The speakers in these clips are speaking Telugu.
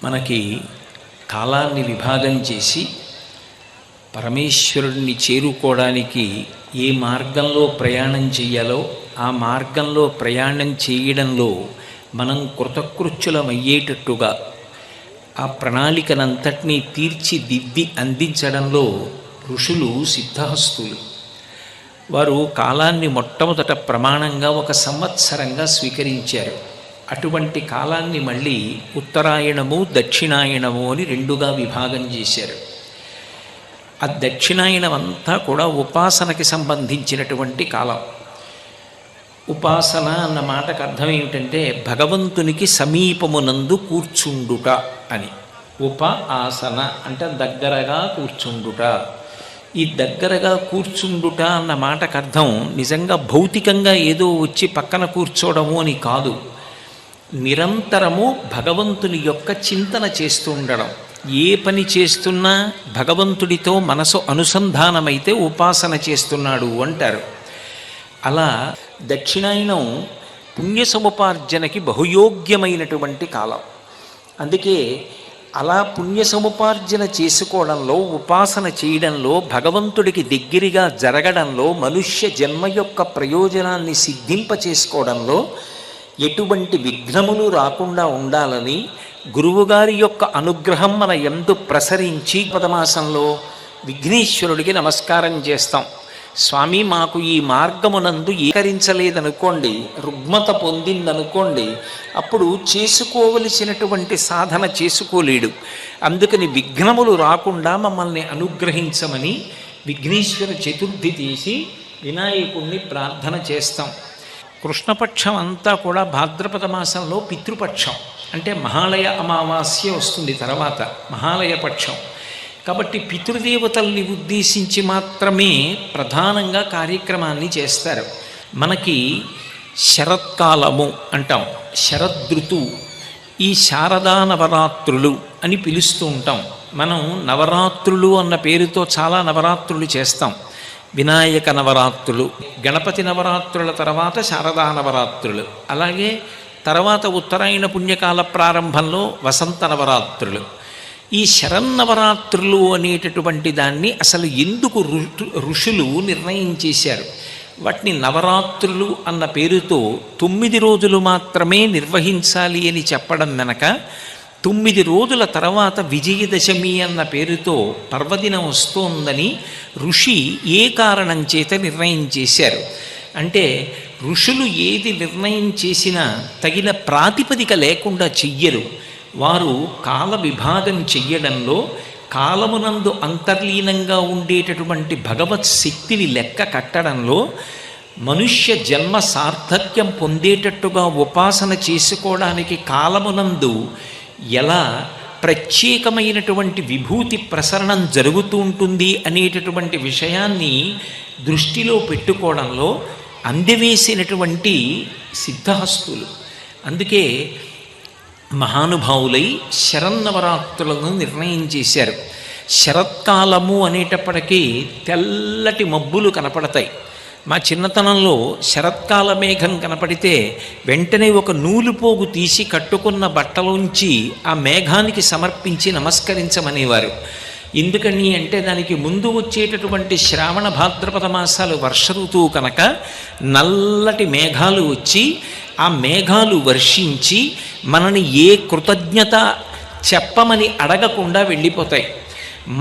మనకి కాలాన్ని విభాగం చేసి పరమేశ్వరుడిని చేరుకోవడానికి ఏ మార్గంలో ప్రయాణం చెయ్యాలో ఆ మార్గంలో ప్రయాణం చేయడంలో మనం కృతకృత్యులమయ్యేటట్టుగా ఆ ప్రణాళికనంతటినీ తీర్చిదిద్ది అందించడంలో ఋషులు సిద్ధహస్తులు. వారు కాలాన్ని మొట్టమొదట ప్రమాణంగా ఒక సంవత్సరంగా స్వీకరించారు. అటువంటి కాలాన్ని మళ్ళీ ఉత్తరాయణము దక్షిణాయనము అని రెండుగా విభాగం చేశారు. ఆ దక్షిణాయనం అంతా కూడా ఉపాసనకి సంబంధించినటువంటి కాలం. ఉపాసన అన్న మాటకు అర్థం ఏమిటంటే భగవంతునికి సమీపమునందు కూర్చుండుట అని. ఉప ఆసన అంటే దగ్గరగా కూర్చుండుట. ఈ దగ్గరగా కూర్చుండుట అన్న మాటకు అర్థం నిజంగా భౌతికంగా ఏదో వచ్చి పక్కన కూర్చోవడము అని కాదు. నిరంతరము భగవంతుని యొక్క చింతన చేస్తూ ఉండడం. ఏ పని చేస్తున్నా భగవంతుడితో మనసు అనుసంధానమైతే ఉపాసన చేస్తున్నాడు అంటారు. అలా దక్షిణాయనం పుణ్యసముపార్జనకి బహుయోగ్యమైనటువంటి కాలం. అందుకే అలా పుణ్యసముపార్జన చేసుకోవడంలో, ఉపాసన చేయడంలో, భగవంతుడికి దగ్గరగా జరగడంలో, మనుష్య జన్మ యొక్క ప్రయోజనాన్ని సిద్ధింపచేసుకోవడంలో ఎటువంటి విఘ్నములు రాకుండా ఉండాలని గురువుగారి యొక్క అనుగ్రహం మన యందు ప్రసరించి పదమాసంలో విఘ్నేశ్వరుడికి నమస్కారం చేస్తాం. స్వామి మాకు ఈ మార్గమునందు ఏకరించలేదనుకోండి, రుగ్మత పొందిందనుకోండి, అప్పుడు చేసుకోవలసినటువంటి సాధన చేసుకోలేడు. అందుకని విఘ్నములు రాకుండా మమ్మల్ని అనుగ్రహించమని విఘ్నేశ్వర చతుర్థి తీసి వినాయకుణ్ణి ప్రార్థన చేస్తాం. కృష్ణపక్షం అంతా కూడా భాద్రపద మాసంలో పితృపక్షం, అంటే మహాలయ అమావాస్య వస్తుంది తర్వాత మహాలయ పక్షం. కాబట్టి పితృదేవతల్ని ఉద్దేశించి మాత్రమే ప్రధానంగా కార్యక్రమాన్ని చేస్తారు. మనకి శరత్కాలము అంటాం, శరదృతువు, ఈ శారదా నవరాత్రులు అని పిలుస్తూ ఉంటాం. మనం నవరాత్రులు అన్న పేరుతో చాలా నవరాత్రులు చేస్తాం. వినాయక నవరాత్రులు, గణపతి నవరాత్రుల తర్వాత శారదా నవరాత్రులు, అలాగే తర్వాత ఉత్తరాయణ పుణ్యకాల ప్రారంభంలో వసంత నవరాత్రులు. ఈ శరన్నవరాత్రులు అనేటటువంటి దాన్ని అసలు ఎందుకు ఋషులు నిర్ణయం చేశారు? వాటిని నవరాత్రులు అన్న పేరుతో 9 రోజులు మాత్రమే నిర్వహించాలి అని చెప్పడం వెనక 9 రోజుల తర్వాత విజయదశమి అన్న పేరుతో పర్వదినం వస్తోందని ఋషి ఏ కారణం చేత నిర్ణయం చేశారు అంటే, ఋషులు ఏది నిర్ణయం చేసినా తగిన ప్రాతిపదిక లేకుండా చెయ్యరు. వారు కాల విభాగం చెయ్యడంలో కాలమునందు అంతర్లీనంగా ఉండేటటువంటి భగవత్ శక్తిని లెక్క కట్టడంలో మనుష్య జన్మ సార్థక్యం పొందేటట్టుగా ఉపాసన చేసుకోవడానికి కాలమునందు ఎలా ప్రత్యేకమైనటువంటి విభూతి ప్రసరణం జరుగుతూ ఉంటుంది అనేటటువంటి విషయాన్ని దృష్టిలో పెట్టుకోవడంలో అందవేసినటువంటి సిద్ధహస్తులు. అందుకే మహానుభావులై శరన్నవరాత్రులను నిర్ణయం చేశారు. శరత్కాలము అనేటప్పటికీ తెల్లటి మబ్బులు కనపడతాయి. మా చిన్నతనంలో శరత్కాల మేఘం కనపడితే వెంటనే ఒక నూలుపోగు తీసి కట్టుకున్న బట్టలోంచి ఆ మేఘానికి సమర్పించి నమస్కరించమనేవారు. ఎందుకని అంటే దానికి ముందు వచ్చేటటువంటి శ్రావణ భాద్రపద మాసాలు వర్ష ఋతువు కనుక నల్లటి మేఘాలు వచ్చి ఆ మేఘాలు వర్షించి మనని ఏ కృతజ్ఞత చెప్పమని అడగకుండా వెళ్ళిపోతాయి.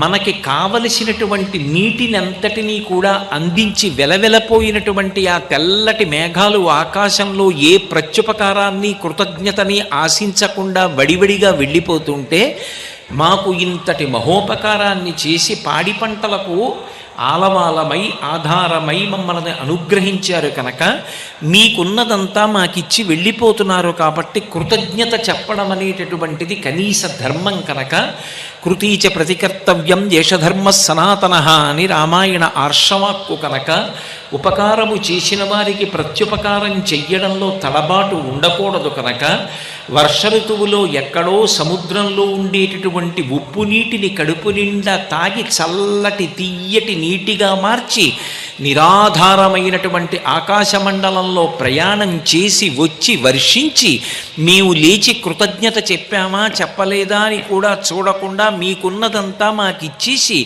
మనకి కావలసినటువంటి నీటిని అంతటినీ కూడా అందించి వెలవెలపోయినటువంటి ఆ తెల్లటి మేఘాలు ఆకాశంలో ఏ ప్రత్యుపకారాన్ని కృతజ్ఞతని ఆశించకుండా వడివడిగా వెళ్ళిపోతుంటే, మాకు ఇంతటి మహోపకారాన్ని చేసి పాడి పంటలకు ఆలవాలమై ఆధారమై మమ్మల్ని అనుగ్రహించారు కనుక మీకున్నదంతా మాకిచ్చి వెళ్ళిపోతున్నారు కాబట్టి కృతజ్ఞత చెప్పడం అనేటటువంటిది కనీస ధర్మం కనుక కృతీచ ప్రతికర్తవ్యం దేశధర్మ సనాతన అని రామాయణ ఆర్షవాక్కు కనుక ఉపకారము చేసిన వారికి ప్రత్యుపకారం చెయ్యడంలో తడబాటు ఉండకూడదు కనుక వర్ష ఋతువులో ఎక్కడో సముద్రంలో ఉండేటటువంటి ఉప్పు నీటిని కడుపు నిండా తాగి చల్లటి తీయటి నీటిగా మార్చి నిరాధారమైనటువంటి ఆకాశమండలంలో ప్రయాణం చేసి వచ్చి వర్షించి మేము లేచి కృతజ్ఞత చెప్పామా చెప్పలేదా అని కూడా చూడకుండా మీకున్నదంతా మాకిచ్చేసి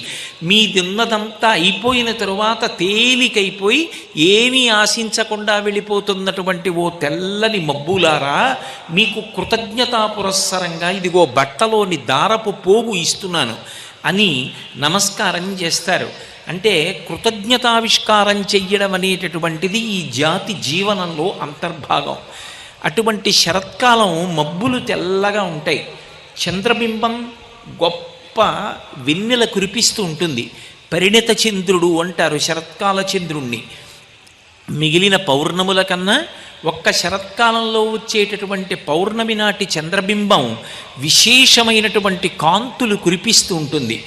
మీదున్నదంతా అయిపోయిన తరువాత తేలికైపోయి ఏమీ ఆశించకుండా వెళ్ళిపోతున్నటువంటి ఓ తెల్లని మబ్బులారా, మీకు కృతజ్ఞతా పురస్సరంగా ఇదిగో బట్టలోని దారపు పోగు ఇస్తున్నాను అని నమస్కారం చేస్తారు. అంటే కృతజ్ఞతావిష్కారం చెయ్యడం అనేటటువంటిది ఈ జాతి జీవనంలో అంతర్భాగం. అటువంటి శరత్కాలం మబ్బులు తెల్లగా ఉంటాయి, చంద్రబింబం గొప్ప వెన్నెల కురిపిస్తూ ఉంటుంది. పరిణిత చంద్రుడు అంటారు శరత్కాల చంద్రుణ్ణి. మిగిలిన పౌర్ణముల కన్నా ఒక్క శరత్కాలంలో వచ్చేటటువంటి పౌర్ణమి నాటి చంద్రబింబం విశేషమైనటువంటి కాంతులు కురిపిస్తూ ఉంటుంది.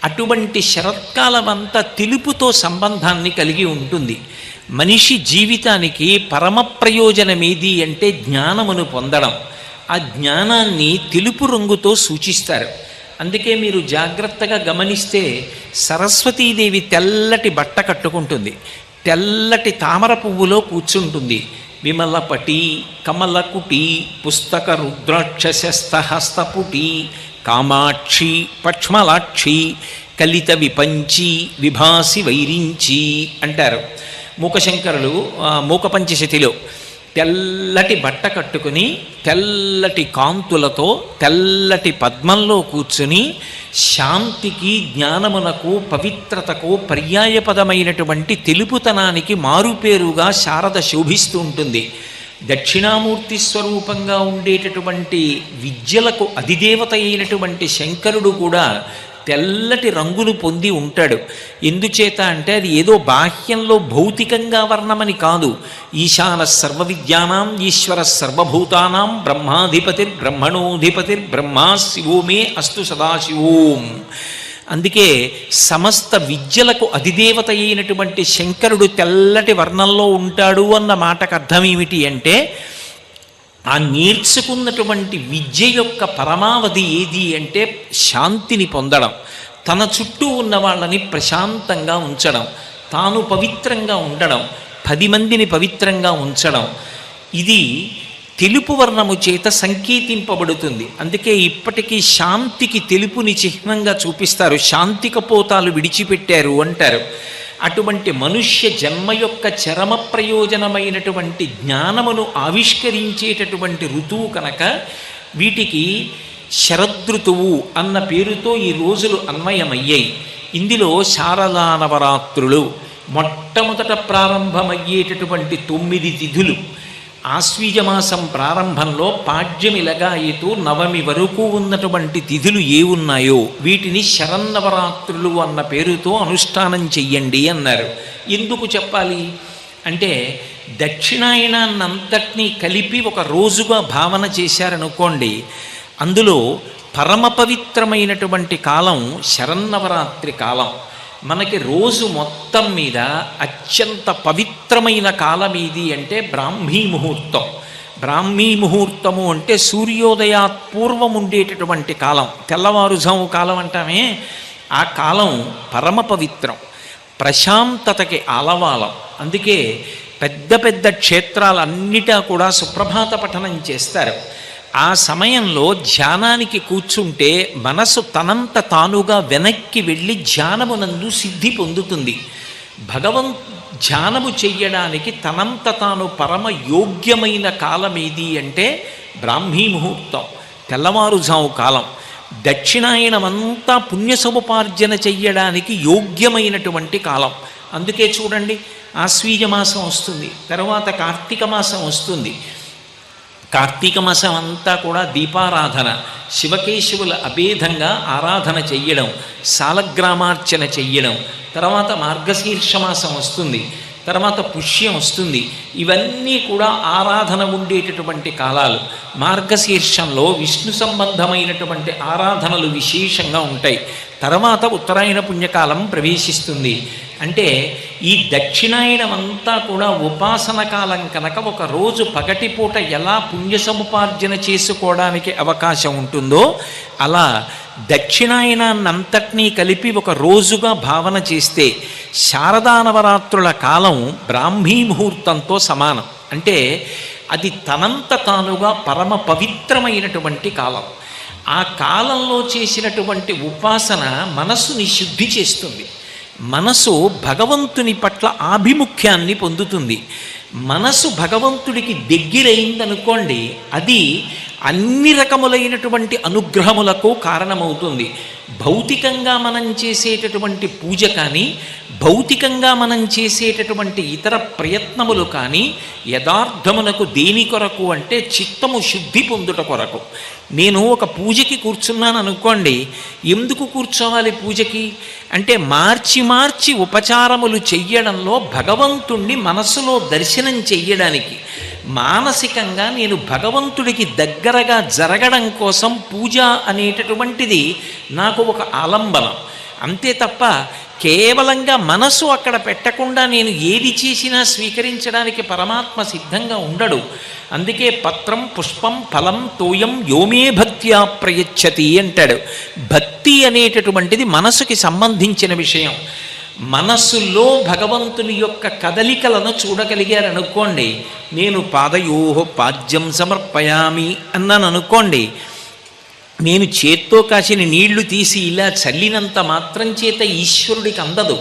అటువంటి శరత్కాలం అంతా తెలుపుతో సంబంధాన్ని కలిగి ఉంటుంది. మనిషి జీవితానికి పరమ ప్రయోజనం ఏది అంటే జ్ఞానమును పొందడం. ఆ జ్ఞానాన్ని తెలుపు రంగుతో సూచిస్తారు. అందుకే మీరు జాగ్రత్తగా గమనిస్తే సరస్వతీదేవి తెల్లటి బట్ట కట్టుకుంటుంది, తెల్లటి తామర పువ్వులో కూర్చుంటుంది. విమలపటి కమలకుటి పుస్తక రుద్రాక్షస్తహస్తపుటి కామాక్షి పక్ష్మలాక్షి కలిత విపంచి విభాసి వైరించి అంటారు మూకశంకరులు మూకపంచశతిలో. తెల్లటి బట్ట కట్టుకుని తెల్లటి కాంతులతో తెల్లటి పద్మంలో కూర్చుని శాంతికి జ్ఞానమునకు పవిత్రతకు పర్యాయపదమైనటువంటి తెలుపుతనానికి మారుపేరుగా శారద శోభిస్తూ ఉంటుంది. దక్షిణామూర్తి స్వరూపంగా ఉండేటటువంటి విద్యలకు అధిదేవత అయినటువంటి శంకరుడు కూడా తెల్లటి రంగును పొంది ఉంటాడు. ఎందుచేత అంటే అది ఏదో బాహ్యంలో భౌతికంగా వర్ణమని కాదు. ఈశాన సర్వ విద్యానాం ఈశ్వర సర్వభూతానాం బ్రహ్మాధిపతిర్బ్రహ్మణోధిపతిర్బ్రహ్మా శివో మే అస్తు సదాశివోం. అందుకే సమస్త విద్యలకు అధిదేవత అయినటువంటి శంకరుడు తెల్లటి వర్ణంలో ఉంటాడు అన్న మాటకు అర్థం ఏమిటి అంటే ఆ నేర్చుకున్నటువంటి విద్య యొక్క పరమావధి ఏది అంటే శాంతిని పొందడం, తన చుట్టూ ఉన్న వాళ్ళని ప్రశాంతంగా ఉంచడం, తాను పవిత్రంగా ఉండడం, 10 మందిని పవిత్రంగా ఉంచడం. ఇది తెలుపు వర్ణము చేత సంకేతింపబడుతుంది. అందుకే ఇప్పటికీ శాంతికి తెలుపుని చిహ్నంగా చూపిస్తారు. శాంతి కపోతాలు విడిచిపెట్టారు అంటారు. అటువంటి మనుష్య జన్మ యొక్క చరమ ప్రయోజనమైనటువంటి జ్ఞానమును ఆవిష్కరించేటటువంటి ఋతువు కనుక వీటికి శరదృతువు అన్న పేరుతో ఈ రోజులు అన్వయమయ్యాయి. ఇందులో శారదా నవరాత్రులు మొట్టమొదట ప్రారంభమయ్యేటటువంటి 9 తిథులు. ఆశ్వీజమాసం ప్రారంభంలో పాడ్యమి లగాయతు నవమి వరకు ఉన్నటువంటి తిథులు ఏ ఉన్నాయో వీటిని శరన్నవరాత్రులు అన్న పేరుతో అనుష్ఠానం చెయ్యండి అన్నారు. ఎందుకు చెప్పాలి అంటే దక్షిణాయనాన్నంతటినీ కలిపి ఒక రోజుగా భావన చేశారనుకోండి, అందులో పరమ పవిత్రమైనటువంటి కాలం శరన్నవరాత్రి కాలం. మనకి రోజు మొత్తం మీద అత్యంత పవిత్రమైన కాలం ఏది అంటే బ్రాహ్మీ ముహూర్తం. బ్రాహ్మీ ముహూర్తము అంటే సూర్యోదయాత్ పూర్వం ఉండేటటువంటి కాలం, తెల్లవారుజాము కాలం అంటామే. ఆ కాలం పరమ పవిత్రం, ప్రశాంతతకి ఆలవాలం. అందుకే పెద్ద పెద్ద క్షేత్రాలన్నిటా కూడా సుప్రభాత పఠనం చేస్తారు. ఆ సమయంలో ధ్యానానికి కూర్చుంటే మనసు తనంత తానుగా వెనక్కి వెళ్ళి ధ్యానమునందు సిద్ధి పొందుతుంది. ధ్యానము చెయ్యడానికి తనంత తాను పరమ యోగ్యమైన కాలం ఏది అంటే బ్రాహ్మీ ముహూర్తం, తెల్లవారుజాము కాలం. దక్షిణాయనమంతా పుణ్యసముపార్జన చెయ్యడానికి యోగ్యమైనటువంటి కాలం. అందుకే చూడండి, ఆశ్వీజ మాసం వస్తుంది, తర్వాత కార్తీక మాసం వస్తుంది. కార్తీక మాసం అంతా కూడా దీపారాధన, శివకేశవుల అభేదంగా ఆరాధన చెయ్యడం, సాలగ్రామార్చన చెయ్యడం. తర్వాత మార్గశీర్ష మాసం వస్తుంది, తర్వాత పుష్యం వస్తుంది. ఇవన్నీ కూడా ఆరాధన ఉండేటటువంటి కాలాలు. మార్గశీర్షంలో విష్ణు సంబంధమైనటువంటి ఆరాధనలు విశేషంగా ఉంటాయి. తర్వాత ఉత్తరాయణ పుణ్యకాలం ప్రవేశిస్తుంది. అంటే ఈ దక్షిణాయనం అంతా కూడా ఉపాసన కాలం కనుక ఒక రోజు పగటిపూట ఎలా పుణ్య సముపార్జన చేసుకోవడానికి అవకాశం ఉంటుందో అలా దక్షిణాయనాన్నంతటినీ కలిపి ఒక రోజుగా భావన చేస్తే శారదా నవరాత్రుల కాలం బ్రాహ్మీ ముహూర్తంతో సమానం. అంటే అది తనంత తానుగా పరమ పవిత్రమైనటువంటి కాలం. ఆ కాలంలో చేసినటువంటి ఉపాసన మనస్సుని శుద్ధి చేస్తుంది. మనసు భగవంతుని పట్ల ఆభిముఖ్యాన్ని పొందుతుంది. మనసు భగవంతుడికి దగ్గరైందనుకోండి, అది అన్ని రకములైనటువంటి అనుగ్రహములకు కారణమవుతుంది. భౌతికంగా మనం చేసేటటువంటి పూజ కానీ, భౌతికంగా మనం చేసేటటువంటి ఇతర ప్రయత్నములు కానీ యథార్థమునకు దేని కొరకు అంటే చిత్తము శుద్ధి పొందుట కొరకు. నేను ఒక పూజకి కూర్చున్నాను అనుకోండి, ఎందుకు కూర్చోవాలి పూజకి అంటే మార్చి మార్చి ఉపచారములు చెయ్యడంలో భగవంతుణ్ణి మనసులో దర్శనం చెయ్యడానికి, మానసికంగా నేను భగవంతుడికి దగ్గరగా జరగడం కోసం పూజ అనేటటువంటిది నాకు ఒక ఆలంబనం. అంతే తప్ప కేవలంగా మనసు అక్కడ పెట్టకుండా నేను ఏది చేసినా స్వీకరించడానికి పరమాత్మ సిద్ధంగా ఉండడు. అందుకే పత్రం పుష్పం ఫలం తోయం యోమే భక్త్యా ప్రయచ్చతి అంటాడు. భక్తి అనేటటువంటిది మనసుకి సంబంధించిన విషయం. మనస్సులో భగవంతుని యొక్క కదలికలను చూడగలిగారనుకోండి, నేను పాదయోహో పాద్యం సమర్పయామి అన్నాను అనుకోండి, నేను చేత్తో కాసిన నీళ్లు తీసి ఇలా చల్లినంత మాత్రం చేత ఈశ్వరుడికి అందదు.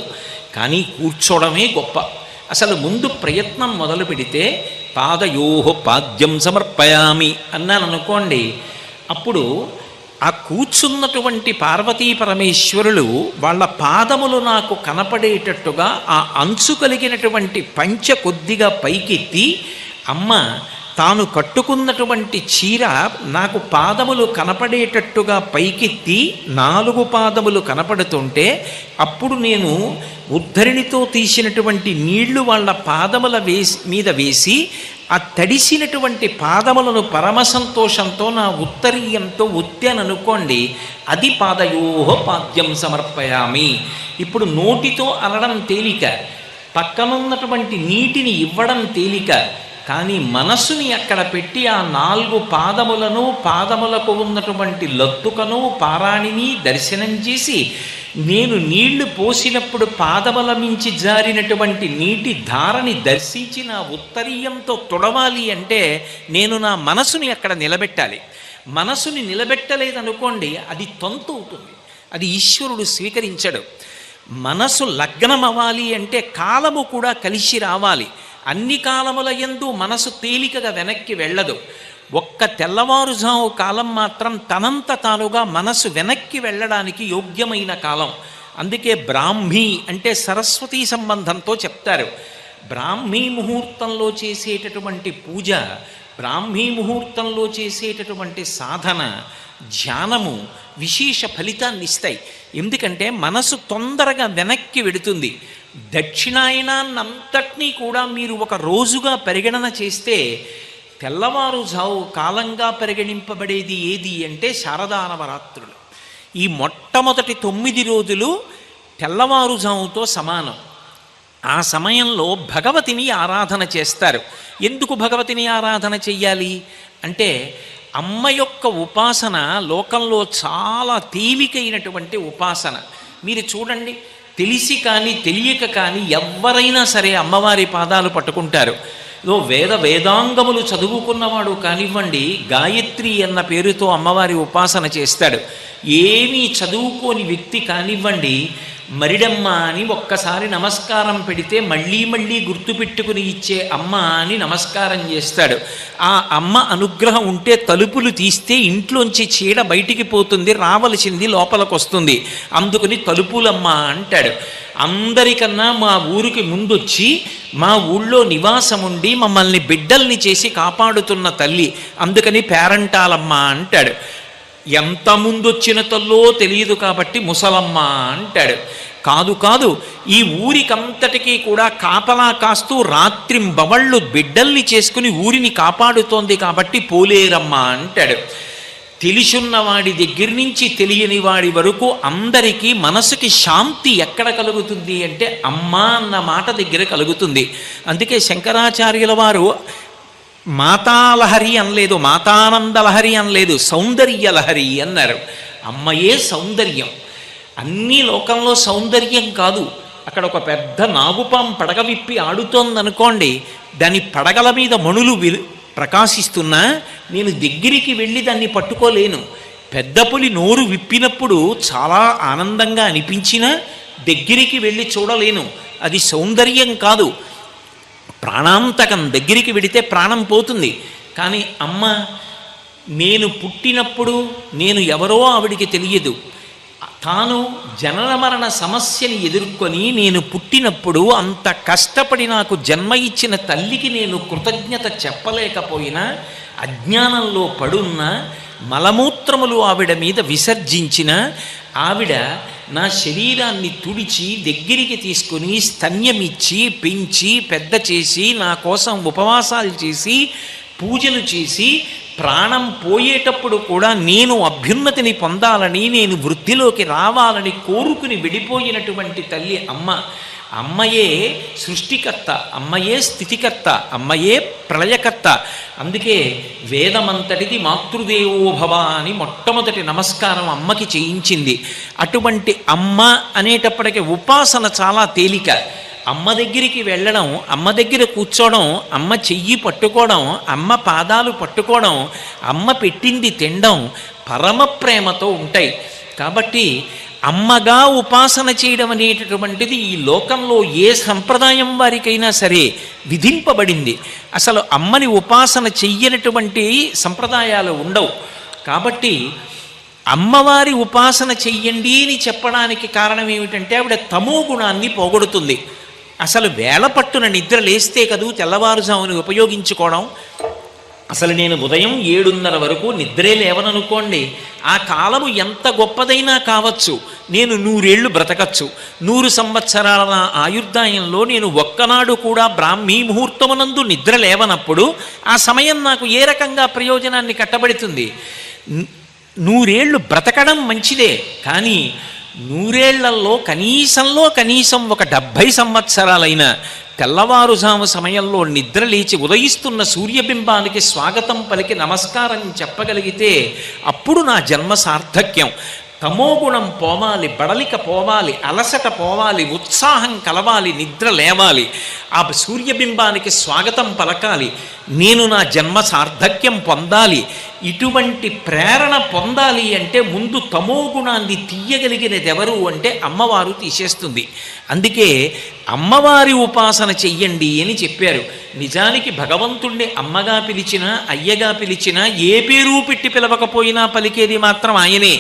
కానీ కూర్చోవడమే గొప్ప. అసలు ముందు ప్రయత్నం మొదలు పెడితే పాదయోహో పాద్యం సమర్పయామి అన్నాను అనుకోండి, అప్పుడు ఆ కూర్చున్నటువంటి పార్వతీ పరమేశ్వరులు వాళ్ళ పాదములు నాకు కనపడేటట్టుగా ఆ అంచు కలిగినటువంటి పంచె కొద్దిగా పైకెత్తి, అమ్మ తాను కట్టుకున్నటువంటి చీర నాకు పాదములు కనపడేటట్టుగా పైకెత్తి 4 పాదములు కనపడుతుంటే అప్పుడు నేను ఉద్ధరిణితో తీసినటువంటి నీళ్లు వాళ్ళ పాదముల మీద వేసి ఆ తడిసినటువంటి పాదములను పరమ సంతోషంతో నా ఉత్తరీయంతో ఒత్తాననుకోండి, అది పాదయోహ పాద్యం సమర్పయామి. ఇప్పుడు నోటితో అనడం తేలిక, పక్కనున్నటువంటి నీటిని ఇవ్వడం తేలిక. కానీ మనసుని అక్కడ పెట్టి ఆ 4 పాదములను, పాదములకు ఉన్నటువంటి లత్తుకను పారాణిని దర్శనం చేసి, నేను నీళ్లు పోసినప్పుడు పాదముల మించి జారినటువంటి నీటి ధారని దర్శించి నా ఉత్తరీయంతో తొడవాలి అంటే నేను నా మనసుని అక్కడ నిలబెట్టాలి. మనసుని నిలబెట్టలేదనుకోండి, అది తంతు అవుతుంది, అది ఈశ్వరుడు స్వీకరించడు. మనసు లగ్నం అవ్వాలి అంటే కాలము కూడా కలిసి రావాలి. అన్ని కాలముల యందు మనసు తేలికగా వెనక్కి వెళ్ళదు. ఒక్క తెల్లవారుజాము కాలం మాత్రం తనంత తానుగా మనసు వెనక్కి వెళ్ళడానికి యోగ్యమైన కాలం. అందుకే బ్రాహ్మీ అంటే సరస్వతీ సంబంధంతో చెప్తారు. బ్రాహ్మీ ముహూర్తంలో చేసేటటువంటి పూజ, బ్రాహ్మీ ముహూర్తంలో చేసేటటువంటి సాధన, ధ్యానము విశేష ఫలితాన్ని ఇస్తాయి. ఎందుకంటే మనసు తొందరగా వెనక్కి వెడుతుంది. దక్షిణాయనాన్నంతటినీ కూడా మీరు ఒక రోజుగా పరిగణన చేస్తే తెల్లవారుజావు కాలంగా పరిగణింపబడేది ఏది అంటే శారదా నవరాత్రులు. ఈ మొట్టమొదటి 9 రోజులు తెల్లవారుజాముతో సమానం. ఆ సమయంలో భగవతిని ఆరాధన చేస్తారు. ఎందుకు భగవతిని ఆరాధన చెయ్యాలి అంటే, అమ్మ యొక్క ఉపాసన లోకంలో చాలా తేలికైనటువంటి ఉపాసన. మీరు చూడండి, తెలిసి కానీ తెలియక కానీ ఎవరైనా సరే అమ్మవారి పాదాలు పట్టుకుంటారు. వేదాంగములు చదువుకున్నవాడు కానివ్వండి, గాయత్రి అన్న పేరుతో అమ్మవారి ఉపాసన చేస్తాడు. ఏమీ చదువుకోని వ్యక్తి కానివ్వండి, మరిడమ్మ అని ఒక్కసారి నమస్కారం పెడితే మళ్ళీ మళ్ళీ గుర్తుపెట్టుకుని ఇచ్చే అమ్మ అని నమస్కారం చేస్తాడు. ఆ అమ్మ అనుగ్రహం ఉంటే తలుపులు తీస్తే ఇంట్లోంచి చీడ బయటికి పోతుంది, రావలసింది లోపలికి వస్తుంది. అందుకని తలుపులమ్మ అంటాడు. అందరికన్నా మా ఊరికి ముందొచ్చి మా ఊళ్ళో నివాసం ఉండి మమ్మల్ని బిడ్డల్ని చేసి కాపాడుతున్న తల్లి, అందుకని పేరంటాలమ్మ అంటాడు. ఎంత ముందొచ్చిన తల్లో తెలియదు కాబట్టి ముసలమ్మ అంటాడు. కాదు కాదు, ఈ ఊరికంతటికీ కూడా కాపలా కాస్తూ రాత్రింబవళ్ళు బిడ్డల్ని చేసుకుని ఊరిని కాపాడుతోంది కాబట్టి పోలేరమ్మ అంటాడు. తెలిసున్నవాడి దగ్గర నుంచి తెలియని వాడి వరకు అందరికీ మనసుకి శాంతి ఎక్కడ కలుగుతుంది అంటే అమ్మ అన్న మాట దగ్గర కలుగుతుంది. అందుకే శంకరాచార్యుల వారు మాతాలహరి అనలేదు, మాతానందలహరి అనలేదు, సౌందర్యలహరి అన్నారు. అమ్మయే సౌందర్యం. అన్ని లోకంలో సౌందర్యం కాదు. అక్కడ ఒక పెద్ద నాగుపాం పడగ విప్పి ఆడుతోందనుకోండి, దాని పడగల మీద మణులు ప్రకాశిస్తున్నా నేను దగ్గరికి వెళ్ళి దాన్ని పట్టుకోలేను. పెద్ద పులి నోరు విప్పినప్పుడు చాలా ఆనందంగా అనిపించినా దగ్గరికి వెళ్ళి చూడలేను. అది సౌందర్యం కాదు, ప్రాణాంతకం. దగ్గరికి వెడితే ప్రాణం పోతుంది. కానీ అమ్మ, నేను పుట్టినప్పుడు నేను ఎవరో ఆవిడికి తెలియదు. తాను జనన మరణ సమస్యని ఎదుర్కొని నేను పుట్టినప్పుడు అంత కష్టపడి నాకు జన్మ ఇచ్చిన తల్లికి నేను కృతజ్ఞత చెప్పలేకపోయినా, అజ్ఞానంలో పడున్న మలమూత్రములు ఆవిడ మీద విసర్జించిన ఆవిడ నా శరీరాన్ని తుడిచి దగ్గరికి తీసుకుని స్తన్యమిచ్చి పెంచి పెద్ద చేసి నా కోసం ఉపవాసాలు చేసి పూజలు చేసి ప్రాణం పోయేటప్పుడు కూడా నేను అభ్యున్నతిని పొందాలని, నేను వృద్ధిలోకి రావాలని కోరుకుని విడిపోయినటువంటి తల్లి అమ్మ. అమ్మయే సృష్టికర్త, అమ్మయే స్థితికర్త, అమ్మయే ప్రళయకర్త. అందుకే వేదమంతటిది మాతృదేవోభవ అని మొట్టమొదటి నమస్కారం అమ్మకి చేయించింది. అటువంటి అమ్మ అనేటప్పటికీ ఉపాసన చాలా తేలిక. అమ్మ దగ్గరికి వెళ్ళడం, అమ్మ దగ్గర కూర్చోవడం, అమ్మ చెయ్యి పట్టుకోవడం, అమ్మ పాదాలు పట్టుకోవడం, అమ్మ పెట్టింది తినడం పరమ ప్రేమతో ఉంటాయి. కాబట్టి అమ్మగా ఉపాసన చేయడం అనేటటువంటిది ఈ లోకంలో ఏ సంప్రదాయం వారికైనా సరే విధింపబడింది. అసలు అమ్మని ఉపాసన చెయ్యనటువంటి సంప్రదాయాలు ఉండవు. కాబట్టి అమ్మవారి ఉపాసన చెయ్యండి అని చెప్పడానికి కారణం ఏమిటంటే ఆవిడ తమో గుణాన్ని పోగొడుతుంది. అసలు వేళ పట్టున నిద్ర లేస్తే కదూ తెల్లవారుజాముని ఉపయోగించుకోవడం. అసలు నేను ఉదయం 7:30 వరకు నిద్రే లేవననుకోండి, ఆ కాలము ఎంత గొప్పదైనా కావచ్చు, నేను 100 ఏళ్ళు బ్రతకచ్చు. 100 సంవత్సరాల నా ఆయుర్దాయంలో నేను ఒక్కనాడు కూడా బ్రాహ్మీ ముహూర్తమునందు నిద్ర లేవనప్పుడు ఆ సమయం నాకు ఏ రకంగా ప్రయోజనాన్ని కట్టబడుతుంది? 100 ఏళ్ళు బ్రతకడం మంచిదే, కానీ 100 ఏళ్లలో కనీసం ఒక 70 సంవత్సరాలైన తెల్లవారుజాము సమయంలో నిద్ర లేచి ఉదయిస్తున్న సూర్యబింబానికి స్వాగతం పలికి నమస్కారం చెప్పగలిగితే అప్పుడు నా జన్మ సార్థక్యం. తమోగుణం పోవాలి, బడలిక పోవాలి, అలసట పోవాలి, ఉత్సాహం కలవాలి, నిద్ర లేవాలి, ఆ సూర్యబింబానికి స్వాగతం పలకాలి, నేను నా జన్మ సార్థక్యం పొందాలి. ఇటువంటి ప్రేరణ పొందాలి అంటే ముందు తమోగుణాన్ని తీయగలిగినది ఎవరు అంటే అమ్మవారు తీసేస్తుంది. అందుకే అమ్మవారి ఉపాసన చెయ్యండి అని చెప్పారు. నిజానికి భగవంతుణ్ణి అమ్మగా పిలిచినా అయ్యగా పిలిచినా ఏ పేరు పెట్టి పిలవకపోయినా పలికేది మాత్రం ఆయనే.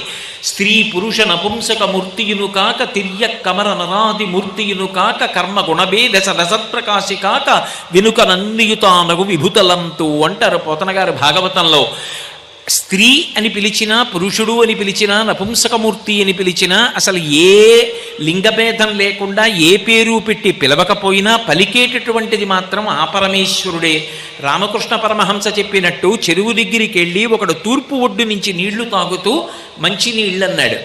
స్త్రీ పురుష నపుంసక మూర్తియును కాక తిర్య కమర నరాది మూర్తియును కాక కర్మ గుణభేద సదసత్ప్రకాశి కాక వెనుక నన్నియుతానగు విభుతలంతు అంటారు పోతనగారు భాగవతంలో. స్త్రీ అని పిలిచినా, పురుషుడు అని పిలిచినా, నపుంసకమూర్తి అని పిలిచినా, అసలు ఏ లింగభేదం లేకుండా ఏ పేరు పెట్టి పిలవకపోయినా పలికేటటువంటిది మాత్రం ఆ పరమేశ్వరుడే. రామకృష్ణ పరమహంస చెప్పినట్టు చెరువు దగ్గరికి వెళ్ళి ఒకడు తూర్పు ఒడ్డు నుంచి నీళ్లు తాగుతూ మంచి నీళ్ళు అన్నాడు,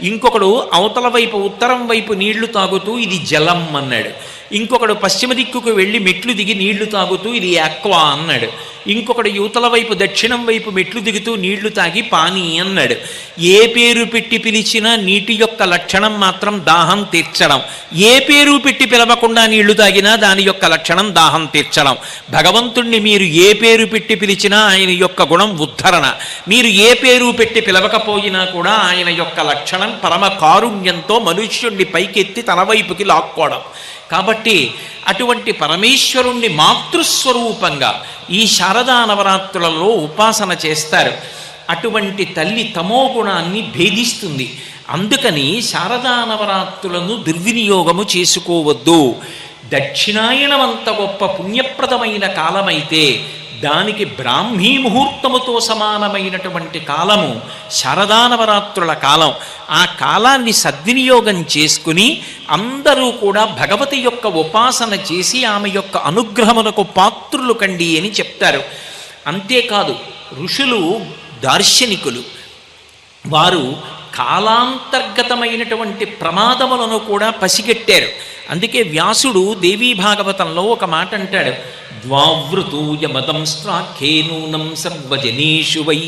ఇంకొకడు అవతల వైపు ఉత్తరం వైపు నీళ్లు తాగుతూ ఇది జలం అన్నాడు, ఇంకొకడు పశ్చిమ దిక్కుకు వెళ్ళి మెట్లు దిగి నీళ్లు తాగుతూ ఇది ఆక్వా అన్నాడు, ఇంకొకడు యువతల వైపు దక్షిణం వైపు మెట్లు దిగుతూ నీళ్లు తాగి పానీ అన్నాడు. ఏ పేరు పెట్టి పిలిచినా నీటి యొక్క లక్షణం మాత్రం దాహం తీర్చడం. ఏ పేరు పెట్టి పిలవకుండా నీళ్లు తాగినా దాని యొక్క లక్షణం దాహం తీర్చడం. భగవంతుణ్ణి మీరు ఏ పేరు పెట్టి పిలిచినా ఆయన యొక్క గుణం ఉద్ధరణ. మీరు ఏ పేరు పెట్టి పిలవకపోయినా కూడా ఆయన యొక్క లక్షణం పరమ కారుణ్యంతో మనుష్యుణ్ణి పైకెత్తి తన వైపుకి లాక్కోవడం. కాబట్టి అటువంటి పరమేశ్వరుణ్ణి మాతృస్వరూపంగా ఈ శారదా నవరాత్రులలో ఉపాసన చేస్తారు. అటువంటి తల్లి తమోగుణాన్ని భేదిస్తుంది. అందుకని శారదా నవరాత్రులను దుర్వినియోగము చేసుకోవద్దు. దక్షిణాయనమంత గొప్ప పుణ్యప్రదమైన కాలమైతే దానికి బ్రాహ్మీ ముహూర్తముతో సమానమైనటువంటి కాలము శారదా నవరాత్రుల కాలం. ఆ కాలాన్ని సద్వినియోగం చేసుకుని అందరూ కూడా భగవతి యొక్క ఉపాసన చేసి ఆమె యొక్క అనుగ్రహమునకు పాత్రులు కండి అని చెప్తారు. అంతేకాదు ఋషులు దార్శనికులు, వారు కాలాంతర్గతమైనటువంటి ప్రమాదములను కూడా పసిగట్టారు. అందుకే వ్యాసుడు దేవీ భాగవతంలో ఒక మాట అంటాడు, ద్వావృతూయ మదంస్త్రాఖ్యే నూనం సర్వజనేషు వై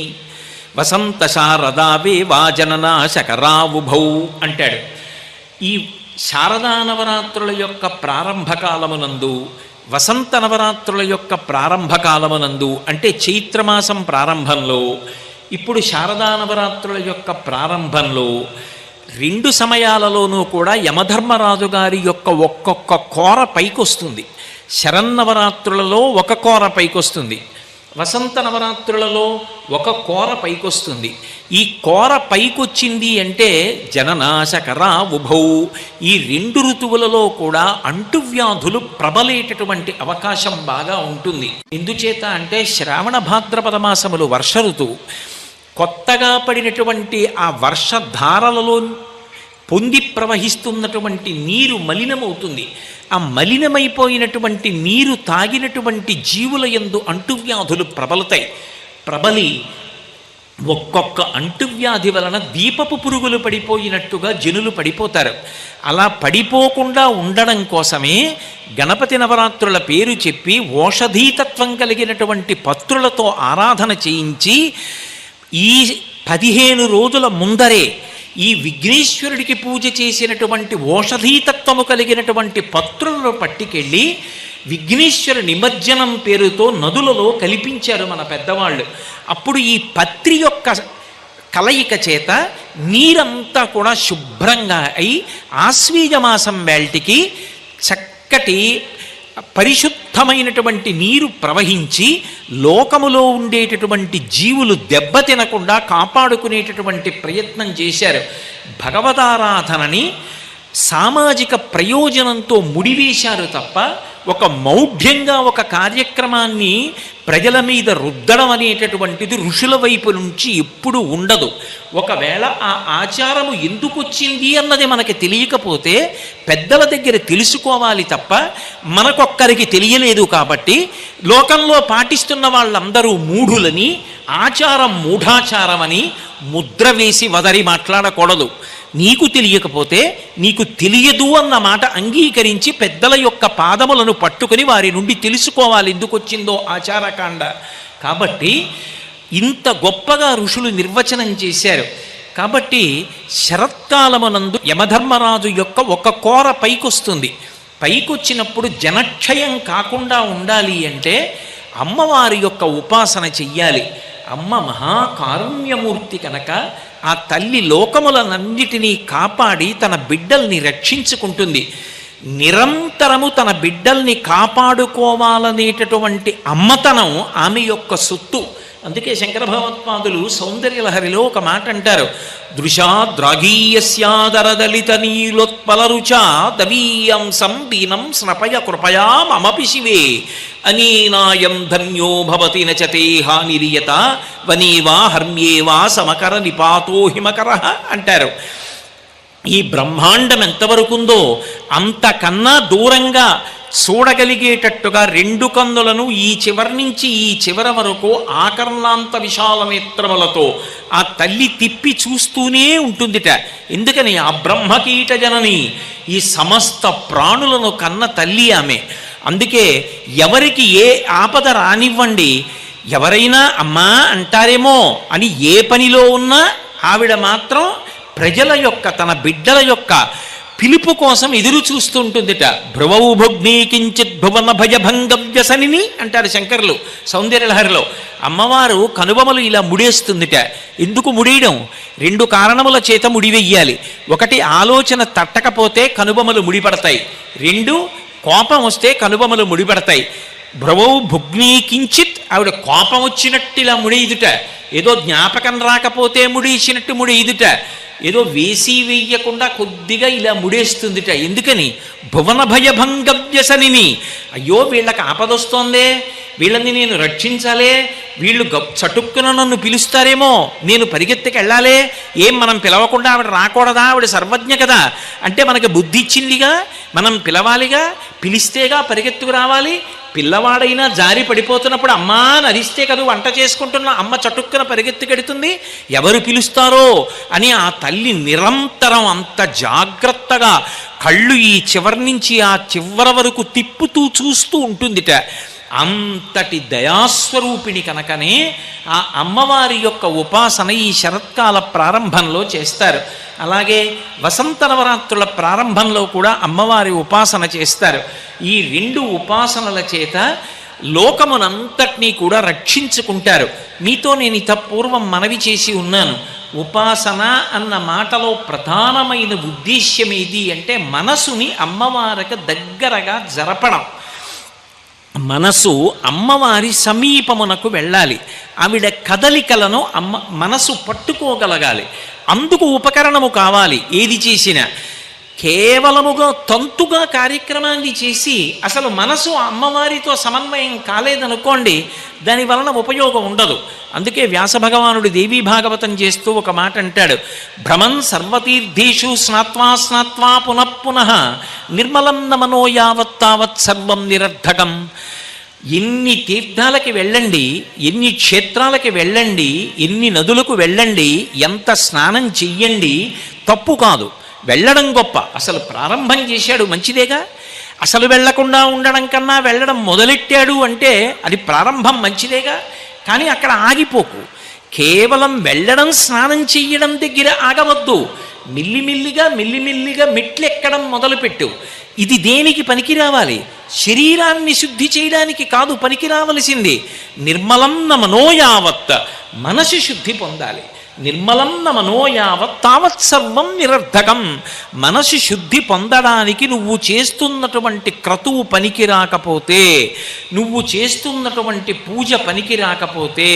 వసంత శారదావే వాజననా శకరావుభౌ అంటాడు. ఈ శారదా నవరాత్రుల యొక్క ప్రారంభకాలమునందు, వసంత నవరాత్రుల యొక్క ప్రారంభకాలమునందు అంటే చైత్రమాసం ప్రారంభంలో, ఇప్పుడు శారదా నవరాత్రుల యొక్క ప్రారంభంలో 2 సమయాలలోనూ కూడా యమధర్మరాజు గారి యొక్క ఒక్కొక్క కోర పైకొస్తుంది. శరన్నవరాత్రులలో ఒక కోర పైకొస్తుంది, వసంత నవరాత్రులలో ఒక కోర పైకొస్తుంది. ఈ కోర పైకొచ్చింది అంటే జననాశకరా ఉభౌ, ఈ 2 ఋతువులలో కూడా అంటువ్యాధులు ప్రబలేటటువంటి అవకాశం బాగా ఉంటుంది. ఎందుచేత అంటే శ్రావణ భాద్రపద మాసములు వర్ష ఋతువు. కొత్తగా పడినటువంటి ఆ వర్షధారలలో పొంగి ప్రవహిస్తున్నటువంటి నీరు మలినమవుతుంది. ఆ మలినమైపోయినటువంటి నీరు తాగినటువంటి జీవుల యందు అంటువ్యాధులు ప్రబలుతాయి. ప్రబలి ఒక్కొక్క అంటువ్యాధి వలన దీపపు పురుగులు పడిపోయినట్టుగా జనులు పడిపోతారు. అలా పడిపోకుండా ఉండడం కోసమే గణపతి నవరాత్రుల పేరు చెప్పి ఓషధీతత్వం కలిగినటువంటి పత్రులతో ఆరాధన చేయించి ఈ 15 రోజుల ముందరే ఈ విఘ్నేశ్వరుడికి పూజ చేసినటువంటి ఓషధీతత్వము కలిగినటువంటి పత్రులను పట్టుకెళ్ళి విఘ్నేశ్వర నిమజ్జనం పేరుతో నదులలో కల్పించారు మన పెద్దవాళ్ళు. అప్పుడు ఈ పత్రి యొక్క కలయిక చేత నీరంతా కూడా శుభ్రంగా అయి ఆశ్వీజమాసం వేల్టికి చక్కటి పరిశుద్ధమైనటువంటి నీరు ప్రవహించి లోకములో ఉండేటటువంటి జీవులు దెబ్బతినకుండా కాపాడుకునేటటువంటి ప్రయత్నం చేశారు. భగవదారాధనని సామాజిక ప్రయోజనంతో ముడివేశారు తప్ప ఒక మౌఢ్యంగా ఒక కార్యక్రమాన్ని ప్రజల మీద రుద్దడం అనేటటువంటిది ఋషుల వైపు నుంచి ఎప్పుడూ ఉండదు. ఒకవేళ ఆ ఆచారము ఎందుకు వచ్చింది అన్నది మనకి తెలియకపోతే పెద్దల దగ్గర తెలుసుకోవాలి తప్ప మనకొక్కరికి తెలియలేదు కాబట్టి లోకంలో పాటిస్తున్న వాళ్ళందరూ మూఢులని, ఆచారం మూఢాచారమని ముద్ర వేసి వదరి మాట్లాడకూడదు. నీకు తెలియకపోతే నీకు తెలియదు అన్న మాట అంగీకరించి పెద్దల యొక్క పాదములను పట్టుకుని వారి నుండి తెలుసుకోవాలి ఎందుకు వచ్చిందో ఆచారకాండ. కాబట్టి ఇంత గొప్పగా ఋషులు నిర్వచనం చేశారు. కాబట్టి శరత్కాలమునందు యమధర్మరాజు యొక్క ఒక కోర పైకొస్తుంది. పైకొచ్చినప్పుడు జనక్షయం కాకుండా ఉండాలి అంటే అమ్మవారి యొక్క ఉపాసన చెయ్యాలి. అమ్మ మహాకారుణ్యమూర్తి కనుక ఆ తల్లి లోకములనన్నిటినీ కాపాడి తన బిడ్డల్ని రక్షించుకుంటుంది. నిరంతరము తన బిడ్డల్ని కాపాడుకోవాలనేటటువంటి అమ్మతనం ఆమె యొక్క సొత్తు. అందుకే శంకర భగవత్పాదులు సౌందర్యలహరిలో ఒక మాట అంటారు, దృశాద్రాగీయస్యాదరదలిత నీలోత్పలరుచా దవీయంసం దీనం స్నపయ కృపయా మమపి శివే అనీనాయం ధన్యో భవతి నచతే హానిరియత వనీవా హర్మ్యేవా సమకర నిపాతో హిమకర అంటారు. ఈ బ్రహ్మాండం ఎంతవరకుందో అంతకన్నా దూరంగా చూడగలిగేటట్టుగా 2 కన్నులను ఈ చివరి నుంచి ఈ చివరి వరకు ఆకర్ణాంత విశాల నేత్రములతో ఆ తల్లి తిప్పి చూస్తూనే ఉంటుందిట. ఎందుకని ఆ బ్రహ్మకీట జనని ఈ సమస్త ప్రాణులను కన్న తల్లి ఆమె. అందుకే ఎవరికి ఏ ఆపద రానివ్వండి, ఎవరైనా అమ్మా అంటారేమో అని ఏ పనిలో ఉన్నా ఆవిడ మాత్రం ప్రజల యొక్క తన బిడ్డల యొక్క పిలుపు కోసం ఎదురు చూస్తుంటుందిట. భ్రువౌ భుగ్నీ కించిత్ భువన భయభంగ వ్యసనిని అంటారు శంకరులు సౌందర్యలహరిలో. అమ్మవారు కనుబొమలు ఇలా ముడేస్తుందిట. ఎందుకు ముడియడం? 2 కారణముల చేత ముడివెయ్యాలి. ఒకటి, ఆలోచన తట్టకపోతే కనుబొమలు ముడిపడతాయి. 2, కోపం వస్తే కనుబొమలు ముడిపడతాయి. భ్రువౌ భుగ్నీ కించిత్, ఆవిడ కోపం వచ్చినట్టు ఇలా ముడేయుదుట. ఏదో జ్ఞాపకం రాకపోతే ముడేసినట్టు ముడేయుదుట. ఏదో వేసి వెయ్యకుండా కొద్దిగా ఇలా ముడేస్తుందిట. ఎందుకని? భువన భయభంగ వ్యసనిని. అయ్యో వీళ్ళకి ఆపదొస్తోందే, వీళ్ళని నేను రక్షించాలే, వీళ్ళు చటుక్కున నన్ను పిలుస్తారేమో, నేను పరిగెత్తికి వెళ్ళాలే, ఏం మనం పిలవకుండా ఆవిడ రాకూడదా? ఆవిడ సర్వజ్ఞ కదా. అంటే మనకి బుద్ధి ఇచ్చిందిగా, మనం పిలవాలిగా, పిలిస్తేగా పరిగెత్తుకు రావాలి. పిల్లవాడైనా జారి పడిపోతున్నప్పుడు అమ్మా అని అరిస్తే కదా వంట చేసుకుంటున్న అమ్మ చటుక్కున పరిగెత్తుకెడుతుంది. ఎవరు పిలుస్తారో అని ఆ తల్లి నిరంతరం అంత జాగ్రత్తగా కళ్ళు ఈ చివరి నుంచి ఆ చివరి వరకు తిప్పుతూ చూస్తూ ఉంటుందిట. అంతటి దయాస్వరూపిణి కనుకనే ఆ అమ్మవారి యొక్క ఉపాసన ఈ శరత్కాల ప్రారంభంలో చేస్తారు. అలాగే వసంత నవరాత్రుల ప్రారంభంలో కూడా అమ్మవారి ఉపాసన చేస్తారు. ఈ రెండు ఉపాసనల చేత లోకమునంతటినీ కూడా రక్షించుకుంటారు. మీతో నేను పూర్వం మనవి చేసి ఉన్నాను. ఉపాసన అన్న మాటలో ప్రధానమైన ఉద్దేశ్యం ఏది అంటే మనసుని అమ్మవారికి దగ్గరగా జరపడం. మనసు అమ్మవారి సమీపమునకు వెళ్ళాలి. ఆవిడ కదలికలను మనసు పట్టుకోగలగాలి. అందుకు ఉపకరణము కావాలి. ఏది చేసినా కేవలముగా తంతుగా కార్యక్రమాన్ని చేసి అసలు మనసు అమ్మవారితో సమన్వయం కాలేదనుకోండి, దాని వలన ఉపయోగం ఉండదు. అందుకే వ్యాస భగవానుడు దేవీ భాగవతం చేస్తూ ఒక మాట అంటాడు, భ్రమన్ సర్వతీర్థేషు స్నాత్వా స్నాత్వా పునఃపునః నిర్మలం నమనో యావత్తావత్ సర్వం నిరర్ధకం. ఎన్ని తీర్థాలకి వెళ్ళండి, ఎన్ని క్షేత్రాలకి వెళ్ళండి, ఎన్ని నదులకు వెళ్ళండి, ఎంత స్నానం చెయ్యండి, తప్పు కాదు. వెళ్ళడం గొప్ప. అసలు ప్రారంభం చేశాడు మంచిదేగా. అసలు వెళ్లకుండా ఉండడం కన్నా వెళ్ళడం మొదలెట్టాడు అంటే అది ప్రారంభం మంచిదేగా. కానీ అక్కడ ఆగిపోకు. కేవలం వెళ్ళడం స్నానం చెయ్యడం దగ్గర ఆగవద్దు. మెల్లిమెల్లిగా మెట్లెక్కడం మొదలుపెట్టు. ఇది దేనికి పనికి రావాలి? శరీరాన్ని శుద్ధి చేయడానికి కాదు పనికి రావలసింది. నిర్మలం నమనో యావత్, మనసు శుద్ధి పొందాలి. నిర్మలం నమనో యావత్ తావత్ సర్వం నిరర్ధకం. మనసు శుద్ధి పొందడానికి నువ్వు చేస్తున్నటువంటి క్రతువు పనికి రాకపోతే, నువ్వు చేస్తున్నటువంటి పూజ పనికి రాకపోతే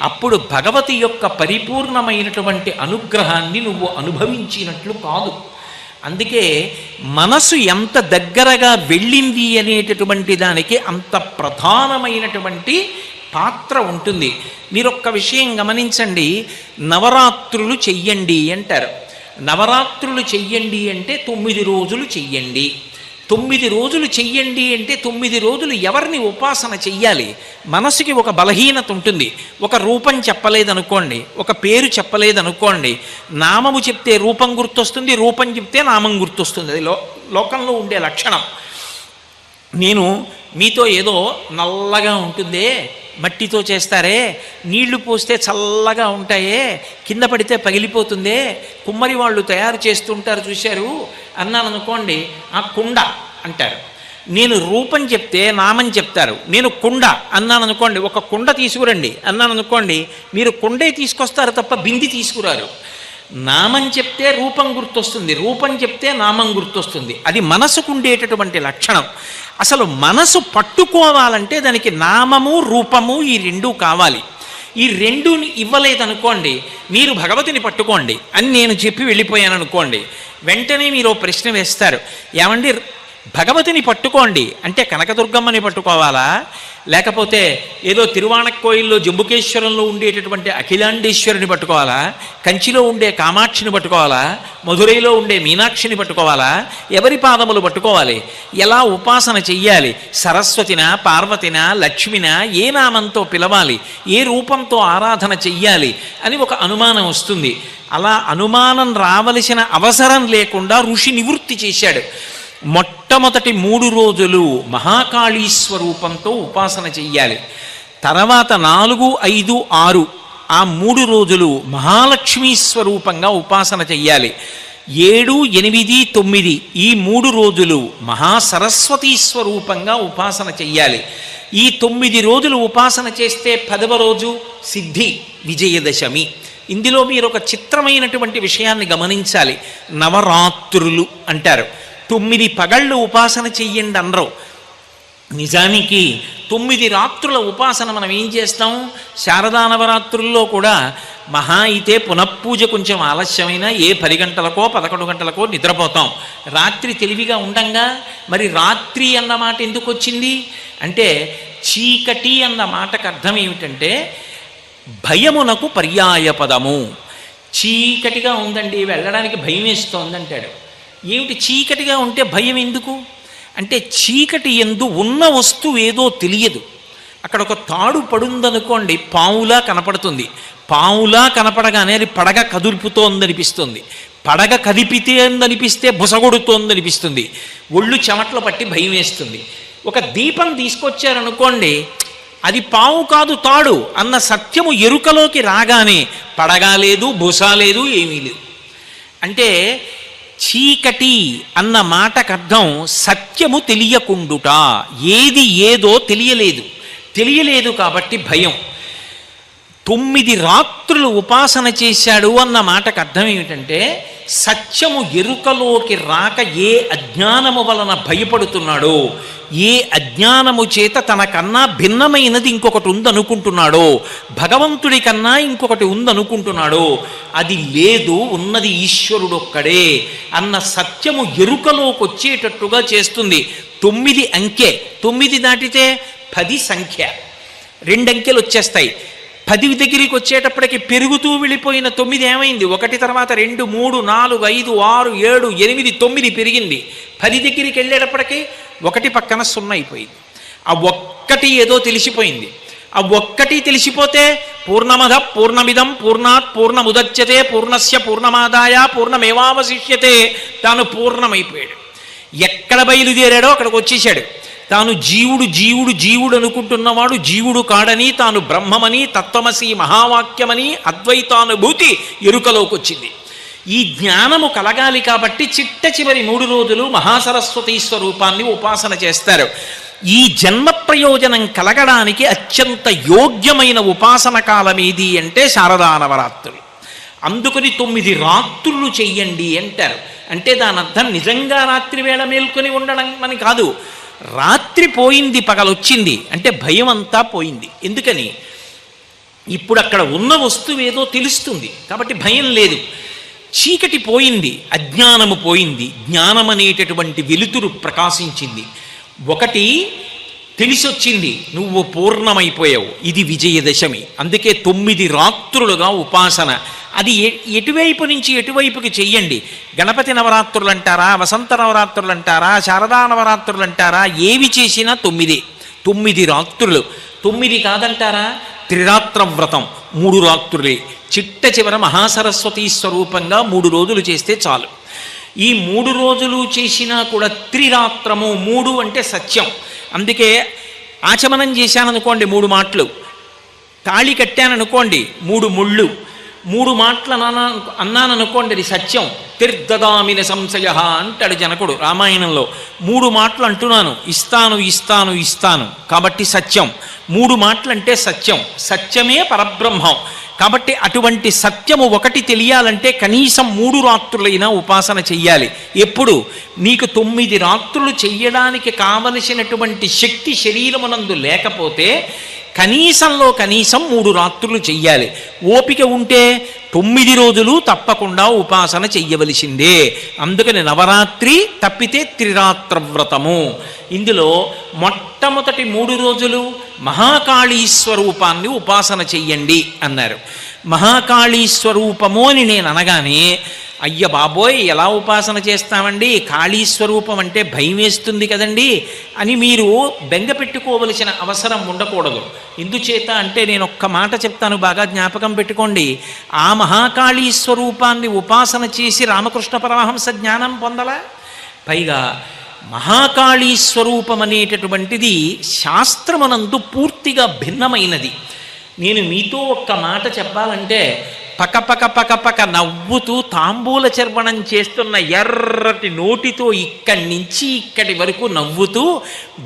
అప్పుడు భగవతి యొక్క పరిపూర్ణమైనటువంటి అనుగ్రహాన్ని నువ్వు అనుభవించినట్లు కాదు. అందుకే మనసు ఎంత దగ్గరగా వెళ్ళింది అనేటటువంటి దానికి అంత ప్రధానమైనటువంటి పాత్ర ఉంటుంది. మీరొక్క విషయం గమనించండి. నవరాత్రులు చెయ్యండి అంటారు. నవరాత్రులు చెయ్యండి అంటే 9 రోజులు చెయ్యండి. 9 రోజులు చెయ్యండి అంటే 9 రోజులు ఎవరిని ఉపాసన చెయ్యాలి? మనసుకి ఒక బలహీనత ఉంటుంది. ఒక రూపం చెప్పలేదనుకోండి, ఒక పేరు చెప్పలేదనుకోండి, నామము చెప్తే రూపం గుర్తొస్తుంది, రూపం చెప్తే నామం గుర్తొస్తుంది. అది లోకంలో ఉండే లక్షణం. నేను మీతో ఏదో నల్లగా ఉంటుందే, మట్టితో చేస్తారే, నీళ్లు పోస్తే చల్లగా ఉంటాయే, కింద పడితే పగిలిపోతుందే, కుమ్మరి వాళ్ళు తయారు చేస్తుంటారు చూశారు అన్నాను అనుకోండి, ఆ కుండ అంటారు. నేను రూపం చెప్తే నామం చెప్తారు. నేను కుండ అన్నాను అనుకోండి, ఒక కుండ తీసుకురండి అన్నాను అనుకోండి, మీరు కుండే తీసుకొస్తారు తప్ప బింది తీసుకురారు. నామం చెప్తే రూపం గుర్తొస్తుంది, రూపం చెప్తే నామం గుర్తొస్తుంది. అది మనసుకు ఉండేటటువంటి లక్షణం. అసలు మనసు పట్టుకోవాలంటే దానికి నామము రూపము ఈ రెండూ కావాలి. ఈ రెండుని ఇవ్వలేదనుకోండి, మీరు భగవతిని పట్టుకోండి అని నేను చెప్పి వెళ్ళిపోయాను అనుకోండి, వెంటనే మీరు ప్రశ్న వేస్తారు, ఏమండి భగవతిని పట్టుకోండి అంటే కనకదుర్గమ్మని పట్టుకోవాలా, లేకపోతే ఏదో తిరువాణక్కోయిల్లో జంబుకేశ్వరంలో ఉండేటటువంటి అఖిలాండేశ్వరిని పట్టుకోవాలా, కంచిలో ఉండే కామాక్షిని పట్టుకోవాలా, మధురైలో ఉండే మీనాక్షిని పట్టుకోవాలా, ఎవరి పాదములు పట్టుకోవాలి? ఎలా ఉపాసన చెయ్యాలి? సరస్వతినా, పార్వతినా, లక్ష్మినా, ఏ నామంతో పిలవాలి, ఏ రూపంతో ఆరాధన చెయ్యాలి అని ఒక అనుమానం వస్తుంది. అలా అనుమానం రావలసిన అవసరం లేకుండా ఋషి నివృత్తి చేశాడు. మొట్టమొదటి 3 రోజులు మహాకాళీ స్వరూపంతో ఉపాసన చెయ్యాలి. తర్వాత 4, 5, 6 ఆ 3 రోజులు మహాలక్ష్మీ స్వరూపంగా ఉపాసన చెయ్యాలి. 7, 8, 9 ఈ 3 రోజులు మహాసరస్వతీ స్వరూపంగా ఉపాసన చెయ్యాలి. ఈ 9 రోజులు ఉపాసన చేస్తే 10వ రోజు సిద్ధి విజయదశమి. ఇందులో మీరు ఒక చిత్రమైనటువంటి విషయాన్ని గమనించాలి. నవరాత్రులు అంటారు. 9 పగళ్ళు ఉపాసన చెయ్యండి అనరు. నిజానికి 9 రాత్రుల ఉపాసన మనం ఏం చేస్తాం? శారదా నవరాత్రుల్లో కూడా మహా అయితే పునఃపూజ కొంచెం ఆలస్యమైనా 10 గంటలకో 11 గంటలకో నిద్రపోతాం. రాత్రి తెలివిగా ఉండంగా. మరి రాత్రి అన్న మాట ఎందుకు వచ్చింది అంటే, చీకటి అన్న మాటకు అర్థం ఏమిటంటే భయమునకు పర్యాయ పదము. చీకటిగా ఉందండి, వెళ్ళడానికి భయం వేస్తోంది అంటాడు. ఏమిటి చీకటిగా ఉంటే భయం ఎందుకు అంటే చీకటి యందు ఉన్న వస్తువు ఏదో తెలియదు. అక్కడ ఒక తాడు పడుందనుకోండి, పావులా కనపడుతుంది. పావులా కనపడగానే అది పడగ కదులుపుతోందనిపిస్తుంది. పడగ కదిపితే అందనిపిస్తే బుసగొడుతోందనిపిస్తుంది. ఒళ్ళు చెమట్లు పట్టి భయం వేస్తుంది. ఒక దీపం తీసుకొచ్చారనుకోండి, అది పావు కాదు తాడు అన్న సత్యము ఎరుకలోకి రాగానే పడగా లేదు, బుస లేదు, ఏమీ లేదు. అంటే చీకటి అన్న మాటకు అర్థం సత్యము తెలియకుండుట. ఏది ఏదో తెలియలేదు కాబట్టి భయం. 9 రాత్రులు ఉపాసన చేశాడు అన్న మాటకు అర్థం ఏమిటంటే సత్యము ఎరుకలోకి రాక ఏ అజ్ఞానము వలన భయపడుతున్నాడో, ఏ అజ్ఞానము చేత తనకన్నా భిన్నమైనది ఇంకొకటి ఉందనుకుంటున్నాడో, భగవంతుడి కన్నా ఇంకొకటి ఉందనుకుంటున్నాడో, అది లేదు, ఉన్నది ఈశ్వరుడొక్కడే అన్న సత్యము ఎరుకలోకి వచ్చేటట్టుగా చేస్తుంది. 9 అంకె, 9 దాటితే 10 సంఖ్య, 2 అంకెలు వచ్చేస్తాయి. 10 దగ్గరికి వచ్చేటప్పటికి పెరుగుతూ వెళ్ళిపోయిన 9 ఏమైంది? 1 తర్వాత 2, 3, 4, 5, 6, 7, 8, 9 పెరిగింది. 10 దగ్గరికి వెళ్ళేటప్పటికి 1 పక్కన 0 అయిపోయింది. ఆ ఒక్కటి ఏదో తెలిసిపోయింది. ఆ ఒక్కటి తెలిసిపోతే పూర్ణమద పూర్ణమిదం పూర్ణాత్ పూర్ణముదచ్యతే పూర్ణస్య పూర్ణమాదాయ పూర్ణమేవావశిష్యతే. తాను పూర్ణమైపోయాడు. ఎక్కడ బయలుదేరాడో అక్కడికి వచ్చేసాడు. తాను జీవుడు అనుకుంటున్నవాడు జీవుడు కాడని, తాను బ్రహ్మమని, తత్వమసి మహావాక్యమని అద్వైతానుభూతి ఎరుకలోకి వచ్చింది. ఈ జ్ఞానము కలగాలి కాబట్టి చిట్ట చివరి 3 రోజులు మహాసరస్వతీ స్వరూపాన్ని ఉపాసన చేస్తారు. ఈ జన్మ ప్రయోజనం కలగడానికి అత్యంత యోగ్యమైన ఉపాసన కాలం ఏది అంటే శారదా నవరాత్రులు. అందుకని 9 రాత్రులు చెయ్యండి అంటారు. అంటే దాని అర్థం నిజంగా రాత్రి వేళ మేల్కొని ఉండడం అని కాదు. రాత్రి పోయింది, పగలొచ్చింది అంటే భయం అంతా పోయింది. ఎందుకని? ఇప్పుడు అక్కడ ఉన్న వస్తువు ఏదో తెలుస్తుంది కాబట్టి భయం లేదు. చీకటి పోయింది, అజ్ఞానము పోయింది, జ్ఞానం అనేటటువంటి వెలుతురు ప్రకాశించింది. ఒకటి తెలిసొచ్చింది, నువ్వు పూర్ణమైపోయావు. ఇది విజయదశమి. అందుకే 9 రాత్రులుగా ఉపాసన. అది ఎటువైపు నుంచి ఎటువైపుకి చెయ్యండి. గణపతి నవరాత్రులు అంటారా, వసంత నవరాత్రులు అంటారా, శారదా నవరాత్రులు అంటారా, ఏవి చేసినా 9 రాత్రులు. 9 కాదంటారా, త్రిరాత్ర వ్రతం 3 రాత్రులే. చిట్ట చివర మహాసరస్వతీ స్వరూపంగా 3 రోజులు చేస్తే చాలు. ఈ 3 రోజులు చేసినా కూడా త్రిరాత్రము, 3 అంటే సత్యం. అందుకే ఆచమనం చేశాననుకోండి 3 మాటలు, తాళి కట్టాననుకోండి 3 ముళ్ళు, 3 మాటలు అన్నాననుకోండి అది సత్యం. తిర్దదామిన సంశయ అంటాడు జనకుడు రామాయణంలో. 3 మాటలు అంటున్నాను, ఇస్తాను కాబట్టి సత్యం. 3 మాటలు అంటే సత్యం. సత్యమే పరబ్రహ్మం కాబట్టి అటువంటి సత్యము ఒకటి తెలియాలంటే కనీసం 3 రాత్రులైనా ఉపాసన చెయ్యాలి. ఎప్పుడు? నీకు 9 రాత్రులు చెయ్యడానికి కావలసినటువంటి శక్తి శరీరమునందు లేకపోతే కనీసంలో కనీసం 3 రాత్రులు చెయ్యాలి. ఓపిక ఉంటే 9 రోజులు తప్పకుండా ఉపాసన చెయ్యవలసిందే. అందుకని నవరాత్రి తప్పితే త్రిరాత్ర వ్రతము. ఇందులో మొట్టమొదటి 3 రోజులు మహాకాళీ స్వరూపాన్ని ఉపాసన చెయ్యండి అన్నారు. మహాకాళీ స్వరూపము అని నేను అనగానే అయ్య బాబోయ్ ఎలా ఉపాసన చేస్తామండి, కాళీ స్వరూపం అంటే భయం వేస్తుంది కదండి అని మీరు బెంగ పెట్టుకోవలసిన అవసరం ఉండకూడదు. ఎందుచేత అంటే నేను ఒక్క మాట చెప్తాను, బాగా జ్ఞాపకం పెట్టుకోండి. ఆ మహాకాళీ స్వరూపాన్ని ఉపాసన చేసి రామకృష్ణ పరమహంస జ్ఞానం పొందలా? పైగా మహాకాళీ స్వరూపం అనేటటువంటిది శాస్త్రమునందు పూర్తిగా భిన్నమైనది. నేను మీతో ఒక్క మాట చెప్పాలంటే పక నవ్వుతూ తాంబూల చర్వణం చేస్తున్న ఎర్రటి నోటితో ఇక్కడి నుంచి ఇక్కడి వరకు నవ్వుతూ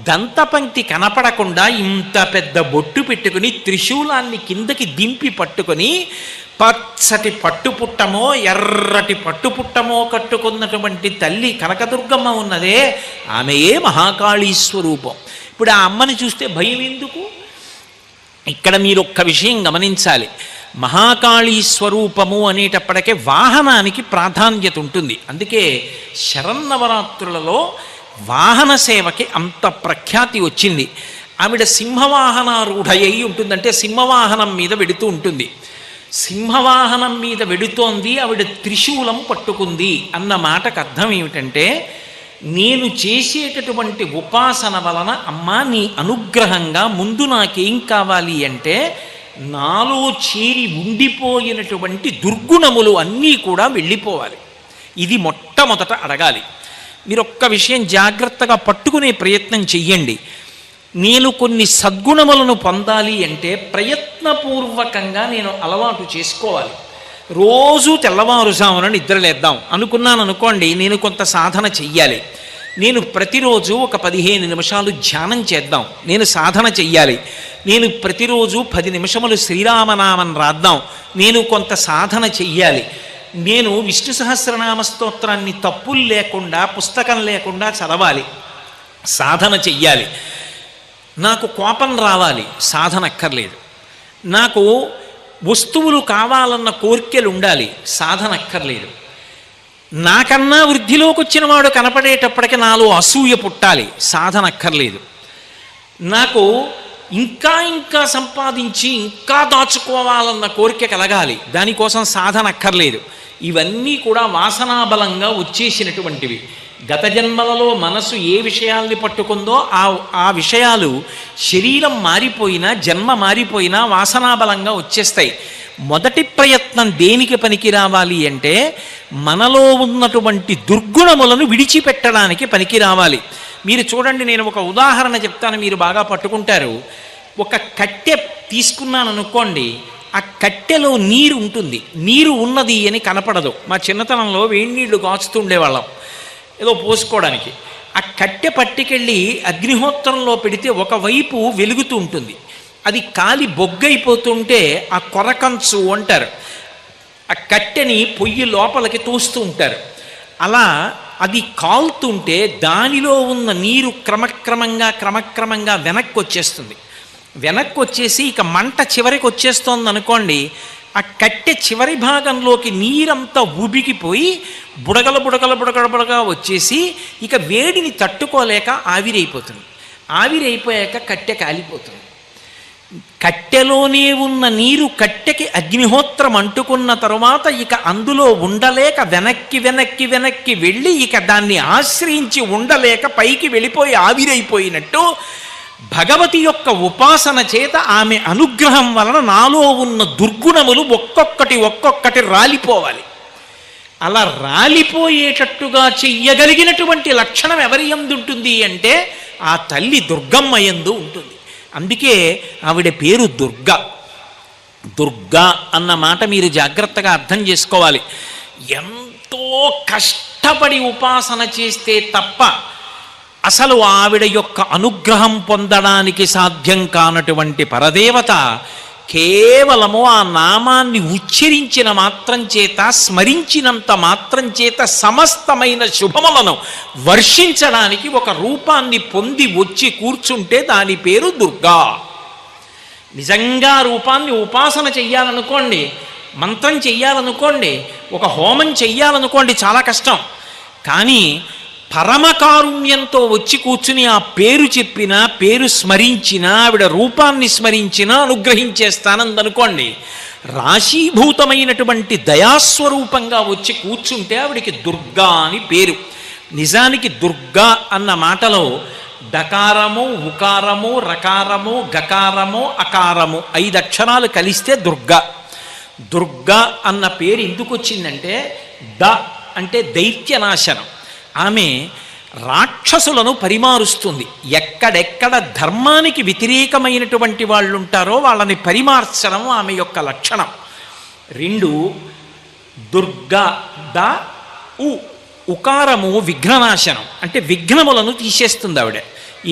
దంతపంక్తి కనపడకుండా ఇంత పెద్ద బొట్టు పెట్టుకుని త్రిశూలాన్ని కిందకి దింపి పట్టుకొని పచ్చటి పట్టుపుట్టమో ఎర్రటి పట్టుపుట్టమో కట్టుకున్నటువంటి తల్లి కనకదుర్గమ్మ ఉన్నదే, ఆమెయే మహాకాళీ స్వరూపం. ఇప్పుడు ఆ అమ్మని చూస్తే భయం ఎందుకు? ఇక్కడ మీరు ఒక్క విషయం గమనించాలి. మహాకాళీ స్వరూపము అనేటప్పటికే వాహనానికి ప్రాధాన్యత ఉంటుంది. అందుకే శరన్నవరాత్రులలో వాహన సేవకి అంత ప్రఖ్యాతి వచ్చింది. ఆవిడ సింహవాహనారూఢయ్యి ఉంటుందంటే సింహవాహనం మీద వెడుతూ ఉంటుంది. సింహవాహనం మీద వెడుతోంది, ఆవిడ త్రిశూలం పట్టుకుంది అన్న మాటకు అర్థం ఏమిటంటే నేను చేసేటటువంటి ఉపాసన వలన అమ్మా నీ అనుగ్రహంగా ముందు నాకేం కావాలి అంటే నాలో చేరి ఉండిపోయినటువంటి దుర్గుణములు అన్నీ కూడా వెళ్ళిపోవాలి. ఇది మొట్టమొదట అడగాలి. మీరు ఒక్క విషయం జాగ్రత్తగా పట్టుకునే ప్రయత్నం చెయ్యండి. నేను కొన్ని సద్గుణములను పొందాలి అంటే ప్రయత్నపూర్వకంగా నేను అలవాటు చేసుకోవాలి. రోజు తెల్లవారుజామున నిద్రలేద్దాం అనుకున్నాను అనుకోండి, నేను కొంత సాధన చెయ్యాలి. నేను ప్రతిరోజు ఒక 15 నిమిషాలు ధ్యానం చేద్దాం, నేను సాధన చెయ్యాలి. నేను ప్రతిరోజు 10 నిమిషములు శ్రీరామనామం రాద్దాం, నేను కొంత సాధన చెయ్యాలి. నేను విష్ణు సహస్రనామ స్తోత్రాన్ని తప్పులు లేకుండా పుస్తకం లేకుండా చదవాలి, సాధన చెయ్యాలి. నాకు కోపం రావాలి, సాధన అక్కర్లేదు. నాకు వస్తువులు కావాలన్న కోరికలు ఉండాలి, సాధన అక్కర్లేదు. నాకన్నా వృద్ధిలోకి వచ్చిన వాడు కనపడేటప్పటికి నాలో అసూయ పుట్టాలి, సాధన అక్కర్లేదు. నాకు ఇంకా ఇంకా సంపాదించి ఇంకా దాచుకోవాలన్న కోరిక కలగాలి, దానికోసం సాధన అక్కర్లేదు. ఇవన్నీ కూడా వాసనాబలంగా వచ్చేసినటువంటివి. గత జన్మలలో మనసు ఏ విషయాల్ని పట్టుకుందో ఆ విషయాలు శరీరం మారిపోయినా జన్మ మారిపోయినా వాసనాబలంగా వచ్చేస్తాయి. మొదటి ప్రయత్నం దేనికి పనికి రావాలి అంటే మనలో ఉన్నటువంటి దుర్గుణములను విడిచిపెట్టడానికి పనికి రావాలి. మీరు చూడండి, నేను ఒక ఉదాహరణ చెప్తాను, మీరు బాగా పట్టుకుంటారు. ఒక కట్టె తీసుకున్నాను అనుకోండి, ఆ కట్టెలో నీరు ఉంటుంది, నీరు ఉన్నది అని కనపడదు. మా చిన్నతనంలో వేడి నీళ్లు కాచుతుండేవాళ్ళం ఏదో పోసుకోవడానికి. ఆ కట్టె పట్టుకెళ్ళి అగ్నిహోత్రంలో పెడితే ఒకవైపు వెలుగుతూ ఉంటుంది, అది కాలి బొగ్గైపోతుంటే ఆ కొరకంచు అంటారు. ఆ కట్టెని పొయ్యి లోపలికి తోస్తూ ఉంటారు. అలా అది కాలుతుంటే దానిలో ఉన్న నీరు క్రమక్రమంగా వెనక్కి వచ్చేస్తుంది. వెనక్కి వచ్చేసి ఇక మంట చివరికి వచ్చేస్తోంది అనుకోండి, ఆ కట్టె చివరి భాగంలోకి నీరంతా ఉబికిపోయి బుడగల వచ్చేసి ఇక వేడిని తట్టుకోలేక ఆవిరైపోతుంది. ఆవిరైపోయాక కట్టె కాలిపోతుంది. కట్టెలోనే ఉన్న నీరు కట్టెకి అగ్నిహోత్రం అంటుకున్న తరువాత ఇక అందులో ఉండలేక వెనక్కి వెళ్ళి ఇక దాన్ని ఆశ్రయించి ఉండలేక పైకి వెళ్ళిపోయి ఆవిరైపోయినట్టు భగవతి యొక్క ఉపాసన చేత ఆమె అనుగ్రహం వలన నాలో ఉన్న దుర్గుణములు ఒక్కొక్కటి రాలిపోవాలి. అలా రాలిపోయేటట్టుగా చెయ్యగలిగినటువంటి లక్షణం ఎవరి యందు ఉంటుంది అంటే ఆ తల్లి దుర్గమ్మ యందు ఉంటుంది. అందుకే ఆవిడ పేరు దుర్గా. దుర్గా అన్న మాట మీరు జాగ్రత్తగా అర్థం చేసుకోవాలి. ఎంతో కష్టపడి ఉపాసన చేస్తే తప్ప అసలు ఆవిడ యొక్క అనుగ్రహం పొందడానికి సాధ్యం కానటువంటి పరదేవత కేవలము ఆ నామాన్ని ఉచ్చరించిన మాత్రం చేత, స్మరించినంత మాత్రం చేత సమస్తమైన శుభములను వర్షించడానికి ఒక రూపాన్ని పొంది వచ్చి కూర్చుంటే దాని పేరు దుర్గా. నిజంగా రూపాన్ని ఉపాసన చెయ్యాలనుకోండి, మంత్రం చెయ్యాలనుకోండి, ఒక హోమం చెయ్యాలనుకోండి, చాలా కష్టం. కానీ పరమకారుణ్యంతో వచ్చి కూర్చుని ఆ పేరు చెప్పినా, పేరు స్మరించినా, ఆవిడ రూపాన్ని స్మరించినా అనుగ్రహించేస్తానందనుకోండి, రాశీభూతమైనటువంటి దయాస్వరూపంగా వచ్చి కూర్చుంటే ఆవిడికి దుర్గా అని పేరు. నిజానికి దుర్గా అన్న మాటలో డకారము, ఉకారము, రకారము, గకారము, అకారము 5 అక్షరాలు కలిస్తే దుర్గా. దుర్గా అన్న పేరు ఎందుకు వచ్చిందంటే ద అంటే దైత్యనాశనం. ఆమె రాక్షసులను పరిమారుస్తుంది. ఎక్కడెక్కడ ధర్మానికి వ్యతిరేకమైనటువంటి వాళ్ళు ఉంటారో వాళ్ళని పరిమార్చడం ఆమె యొక్క లక్షణం. 2 దుర్గా ద ఉకారము విఘ్ననాశనం, అంటే విఘ్నములను తీసేస్తుంది ఆవిడ.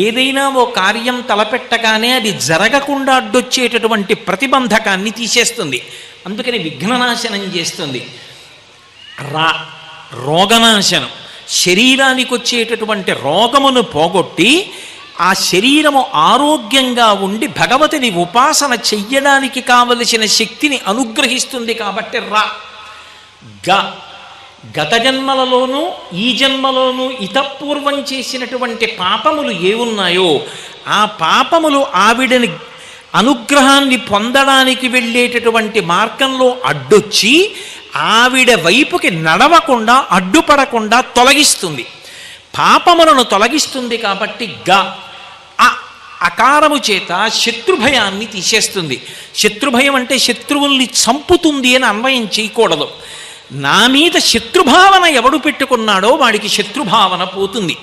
ఏదైనా ఓ కార్యం తలపెట్టగానే అది జరగకుండా అడ్డొచ్చేటటువంటి ప్రతిబంధకాన్ని తీసేస్తుంది, అందుకని విఘ్ననాశనం చేస్తుంది. రోగనాశనం, శరీరానికి వచ్చేటటువంటి రోగమును పోగొట్టి ఆ శరీరము ఆరోగ్యంగా ఉండి భగవతిని ఉపాసన చెయ్యడానికి కావలసిన శక్తిని అనుగ్రహిస్తుంది. కాబట్టి గత జన్మలలోనూ ఈ జన్మలోనూ ఇతపూర్వం చేసినటువంటి పాపములు ఏవున్నాయో ఆ పాపములు ఆవిడని అనుగ్రహాన్ని పొందడానికి వెళ్ళేటటువంటి మార్గంలో అడ్డొచ్చి ఆవిడ వైపుకి నడవకుండా, అడ్డుపడకుండా తొలగిస్తుంది. పాపములను తొలగిస్తుంది కాబట్టి ఆ అకారము చేత శత్రుభయాన్ని తీసేస్తుంది. శత్రుభయం అంటే శత్రువుల్ని చంపుతుంది అని అన్వయం చేయకూడదు. నా మీద శత్రుభావన ఎవడు పెట్టుకున్నాడో వాడికి శత్రుభావన పోతుంది.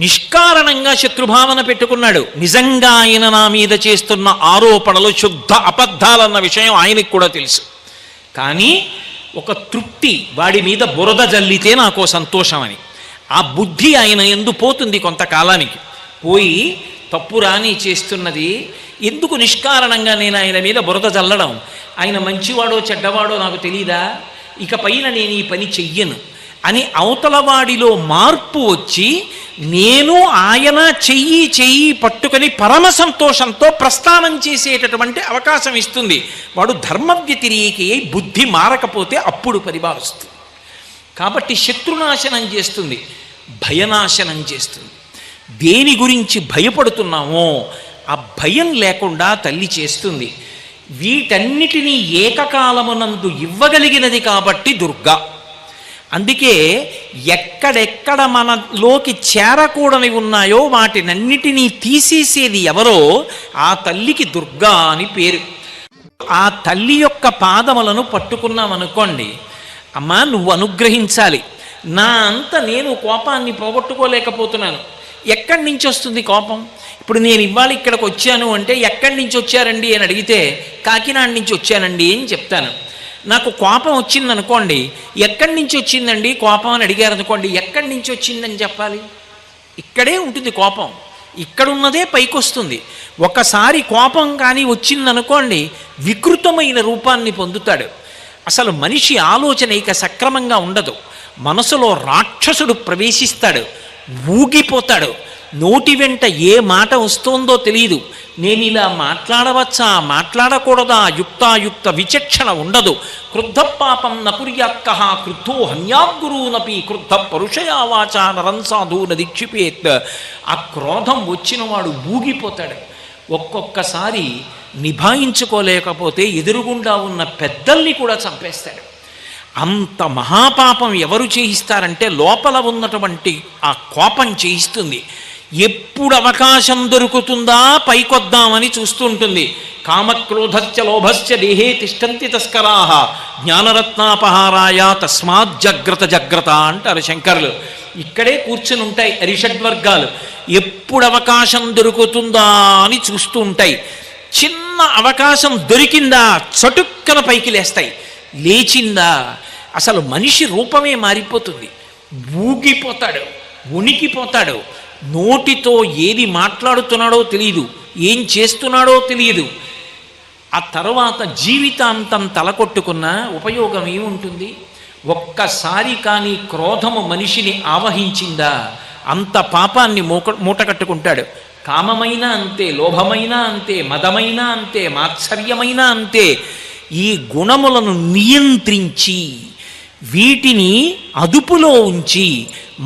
నిష్కారణంగా శత్రుభావన పెట్టుకున్నాడు, నిజంగా ఆయన నా మీద చేస్తున్న ఆరోపణలు శుద్ధ అబద్ధాలన్న విషయం ఆయనకు కూడా తెలుసు. కానీ ఒక తృప్తి, వాడి మీద బురద జల్లితే నాకు సంతోషం అని, ఆ బుద్ధి ఆయన ఎందు పోతుంది. కొంతకాలానికి పోయి తప్పు రాని చేస్తున్నది ఎందుకు నిష్కారణంగా నేను ఆయన మీద బురద జల్లడం, ఆయన మంచివాడో చెడ్డవాడో నాకు తెలీదా, ఇక పైన నేను ఈ పని చెయ్యను అని అవతలవాడిలో మార్పు వచ్చి నేను ఆయన చెయ్యి పట్టుకొని పరమ సంతోషంతో ప్రస్థానం చేసేటటువంటి అవకాశం ఇస్తుంది. వాడు ధర్మ వ్యతిరేకి అయి బుద్ధి మారకపోతే అప్పుడు పరిభావిస్తుంది. కాబట్టి శత్రునాశనం చేస్తుంది, భయనాశనం చేస్తుంది. దేని గురించి భయపడుతున్నామో ఆ భయం లేకుండా తల్లి చేస్తుంది. వీటన్నిటినీ ఏకకాలమునందు ఇవ్వగలిగినది కాబట్టి దుర్గా. అందుకే ఎక్కడెక్కడ మనలోకి చేరకూడని ఉన్నాయో వాటినన్నిటినీ తీసేసేది ఎవరో ఆ తల్లికి దుర్గా అని పేరు. ఆ తల్లి యొక్క పాదములను పట్టుకున్నామనుకోండి, అమ్మా నువ్వు అనుగ్రహించాలి, నా అంత నేను కోపాన్ని పోగొట్టుకోలేకపోతున్నాను. ఎక్కడి నుంచి వస్తుంది కోపం? ఇప్పుడు నేను ఇవాళ ఇక్కడికి వచ్చాను అంటే ఎక్కడి నుంచి వచ్చారండి అని అడిగితే కాకినాడ నుంచి వచ్చానండి అని చెప్తాను. నాకు కోపం వచ్చిందనుకోండి, ఎక్కడి నుంచి వచ్చిందండి కోపం అని అడిగారు అనుకోండి, ఎక్కడి నుంచి వచ్చిందని చెప్పాలి? ఇక్కడే ఉంటుంది కోపం, ఇక్కడున్నదే పైకొస్తుంది. ఒకసారి కోపం కానీ వచ్చిందనుకోండి వికృతమైన రూపాన్ని పొందుతాడు. అసలు మనిషి ఆలోచన ఇక సక్రమంగా ఉండదు. మనసులో రాక్షసుడు ప్రవేశిస్తాడు, ఊగిపోతాడు. నోటి వెంట ఏ మాట వస్తోందో తెలియదు. నేను ఇలా మాట్లాడవచ్చా మాట్లాడకూడదా యుక్తాయుక్త విచక్షణ ఉండదు. క్రుద్ధ పాపం నకుర్యాత్కః క్రుద్ధో హన్యాద్గురూనపి క్రుద్ధ పరుషయా వాచా నరం సాధూన దీక్షిపేత్. ఆ క్రోధం వచ్చినవాడు ఊగిపోతాడు. ఒక్కొక్కసారి నిభాయించుకోలేకపోతే ఎదురుగుండా ఉన్న పెద్దల్ని కూడా చంపేస్తాడు. అంత మహాపాపం ఎవరు చేయిస్తారంటే లోపల ఉన్నటువంటి ఆ కోపం చేయిస్తుంది. ఎప్పుడు అవకాశం దొరుకుతుందా పైకొద్దామని చూస్తుంటుంది. కామక్రోధశ్చ లోభశ్చ దేహే తిష్టంతి తస్కరాః జ్ఞానరత్నాపహారాయ తస్మాత్ జాగ్రత్త అంటారు శంకరులు. ఇక్కడే కూర్చుని ఉంటాయి అరిషడ్వర్గాలు. ఎప్పుడు అవకాశం దొరుకుతుందా అని చూస్తూ ఉంటాయి. చిన్న అవకాశం దొరికిందా చటుక్కన పైకి లేస్తాయి. లేచిందా అసలు మనిషి రూపమే మారిపోతుంది. ఊగిపోతాడు, ఉనికిపోతాడు. నోటితో ఏది మాట్లాడుతున్నాడో తెలియదు, ఏం చేస్తున్నాడో తెలియదు. ఆ తర్వాత జీవితాంతం తలకొట్టుకున్న ఉపయోగం ఏముంటుంది? ఒక్కసారి కానీ క్రోధము మనిషిని ఆవహించిందా అంత పాపాన్ని మూటకట్టుకుంటాడు. కామమైనా అంతే, లోభమైనా అంతే, మదమైనా అంతే, మాత్సర్యమైనా అంతే. ఈ గుణములను నియంత్రించి వీటిని అదుపులో ఉంచి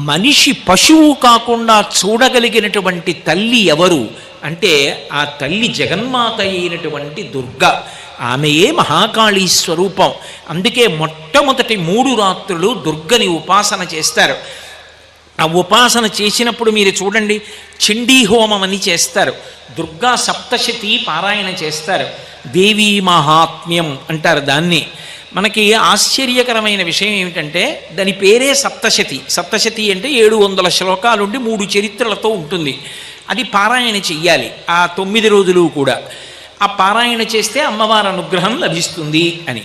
మనిషి పశువు కాకుండా చూడగలిగినటువంటి తల్లి ఎవరు అంటే ఆ తల్లి జగన్మాత అయినటువంటి దుర్గా. ఆమెయే మహాకాళీ స్వరూపం. అందుకే మొట్టమొదటి 3 రాత్రులు దుర్గని ఉపాసన చేస్తారు. ఆ ఉపాసన చేసినప్పుడు మీరు చూడండి, చండీ హోమం అని చేస్తారు, దుర్గా సప్తశతి పారాయణ చేస్తారు, దేవీ మహాత్మ్యం అంటారు దాన్ని. మనకి ఆశ్చర్యకరమైన విషయం ఏమిటంటే దాని పేరే సప్తశతి. సప్తశతి అంటే 700 శ్లోకాలుండి 3 చరిత్రలతో ఉంటుంది. అది పారాయణ చెయ్యాలి ఆ 9 రోజులు కూడా. ఆ పారాయణ చేస్తే అమ్మవారి అనుగ్రహం లభిస్తుంది అని.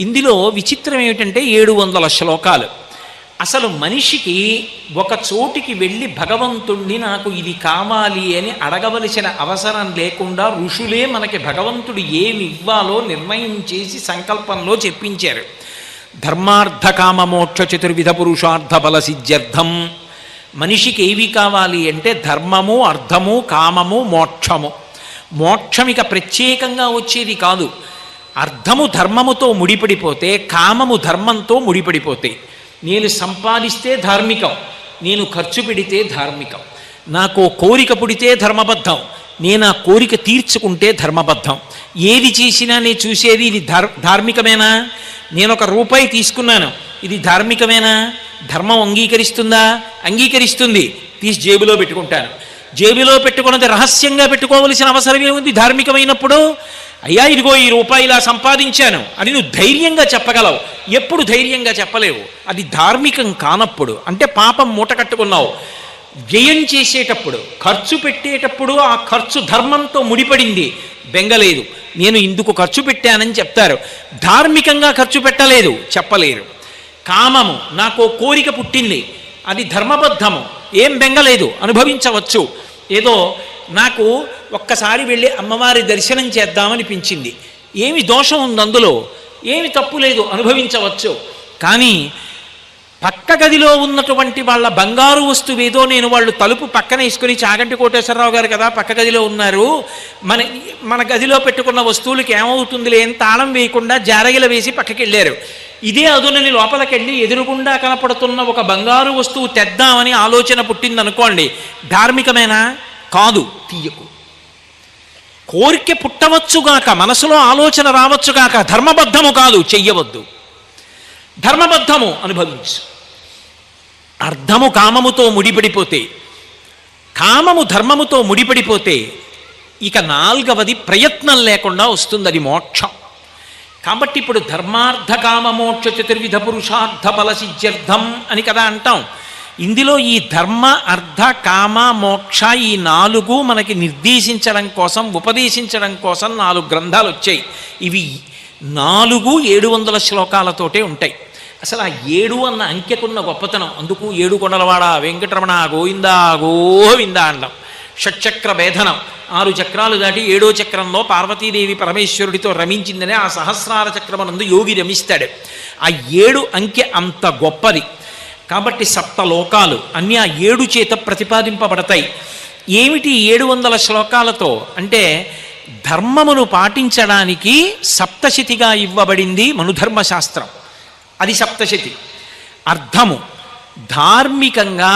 ఇందులో విచిత్రం ఏమిటంటే 700 శ్లోకాలు. అసలు మనిషికి ఒక చోటికి వెళ్ళి భగవంతుణ్ణి నాకు ఇది కావాలి అని అడగవలసిన అవసరం లేకుండా ఋషులే మనకి భగవంతుడు ఏమి ఇవ్వాలో నిర్ణయం చేసి సంకల్పంలో చెప్పించారు. ధర్మార్థ కామ మోక్ష చతుర్విధ పురుషార్థ బల సిద్ధ్యర్థం. మనిషికి ఏవి కావాలి అంటే ధర్మము, అర్థము, కామము, మోక్షము. మోక్షమిక ప్రత్యేకంగా వచ్చేది కాదు. అర్థము ధర్మముతో ముడిపడిపోతే, కామము ధర్మంతో ముడిపడిపోతే. నేను సంపాదిస్తే ధార్మికం, నేను ఖర్చు పెడితే ధార్మికం. నాకు కోరిక పుడితే ధర్మబద్ధం, నేను ఆ కోరిక తీర్చుకుంటే ధర్మబద్ధం. ఏది చేసినా నేను చూసేది ఇది ధార్మికమేనా, నేను ₹1 తీసుకున్నాను, ఇది ధార్మికమేనా, ధర్మం అంగీకరిస్తుందా, అంగీకరిస్తుంది, తీసి జేబులో పెట్టుకుంటాను. జేబులో పెట్టుకున్నది రహస్యంగా పెట్టుకోవలసిన అవసరం ఏముంది ధార్మికమైనప్పుడు? అయ్యా ఇదిగో ₹1 ఇలా సంపాదించాను అని నువ్వు ధైర్యంగా చెప్పగలవు. ఎప్పుడు ధైర్యంగా చెప్పలేవు, అది ధార్మికం కానప్పుడు. అంటే పాపం మూట కట్టుకున్నావు. వ్యయం చేసేటప్పుడు, ఖర్చు పెట్టేటప్పుడు ఆ ఖర్చు ధర్మంతో ముడిపడింది, బెంగలేదు. నేను ఇందుకు ఖర్చు పెట్టానని చెప్తారు. ధార్మికంగా ఖర్చు పెట్టలేదు, చెప్పలేరు. కామము, నాకు కోరిక పుట్టింది, అది ధర్మబద్ధము, ఏం బెంగలేదు, అనుభవించవచ్చు. ఏదో నాకు ఒక్కసారి వెళ్ళి అమ్మవారి దర్శనం చేద్దామనిపించింది, ఏమి దోషం ఉంది అందులో, ఏమి తప్పు లేదు, అనుభవించవచ్చు. కానీ పక్క గదిలో ఉన్నటువంటి వాళ్ళ బంగారు వస్తువేదో నేను వాళ్ళు తలుపు పక్కన వేసుకుని, చాగంటి కోటేశ్వరరావు గారు కదా పక్క గదిలో ఉన్నారు, మన గదిలో పెట్టుకున్న వస్తువులకి ఏమవుతుందిలే అని తాళం వేయకుండా జారగిల వేసి పక్కకి వెళ్ళారు. ఇదే అదునని లోపలికెళ్ళి ఎదురుగుండా కనపడుతున్న ఒక బంగారు వస్తువు తెద్దామని ఆలోచన పుట్టిందనుకోండి, ధార్మికమేనా? కాదు, తీయకు. కోరిక పుట్టవచ్చుగాక, మనసులో ఆలోచన రావచ్చుగాక, ధర్మబద్ధము కాదు, చెయ్యవద్దు. ధర్మబద్ధము, అనుభవించు. అర్థము కామముతో ముడిపడిపోతే, కామము ధర్మముతో ముడిపడిపోతే, ఇక 4వది ప్రయత్నం లేకుండా వస్తుంది, అది మోక్షం. కాబట్టి ఇప్పుడు ధర్మార్థ కామ మోక్ష చతుర్విధ పురుషార్థ ఫలసిద్ధ్యర్థం అని కదా అంటాం. ఇందులో ఈ ధర్మ అర్థ కామ మోక్ష ఈ 4 మనకి నిర్దేశించడం కోసం, ఉపదేశించడం కోసం 4 గ్రంథాలు వచ్చాయి. ఇవి 4 700 శ్లోకాలతోటే ఉంటాయి. అసలు ఆ 7 అన్న అంకెకున్న గొప్పతనం, అందుకు 7 కొండలవాడ వెంకటరమణ గోవిందా గోవిందా అండం. షట్చక్ర భేదనం, 6 చక్రాలు దాటి 7వ చక్రంలో పార్వతీదేవి పరమేశ్వరుడితో రమించిందనే ఆ సహస్రార చక్రమనందు యోగి రమిస్తాడు. ఆ 7 అంకె అంత గొప్పది. కాబట్టి 7 లోకాలు అన్నీ ఆ 7 చేత ప్రతిపాదింపబడతాయి. ఏమిటి 700 శ్లోకాలతో అంటే, ధర్మమును పాటించడానికి సప్తశతిగా ఇవ్వబడింది మనుధర్మశాస్త్రం, అది సప్తశతి. అర్థము, ధార్మికంగా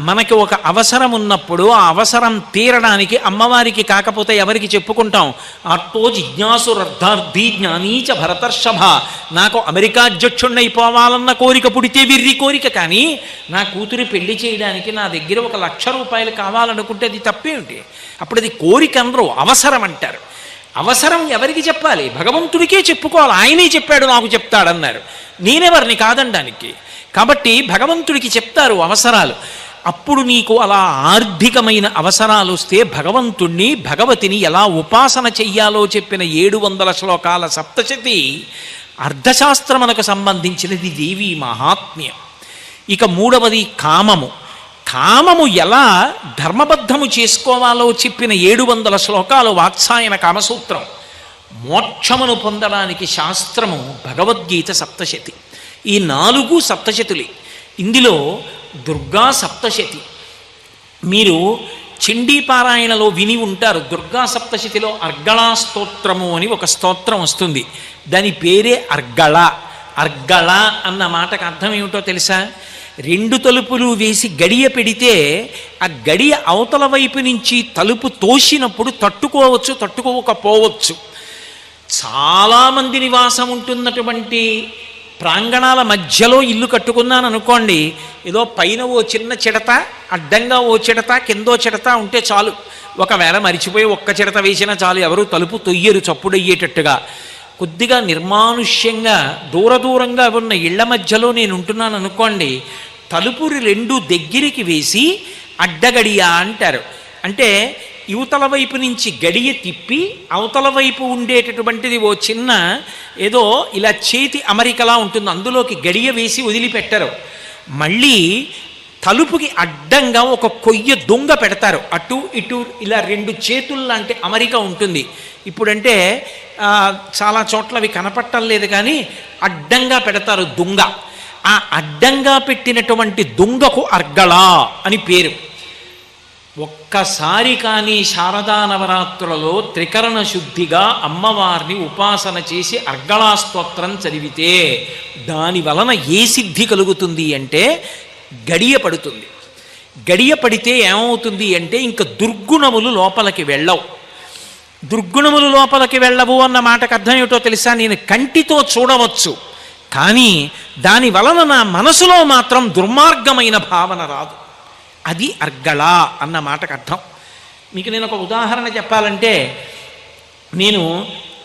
మనకి ఒక అవసరం ఉన్నప్పుడు ఆ అవసరం తీరడానికి అమ్మవారికి కాకపోతే ఎవరికి చెప్పుకుంటాం? అర్థో జిజ్ఞాసురర్థార్థి జ్ఞానీచ భరతర్షభ. నాకు అమెరికా అధ్యక్షుణ్ణైపోవాలన్న కోరిక పుడితే విర్రి కోరిక, కానీ నా కూతురి పెళ్లి చేయడానికి నా దగ్గర ₹1,00,000 కావాలనుకుంటే అది తప్పేమిటి? అప్పుడు అది కోరిక అనరు, అవసరం అంటారు. అవసరం ఎవరికి చెప్పాలి? భగవంతుడికే చెప్పుకోవాలి. ఆయనే చెప్పాడు, నాకు చెప్తాడన్నారు, నేనెవరిని కాదనడానికి. కాబట్టి భగవంతుడికి చెప్తారు అవసరాలు. అప్పుడు నీకు అలా ఆర్థికమైన అవసరాలు వస్తే భగవంతుణ్ణి భగవతిని ఎలా ఉపాసన చెయ్యాలో చెప్పిన 700 శ్లోకాల సప్తశతి అర్థశాస్త్రమునకు సంబంధించినది, దేవీ మహాత్మ్యం. ఇక 3వది కామము. కామము ఎలా ధర్మబద్ధము చేసుకోవాలో చెప్పిన 700 శ్లోకాలు వాత్సాయన కామసూత్రం. మోక్షమును పొందడానికి శాస్త్రము భగవద్గీత సప్తశతి. ఈ 4 సప్తశతులే. ఇందులో దుర్గా సప్తశతి మీరు చండీపారాయణలో విని ఉంటారు. దుర్గా సప్తశతిలో అర్గళా స్తోత్రము అని ఒక స్తోత్రం వస్తుంది, దాని పేరే అర్గళ. అర్గళ అన్న మాటకు అర్థం ఏమిటో తెలుసా? 2 తలుపులు వేసి గడియ పెడితే ఆ గడియ అవతల వైపు నుంచి తలుపు తోసినప్పుడు తట్టుకోవచ్చు, తట్టుకోకపోవచ్చు. చాలామంది నివాసం ఉంటున్నటువంటి ప్రాంగణాల మధ్యలో ఇల్లు కట్టుకున్నాను అనుకోండి, ఏదో పైన ఓ చిన్న చిడత, అడ్డంగా ఓ చిడత, కిందో చిడత ఉంటే చాలు. ఒకవేళ మరిచిపోయి ఒక్క చిడత వేసినా చాలు, ఎవరు తలుపు తొయ్యరు చప్పుడయ్యేటట్టుగా. కొద్దిగా నిర్మానుష్యంగా దూరంగా ఉన్న ఇళ్ల మధ్యలో నేను ఉంటున్నాను అనుకోండి, తలుపులు 2 దగ్గరికి వేసి అడ్డగడియ అంటారు. అంటే యువతల వైపు నుంచి గడియ తిప్పి అవతల వైపు ఉండేటటువంటిది ఓ చిన్న ఏదో ఇలా చేతి అమరికలా ఉంటుంది, అందులోకి గడియ వేసి వదిలిపెట్టరు. మళ్ళీ తలుపుకి అడ్డంగా ఒక కొయ్య దొంగ పెడతారు, అటు ఇటు ఇలా 2 చేతుల్లాంటి అమరిక ఉంటుంది. ఇప్పుడంటే చాలా చోట్ల అవి కనపట్టం లేదు, కానీ అడ్డంగా పెడతారు దొంగ. ఆ అడ్డంగా పెట్టినటువంటి దొంగకు అర్గళ అని పేరు. ఒక్కసారి కానీ శారదా నవరాత్రులలో త్రికరణ శుద్ధిగా అమ్మవారిని ఉపాసన చేసి అర్గళా స్తోత్రం చదివితే దాని వలన ఏ సిద్ధి కలుగుతుంది అంటే, గడియ పడుతుంది. గడియ పడితే ఏమవుతుంది అంటే, ఇంక దుర్గుణములు లోపలికి వెళ్ళవు. దుర్గుణములు లోపలికి వెళ్ళవు అన్న మాటకు అర్థం ఏమిటో తెలుసా? నేను కంటితో చూడవచ్చు, కానీ దాని వలన నా మనసులో మాత్రం దుర్మార్గమైన భావన రాదు. అది అర్గళ అన్న మాటకు అర్థం. మీకు నేను ఒక ఉదాహరణ చెప్పాలంటే, నేను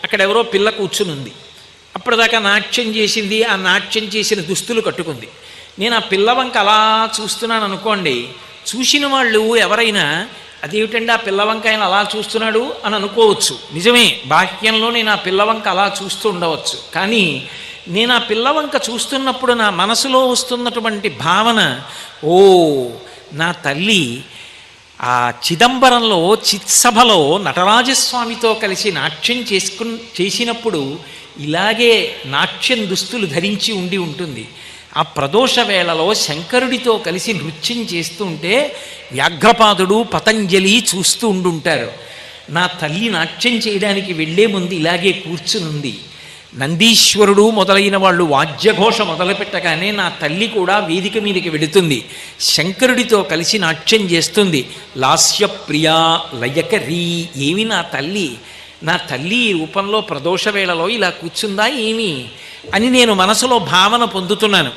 అక్కడ ఎవరో పిల్ల కూర్చునుంది, అప్పటిదాకా నాట్యం చేసింది, ఆ నాట్యం చేసిన దుస్తులు కట్టుకుంది. నేను ఆ పిల్ల వంక అలా చూస్తున్నాను అనుకోండి, చూసిన వాళ్ళు ఎవరైనా అదేమిటండి ఆ పిల్ల వంక ఆయన అలా చూస్తున్నాడు అని అనుకోవచ్చు. నిజమే, బాహ్యంలో నేను ఆ పిల్ల వంక అలా చూస్తూ ఉండవచ్చు. కానీ నేను ఆ పిల్ల వంక చూస్తున్నప్పుడు నా మనసులో వస్తున్నటువంటి భావన, ఓ నా తల్లి ఆ చిదంబరంలో చిత్సభలో నటరాజస్వామితో కలిసి నాట్యం చేసినప్పుడు ఇలాగే నాట్యం దుస్తులు ధరించి ఉండి ఉంటుంది. ఆ ప్రదోష వేళలో శంకరుడితో కలిసి నృత్యం చేస్తూ ఉంటే వ్యాఘ్రపాదుడు పతంజలి చూస్తూ ఉండుంటారు. నా తల్లి నాట్యం చేయడానికి వెళ్లే ముందు ఇలాగే కూర్చునుంది. నందీశ్వరుడు మొదలైన వాళ్ళు వాద్యఘోష మొదలుపెట్టగానే నా తల్లి కూడా వేదిక మీదకి వెళుతుంది, శంకరుడితో కలిసి నాట్యం చేస్తుంది. లాస్యప్రియా లయకరీ. ఏమి నా తల్లి ఈ రూపంలో ప్రదోష వేళలో ఇలా కూర్చుందా ఏమి అని నేను మనసులో భావన పొందుతున్నాను.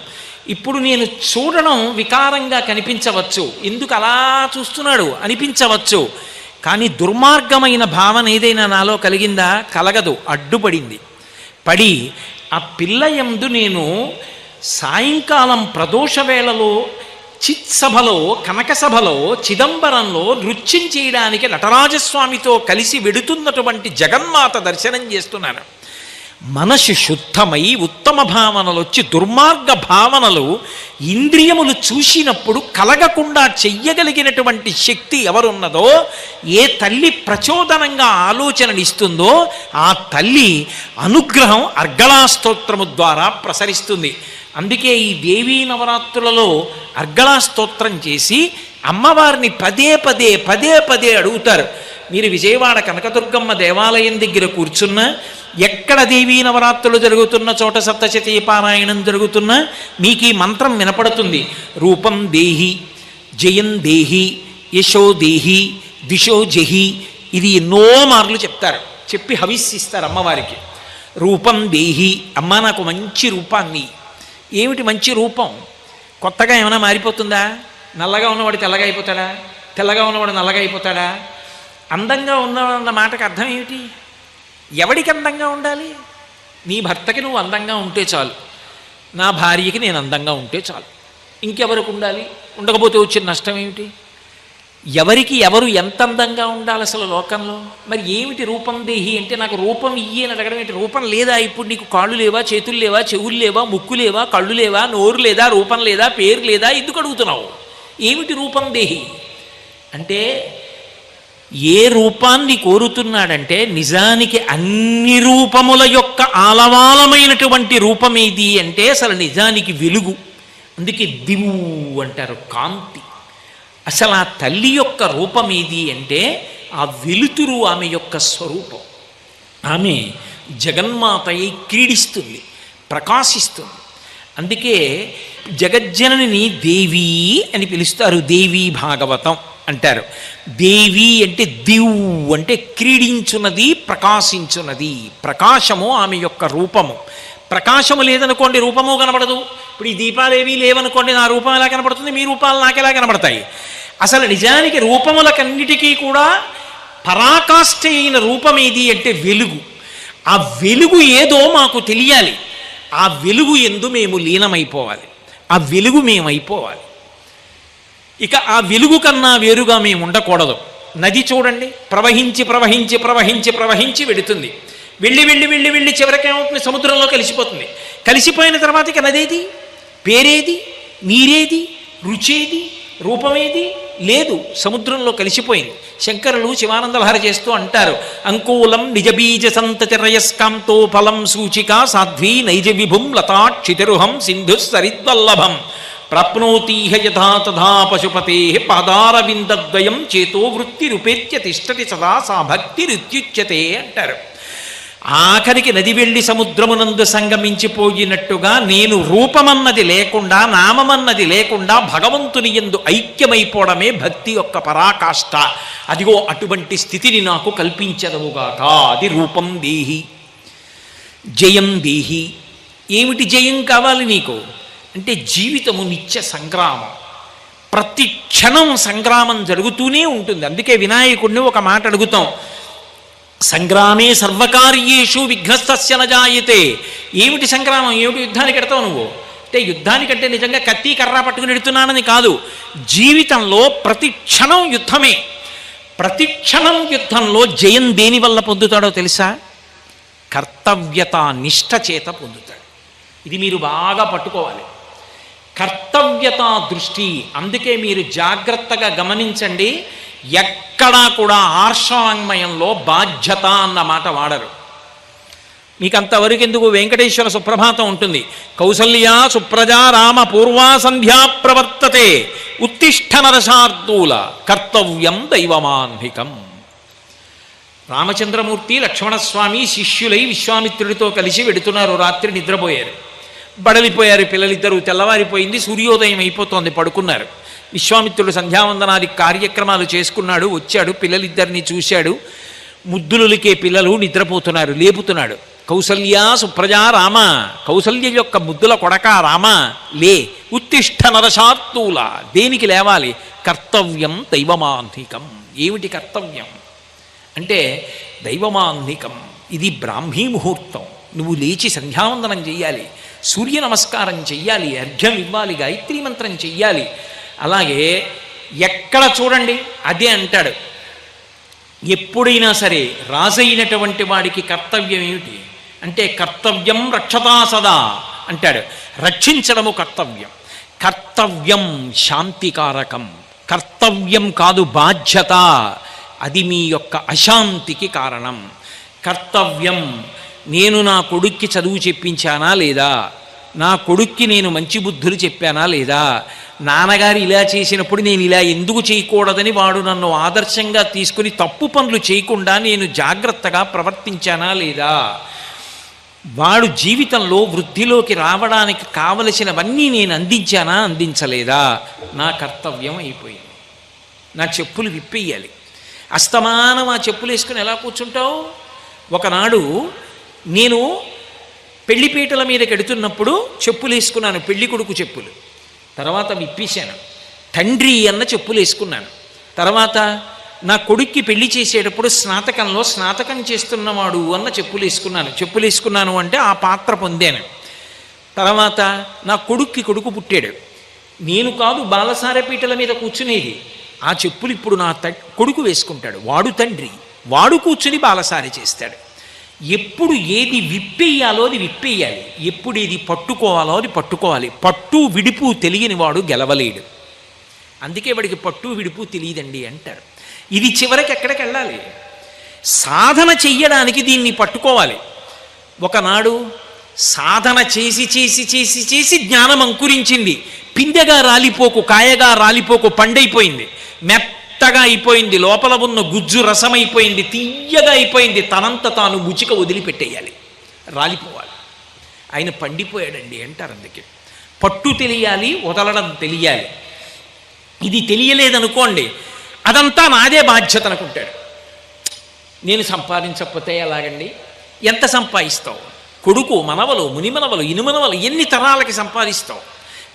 ఇప్పుడు నేను చూడడం వికారంగా కనిపించవచ్చు, ఎందుకు అలా చూస్తున్నాడు అనిపించవచ్చు, కానీ దుర్మార్గమైన భావన ఏదైనా నాలో కలిగిందా? కలగదు, అడ్డుపడింది. పడి ఆ పిల్ల యందు నేను సాయంకాలం ప్రదోష వేళలో చిత్సభలో కనక సభలో చిదంబరంలో నృత్యం చేయడానికి నటరాజస్వామితో కలిసి వెడుతున్నటువంటి జగన్మాత దర్శనం చేస్తున్నాను. మనసు శుద్ధమై ఉత్తమ భావనలు వచ్చి దుర్మార్గ భావనలు ఇంద్రియములు చూసినప్పుడు కలగకుండా చెయ్యగలిగినటువంటి శక్తి ఎవరున్నదో, ఏ తల్లి ప్రచోదనంగా ఆలోచననిస్తుందో ఆ తల్లి అనుగ్రహం అర్గళా స్తోత్రము ద్వారా ప్రసరిస్తుంది. అందుకే ఈ దేవీ నవరాత్రులలో అర్గళా స్తోత్రం చేసి అమ్మవారిని పదే పదే అడుగుతారు. మీరు విజయవాడ కనకదుర్గమ్మ దేవాలయం దగ్గర కూర్చున్నా, ఎక్కడ దేవీ నవరాత్రులు జరుగుతున్న చోట సప్తశతీ పారాయణం జరుగుతున్నా మీకు ఈ మంత్రం వినపడుతుంది. రూపం దేహి, జయం దేహి, యశో దేహి, దిశో జహి. ఇది ఎన్నో మార్లు చెప్తారు, చెప్పి హవిస్సిస్తారు అమ్మవారికి. రూపం దేహి, అమ్మ నాకు మంచి రూపాన్ని. ఏమిటి మంచి రూపం? కొత్తగా ఏమైనా మారిపోతుందా? నల్లగా ఉన్నవాడు తెల్లగా అయిపోతాడా? తెల్లగా ఉన్నవాడు నల్లగా అయిపోతాడా? అందంగా ఉన్నవాడన్న మాటకు అర్థం ఏమిటి? ఎవడికి అందంగా ఉండాలి? నీ భర్తకి నువ్వు అందంగా ఉంటే చాలు, నా భార్యకి నేను అందంగా ఉంటే చాలు. ఇంకెవరికి ఉండాలి? ఉండకపోతే వచ్చిన నష్టం ఏమిటి? ఎవరికి ఎవరు ఎంత అందంగా ఉండాలి అసలు లోకంలో? మరి ఏమిటి రూపం దేహి అంటే? నాకు రూపం ఇయ్యి అని అడగడం ఏంటి? రూపం లేదా? ఇప్పుడు నీకు కాళ్ళు లేవా, చేతులు లేవా, చెవులు లేవా, ముక్కు లేవా, కళ్ళు లేవా, నోరు లేదా, రూపం లేదా, పేరు లేదా? ఎందుకు అడుగుతున్నావు? ఏమిటి రూపం దేహి అంటే? ఏ రూపాన్ని కోరుతున్నాడంటే నిజానికి అన్ని రూపముల యొక్క ఆలవాలమైనటువంటి రూపం ఏది అంటే అసలు నిజానికి వెలుగు. అందుకే దివు అంటారు, కాంతి. అసలు ఆ తల్లి యొక్క రూపం ఏది అంటే ఆ వెలుతురు ఆమె యొక్క స్వరూపం. ఆమె జగన్మాతయ్య క్రీడిస్తుంది, ప్రకాశిస్తుంది. అందుకే జగజ్జనని దేవీ అని పిలుస్తారు, దేవీ భాగవతం అంటారు. దేవి అంటే దివ్ అంటే క్రీడించున్నది, ప్రకాశించున్నది. ప్రకాశము ఆమె యొక్క రూపము. ప్రకాశము లేదనుకోండి రూపము కనబడదు. ఇప్పుడు ఈ దీపాలేవి లేవనుకోండి, నా రూపం ఎలా కనబడుతుంది? మీ రూపాలు నాకెలా కనబడతాయి? అసలు నిజానికి రూపములకన్నిటికీ కూడా పరాకాష్ఠ అయిన రూపం ఏది అంటే వెలుగు. ఆ వెలుగు ఏదో మాకు తెలియాలి. ఆ వెలుగు యందు మేము లీనమైపోవాలి, ఆ వెలుగు మేమైపోవాలి. ఇక ఆ వెలుగు కన్నా వేరుగా మేము ఉండకూడదు. నది చూడండి, ప్రవహించి ప్రవహించి ప్రవహించి ప్రవహించి వెడుతుంది. వెళ్ళి వెళ్ళి వెళ్ళి వెళ్ళి చివరికేమవుతుంది? సముద్రంలో కలిసిపోతుంది. కలిసిపోయిన తర్వాత ఇక నదేది, పేరేది, నీరేది, రుచేది, రూపమేది లేదు, సముద్రంలో కలిసిపోయింది. శంకరులు శివానందలహరి చేస్తూ అంటారు, అంకూలం నిజబీజ సంతతిరయస్కాంతో ఫలం సూచిక సాధ్వీ నైజ విభుం లతాక్షితిరుహం సింధు సరిద్వల్లభం ప్రాప్నోతీహ యథా తథా పశుపతే పాదారవిందద్వయం చేతో వృత్తి రూపేత్య తిష్టతి సదా సా భక్తి రుత్యుచ్యతే అంటారు. ఆఖరికి నది వెళ్ళి సముద్రమునందు సంగమించిపోయినట్టుగా నేను రూపమన్నది లేకుండా నామమన్నది లేకుండా భగవంతుని యందు ఐక్యమైపోవడమే భక్తి యొక్క పరాకాష్ఠ. అదిగో అటువంటి స్థితిని నాకు కల్పించదవుగాక. అది రూపం దేహి, జయం దేహి. ఏమిటి జయం కావాలి నీకు అంటే జీవితము నిత్య సంగ్రామం, ప్రతి క్షణం సంగ్రామం జరుగుతూనే ఉంటుంది. అందుకే వినాయకుడిని ఒక మాట అడుగుతాం, సంగ్రామే సర్వకార్యేషు విఘ్నస్తస్య నజాయతే. ఏమిటి సంగ్రామం, ఏమిటి యుద్ధానికి ఎడతావు నువ్వు అంటే యుద్ధానికంటే నిజంగా కత్తి కర్ర పట్టుకుని ఎడుతున్నానని కాదు, జీవితంలో ప్రతి క్షణం యుద్ధమే. ప్రతి క్షణం యుద్ధంలో జయం దేని వల్ల పొందుతాడో తెలుసా? కర్తవ్యత నిష్ఠ చేత పొందుతాడు. ఇది మీరు బాగా పట్టుకోవాలి, కర్తవ్యత దృష్టి. అందుకే మీరు జాగ్రత్తగా గమనించండి, ఎక్కడా కూడా ఆర్షవాంగ్మయంలో బాధ్యత అన్న మాట వాడరు. మీకు అంతవరకు ఎందుకు, వెంకటేశ్వర సుప్రభాతం ఉంటుంది, కౌసల్యా సుప్రజా రామ పూర్వా సంధ్యా ప్రవర్తతే ఉత్తిష్ఠ నరశార్దూల కర్తవ్యం దైవమాన్హికం. రామచంద్రమూర్తి లక్ష్మణస్వామి శిష్యులై విశ్వామిత్రుడితో కలిసి వెడుతున్నారు. రాత్రి నిద్రపోయారు, బడలిపోయారు పిల్లలిద్దరూ. తెల్లవారిపోయింది, సూర్యోదయం అయిపోతోంది, పడుకున్నారు. విశ్వామిత్రుడు సంధ్యావందనాది కార్యక్రమాలు చేసుకున్నాడు. వచ్చాడు, పిల్లలిద్దరిని చూశాడు. ముద్దులులికే పిల్లలు నిద్రపోతున్నారు, లేపుతున్నాడు. కౌసల్యా సుప్రజా రామ, కౌసల్య యొక్క ముద్దుల కొడక రామ లే. ఉత్తిష్ఠ నరశార్తూల, దేనికి లేవాలి? కర్తవ్యం దైవమాన్హికం. ఏమిటి కర్తవ్యం అంటే దైవమాన్హికం. ఇది బ్రాహ్మీ ముహూర్తం, నువ్వు లేచి సంధ్యావందనం చెయ్యాలి, సూర్య నమస్కారం చెయ్యాలి, అర్ఘ్యం ఇవ్వాలి, గాయత్రీ మంత్రం చెయ్యాలి. అలాగే ఎక్కడ చూడండి అదే అంటాడు. ఎప్పుడైనా సరే రాజైనటువంటి వాడికి కర్తవ్యం ఏమిటి అంటే కర్తవ్యం రక్షతా సదా అంటాడు. రక్షించడము కర్తవ్యం. కర్తవ్యం శాంతికారకం. కర్తవ్యం కాదు బాధ్యత, అది మీ యొక్క అశాంతికి కారణం. కర్తవ్యం, నేను నా కొడుక్కి చదువు చెప్పించానా లేదా, నా కొడుక్కి నేను మంచి బుద్ధులు చెప్పానా లేదా, నాన్నగారు ఇలా చేసినప్పుడు నేను ఇలా ఎందుకు చేయకూడదని వాడు నన్ను ఆదర్శంగా తీసుకుని తప్పు పనులు చేయకుండా నేను జాగ్రత్తగా ప్రవర్తించానా లేదా, వాడు జీవితంలో వృద్ధిలోకి రావడానికి కావలసినవన్నీ నేను అందించానా అందించలేదా, నా కర్తవ్యం అయిపోయింది. నా చెప్పులు విప్పేయాలి. అస్తమానం ఆ చెప్పులు వేసుకుని ఎలా కూర్చుంటావు? ఒకనాడు నేను పెళ్లిపీటల మీదకి ఎడుతున్నప్పుడు చెప్పులు వేసుకున్నాను, పెళ్లి కొడుకు చెప్పులు. తర్వాత విప్పేశాను. తండ్రి అన్న చెప్పులు వేసుకున్నాను. తర్వాత నా కొడుక్కి పెళ్లి చేసేటప్పుడు స్నాతకంలో స్నాతకం చేస్తున్నవాడు అన్న చెప్పులు వేసుకున్నాను. చెప్పులు వేసుకున్నాను అంటే ఆ పాత్ర పొందాను. తర్వాత నా కొడుక్కి కొడుకు పుట్టాడు. నేను కాదు బాలసార పీటల మీద కూర్చునేది, ఆ చెప్పులు ఇప్పుడు నా కొడుకు వేసుకుంటాడు. వాడు తండ్రి, వాడు కూర్చుని బాలసారి చేస్తాడు. ఎప్పుడు ఏది విప్పేయాలో అది విప్పేయాలి, ఎప్పుడు ఏది పట్టుకోవాలో అది పట్టుకోవాలి. పట్టు విడుపు తెలియని వాడు గెలవలేడు. అందుకే వాడికి పట్టు విడుపు తెలియదండి అంటారు. ఇది చివరికి ఎక్కడికి వెళ్ళాలి? సాధన చెయ్యడానికి దీన్ని పట్టుకోవాలి. ఒకనాడు సాధన చేసి చేసి చేసి చేసి జ్ఞానం అంకురించింది. పిందెగా రాలిపోకు, కాయగా రాలిపోకు, పండైపోయింది, మెత్తగా అయిపోయింది, లోపల ఉన్న గుజ్జు రసమైపోయింది, తీయగా అయిపోయింది. తనంత తాను ముచిక వదిలిపెట్టేయాలి, రాలిపోవాలి. ఆయన పండిపోయాడండి అంటారు. అందుకే పట్టు తెలియాలి, వదలడం తెలియాలి. ఇది తెలియలేదనుకోండి, అదంతా నాదే బాధ్యత అనుకుంటాడు. నేను సంపాదించకపోతే ఎలాగండి? ఎంత సంపాదిస్తావు? కొడుకు, మనవలు, మునిమనవలు, ఇనుమనవలు, ఎన్ని తరాలకి సంపాదిస్తావు?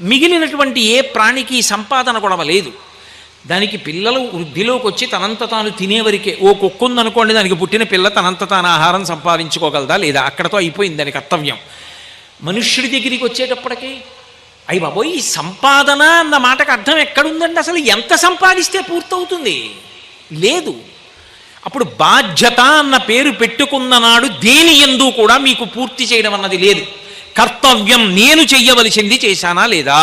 మిగిలినటువంటి ఏ ప్రాణికి సంపాదన గొడవ లేదు. దానికి పిల్లలు వృద్ధిలోకి వచ్చి తనంత తాను తినేవరికే. ఓ కుక్క ఉందనుకోండి, దానికి పుట్టిన పిల్ల తనంత తాను ఆహారం సంపాదించుకోగలదా లేదా? అక్కడతో అయిపోయింది దాని కర్తవ్యం. మనుష్యుడి దగ్గరికి వచ్చేటప్పటికీ అయ్యి బాబోయ్, ఈ సంపాదన అన్న మాటకు అర్థం ఎక్కడుందండి? అసలు ఎంత సంపాదిస్తే పూర్తవుతుంది? లేదు. అప్పుడు బాధ్యత అన్న పేరు పెట్టుకున్న నాడు దేని యందు కూడా మీకు పూర్తి చేయడం అన్నది లేదు. కర్తవ్యం, నేను చెయ్యవలసింది చేశానా లేదా,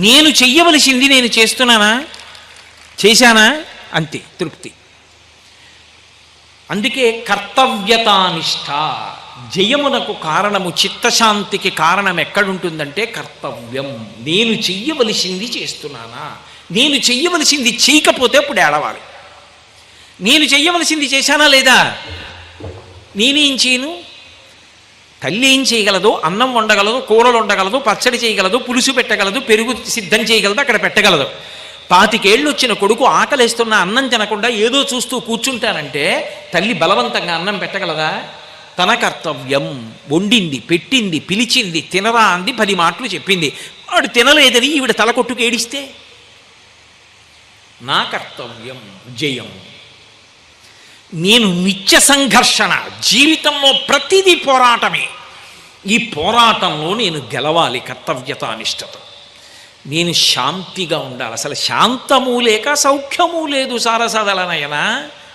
నేను చెయ్యవలసింది నేను చేస్తున్నానా, చేశానా, అంతే తృప్తి. అందుకే కర్తవ్యతానిష్ట జయమునకు కారణము, చిత్తశాంతికి కారణం ఎక్కడుంటుందంటే కర్తవ్యం. నేను చెయ్యవలసింది చేస్తున్నానా, నేను చెయ్యవలసింది చేయకపోతే అప్పుడు ఏడవాలి. నేను చెయ్యవలసింది చేశానా లేదా, నేనేం చేయను? తల్లి ఏం చేయగలదు? అన్నం వండగలదు, కూరలు వండగలదు, పచ్చడి చేయగలదు, పులుసు పెట్టగలదు, పెరుగు సిద్ధం చేయగలదు, అక్కడ పెట్టగలదు. 25 వచ్చిన కొడుకు ఆకలేస్తున్న అన్నం తినకుండా ఏదో చూస్తూ కూర్చుంటానంటే తల్లి బలవంతంగా అన్నం పెట్టగలదా? తన కర్తవ్యం. వండింది, పెట్టింది, పిలిచింది, తినరా అంది, 10 మాటలు చెప్పింది. వాడు తినలేదని ఈవిడ తల కొట్టుకు ఏడిస్తే నా కర్తవ్యం జయం. నేను నిత్య సంఘర్షణ, జీవితంలో ప్రతిదీ పోరాటమే. ఈ పోరాటంలో నేను గెలవాలి కర్తవ్యతానిష్టతో. నేను శాంతిగా ఉండాలి. అసలు శాంతము లేక సౌఖ్యము లేదు సారసదలనయన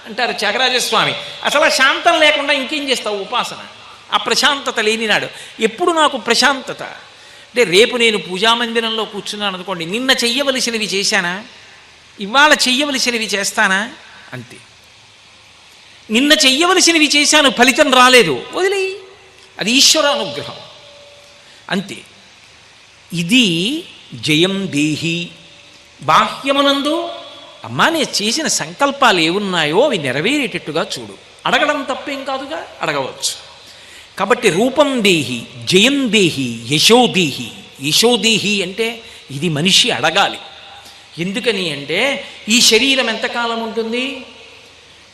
అంటారు త్యాగరాజస్వామి. అసలు శాంతం లేకుండా ఇంకేం చేస్తావు ఉపాసన? ఆ ప్రశాంతత లేనినాడు. ఎప్పుడు నాకు ప్రశాంతత అంటే, రేపు నేను పూజామందిరంలో కూర్చున్నాను అనుకోండి, నిన్న చెయ్యవలసినవి చేశానా, ఇవాళ చెయ్యవలసినవి చేస్తానా? అంతే. నిన్న చెయ్యవలసినవి చేశాను, ఫలితం రాలేదు, వదిలేయి, అది ఈశ్వర అనుగ్రహం, అంతే. ఇది జయం దేహి. బాహ్యమునందు అమ్మా నేను చేసిన సంకల్పాలు ఏమున్నాయో అవి నెరవేరేటట్టుగా చూడు. అడగడం తప్పేం కాదుగా, అడగవచ్చు. కాబట్టి రూపం దేహి, జయం దేహి, యశోదేహి. యశోదేహి అంటే ఇది మనిషి అడగాలి. ఎందుకని అంటే ఈ శరీరం ఎంతకాలం ఉంటుంది?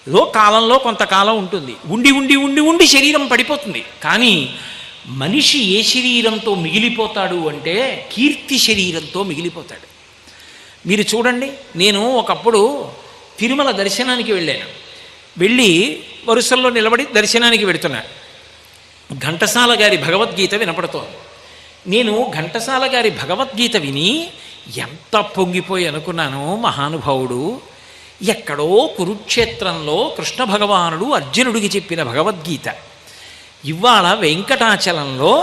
ఏదో కాలంలో కొంతకాలం ఉంటుంది. ఉండి ఉండి ఉండి ఉండి శరీరం పడిపోతుంది. కానీ మనిషి ఏ శరీరంతో మిగిలిపోతాడు అంటే కీర్తి శరీరంతో మిగిలిపోతాడు. మీరు చూడండి, నేను ఒకప్పుడు తిరుమల దర్శనానికి వెళ్ళాను. వెళ్ళి వరుసల్లో నిలబడి దర్శనానికి వెడుతున్నా. ఘంటసాల గారి భగవద్గీత వినపడుతోంది. నేను ఘంటసాల గారి భగవద్గీత విని ఎంత పొంగిపోయి అనుకున్నాను, మహానుభావుడు ఎక్కడో కురుక్షేత్రంలో కృష్ణ భగవానుడు అర్జునుడికి చెప్పిన భగవద్గీత ఇవాళ వెంకటాచలంలో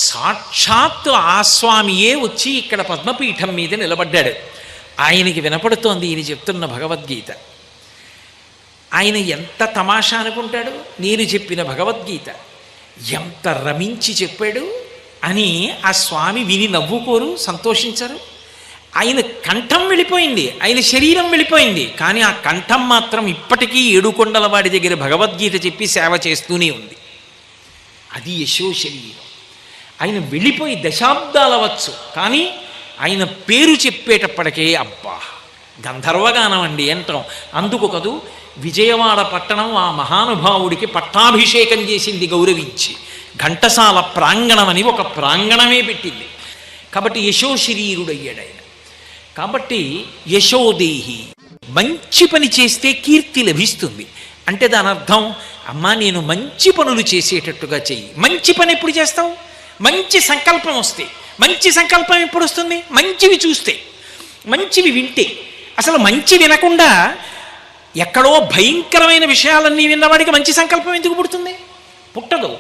సాక్షాత్తు ఆ స్వామియే వచ్చి ఇక్కడ పద్మపీఠం మీద నిలబడ్డాడు. ఆయనకి వినపడుతోంది ఈయన చెప్తున్న భగవద్గీత. ఆయన ఎంత తమాషా అనుకుంటాడు, నేను చెప్పిన భగవద్గీత ఎంత రమించి చెప్పాడు అని ఆ స్వామి విని నవ్వుకోరు, సంతోషించరు? ఆయన కంఠం వెళ్ళిపోయింది, ఆయన శరీరం వెళ్ళిపోయింది, కానీ ఆ కంఠం మాత్రం ఇప్పటికీ ఏడుకొండల వాడి దగ్గర భగవద్గీత చెప్పి సేవ చేస్తూనే ఉంది. అది యశో శరీరం. ఆయన వెళ్ళిపోయి దశాబ్దాలవచ్చు, కానీ ఆయన పేరు చెప్పేటప్పటికే అబ్బా గంధర్వగానం అండి అంటాం. అందుకు కదూ విజయవాడ పట్టణం ఆ మహానుభావుడికి పట్టాభిషేకం చేసింది గౌరవించి. ఘంటసాల ప్రాంగణం అని ఒక ప్రాంగణమే పెట్టింది. కాబట్టి యశో శరీరుడయ్యాడు ఆయన. కాబట్టి యశోదేహి, మంచి పని చేస్తే కీర్తి లభిస్తుంది అంటే దాని అర్థం, అమ్మా నేను మంచి పనులు చేసేటట్టుగా చెయ్యి. మంచి పని ఎప్పుడు చేస్తావు? మంచి సంకల్పం వస్తే. మంచి సంకల్పం ఎప్పుడు వస్తుంది? మంచివి చూస్తే, మంచివి వింటే. అసలు మంచి వినకుండా ఎక్కడో భయంకరమైన విషయాలన్నీ విన్నవాడికి మంచి సంకల్పం ఎందుకు పుడుతుంది? పుట్టదు.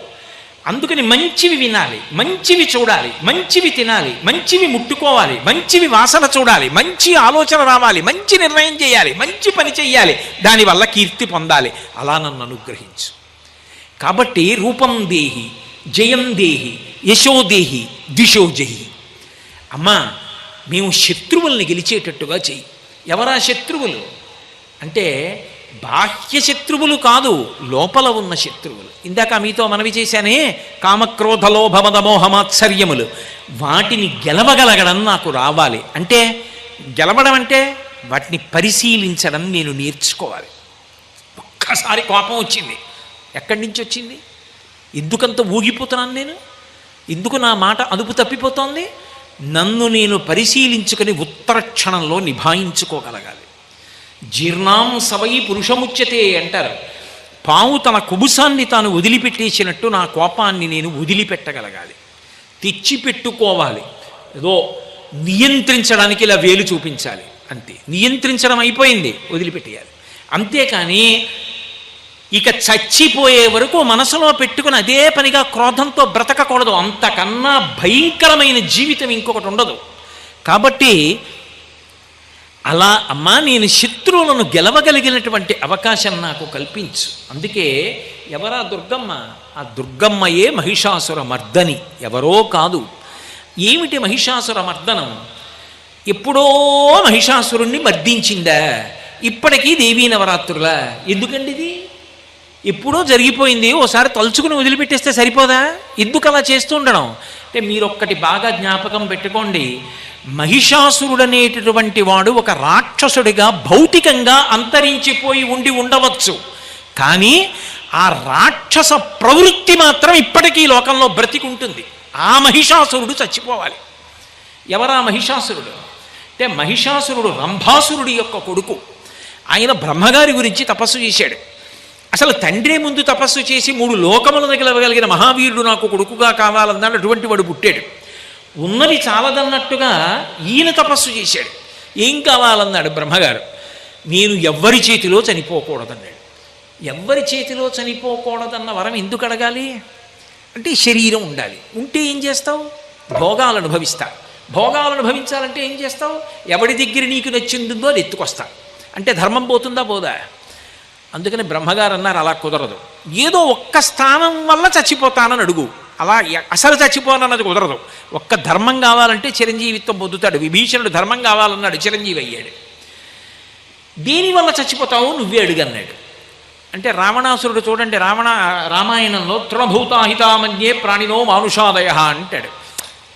అందుకని మంచివి వినాలి, మంచివి చూడాలి, మంచివి తినాలి, మంచివి ముట్టుకోవాలి, మంచివి వాసన చూడాలి, మంచి ఆలోచన రావాలి, మంచి నిర్ణయం చేయాలి, మంచి పని చెయ్యాలి, దానివల్ల కీర్తి పొందాలి. అలా నన్ను అనుగ్రహించు. కాబట్టి రూపం దేహి, జయం దేహి, యశోదేహి, దిశో జయి. అమ్మా మేము శత్రువుల్ని గెలిచేటట్టుగా చెయ్యి. ఎవరా శత్రువులు అంటే బాహ్య శత్రువులు కాదు, లోపల ఉన్న శత్రువులు. ఇందాక మీతో మనవి చేశానే, కామక్రోధ లోభ మద మోహ మాత్సర్యములు, వాటిని గెలవగలగడం నాకు రావాలి. అంటే గెలవడం అంటే వాటిని పరిశీలించడం నేను నేర్చుకోవాలి. ఒక్కసారి కోపం వచ్చింది, ఎక్కడి నుంచి వచ్చింది? ఎందుకంత ఊగిపోతున్నాను నేను? ఎందుకు నా మాట అదుపు తప్పిపోతోంది? నన్ను నేను పరిశీలించుకొని ఉత్తర క్షణంలో నిభాయించుకోగలగాలి. జీర్ణాం సవై పురుషముచ్యతే అంటారు. పాము తన కుబుసాన్ని తాను వదిలిపెట్టేసినట్టు నా కోపాన్ని నేను వదిలిపెట్టగలగాలి, తెచ్చిపెట్టుకోవాలి. ఏదో నియంత్రించడానికి ఇలా వేలు చూపించాలి అంతే. నియంత్రించడం అయిపోయింది, వదిలిపెట్టేయాలి. అంతేకాని ఇక చచ్చిపోయే వరకు మనసులో పెట్టుకుని అదే పనిగా క్రోధంతో బ్రతకకూడదు. అంతకన్నా భయంకరమైన జీవితం ఇంకొకటి ఉండదు. కాబట్టి అలా అమ్మా నేను శత్రువులను గెలవగలిగినటువంటి అవకాశం నాకు కల్పించు. అందుకే ఎవరా దుర్గమ్మ? ఆ దుర్గమ్మయే మహిషాసుర మర్దని, ఎవరో కాదు. ఏమిటి మహిషాసుర మర్దనం? ఎప్పుడో మహిషాసురుణ్ణి మర్దించిందా? ఇప్పటికీ దేవీ నవరాత్రులా? ఎందుకండి ఇది? ఎప్పుడో జరిగిపోయింది, ఓసారి తలుచుకుని వదిలిపెట్టేస్తే సరిపోదా? ఎందుకు అలా చేస్తూ ఉండడం అంటే మీరొక్కటి బాగా జ్ఞాపకం పెట్టుకోండి. మహిషాసురుడనేటటువంటి వాడు ఒక రాక్షసుడిగా భౌతికంగా అంతరించిపోయి ఉండవచ్చు, కానీ ఆ రాక్షస ప్రవృత్తి మాత్రం ఇప్పటికీ లోకంలో బ్రతికుంటుంది. ఆ మహిషాసురుడు చచ్చిపోవాలి. ఎవరా మహిషాసురుడు అంటే మహిషాసురుడు రంభాసురుడి యొక్క కొడుకు. ఆయన బ్రహ్మగారి గురించి తపస్సు చేశాడు. అసలు తండ్రే ముందు తపస్సు చేసి 3 లోకములను గెలవగలిగిన మహావీరుడు నాకు కొడుకుగా కావాలన్నాడు. అటువంటి వాడు పుట్టాడు. ఉన్నది చాలదన్నట్టుగా ఈయన తపస్సు చేశాడు. ఏం కావాలన్నాడు బ్రహ్మగారు? నేను ఎవ్వరి చేతిలో చనిపోకూడదన్నాడు. ఎవ్వరి చేతిలో చనిపోకూడదన్న వరం ఎందుకు అడగాలి అంటే శరీరం ఉండాలి. ఉంటే ఏం చేస్తావు? భోగాలు అనుభవిస్తా. భోగాలు అనుభవించాలంటే ఏం చేస్తావు? ఎవడి దగ్గర నీకు నచ్చిందో అది ఎత్తుకొస్తా. అంటే ధర్మం పోతుందా? పోదా? అందుకని బ్రహ్మగారు అన్నారు, అలా కుదరదు. ఏదో ఒక్క స్థానం వల్ల చచ్చిపోతానని అడుగు. అలా అసలు చచ్చిపోనన్నది కుదరదు. ఒక్క ధర్మం కావాలంటే చిరంజీవిత్వం పొందుతాడు. విభీషణుడు ధర్మం కావాలన్నాడు, చిరంజీవి అయ్యాడు. దేనివల్ల చచ్చిపోతావు నువ్వే అడుగన్నాడు. అంటే రావణాసురుడు చూడండి, రామాయణంలో తృణభూతాహితామన్యే ప్రాణినో మానుషాదయ అంటాడు.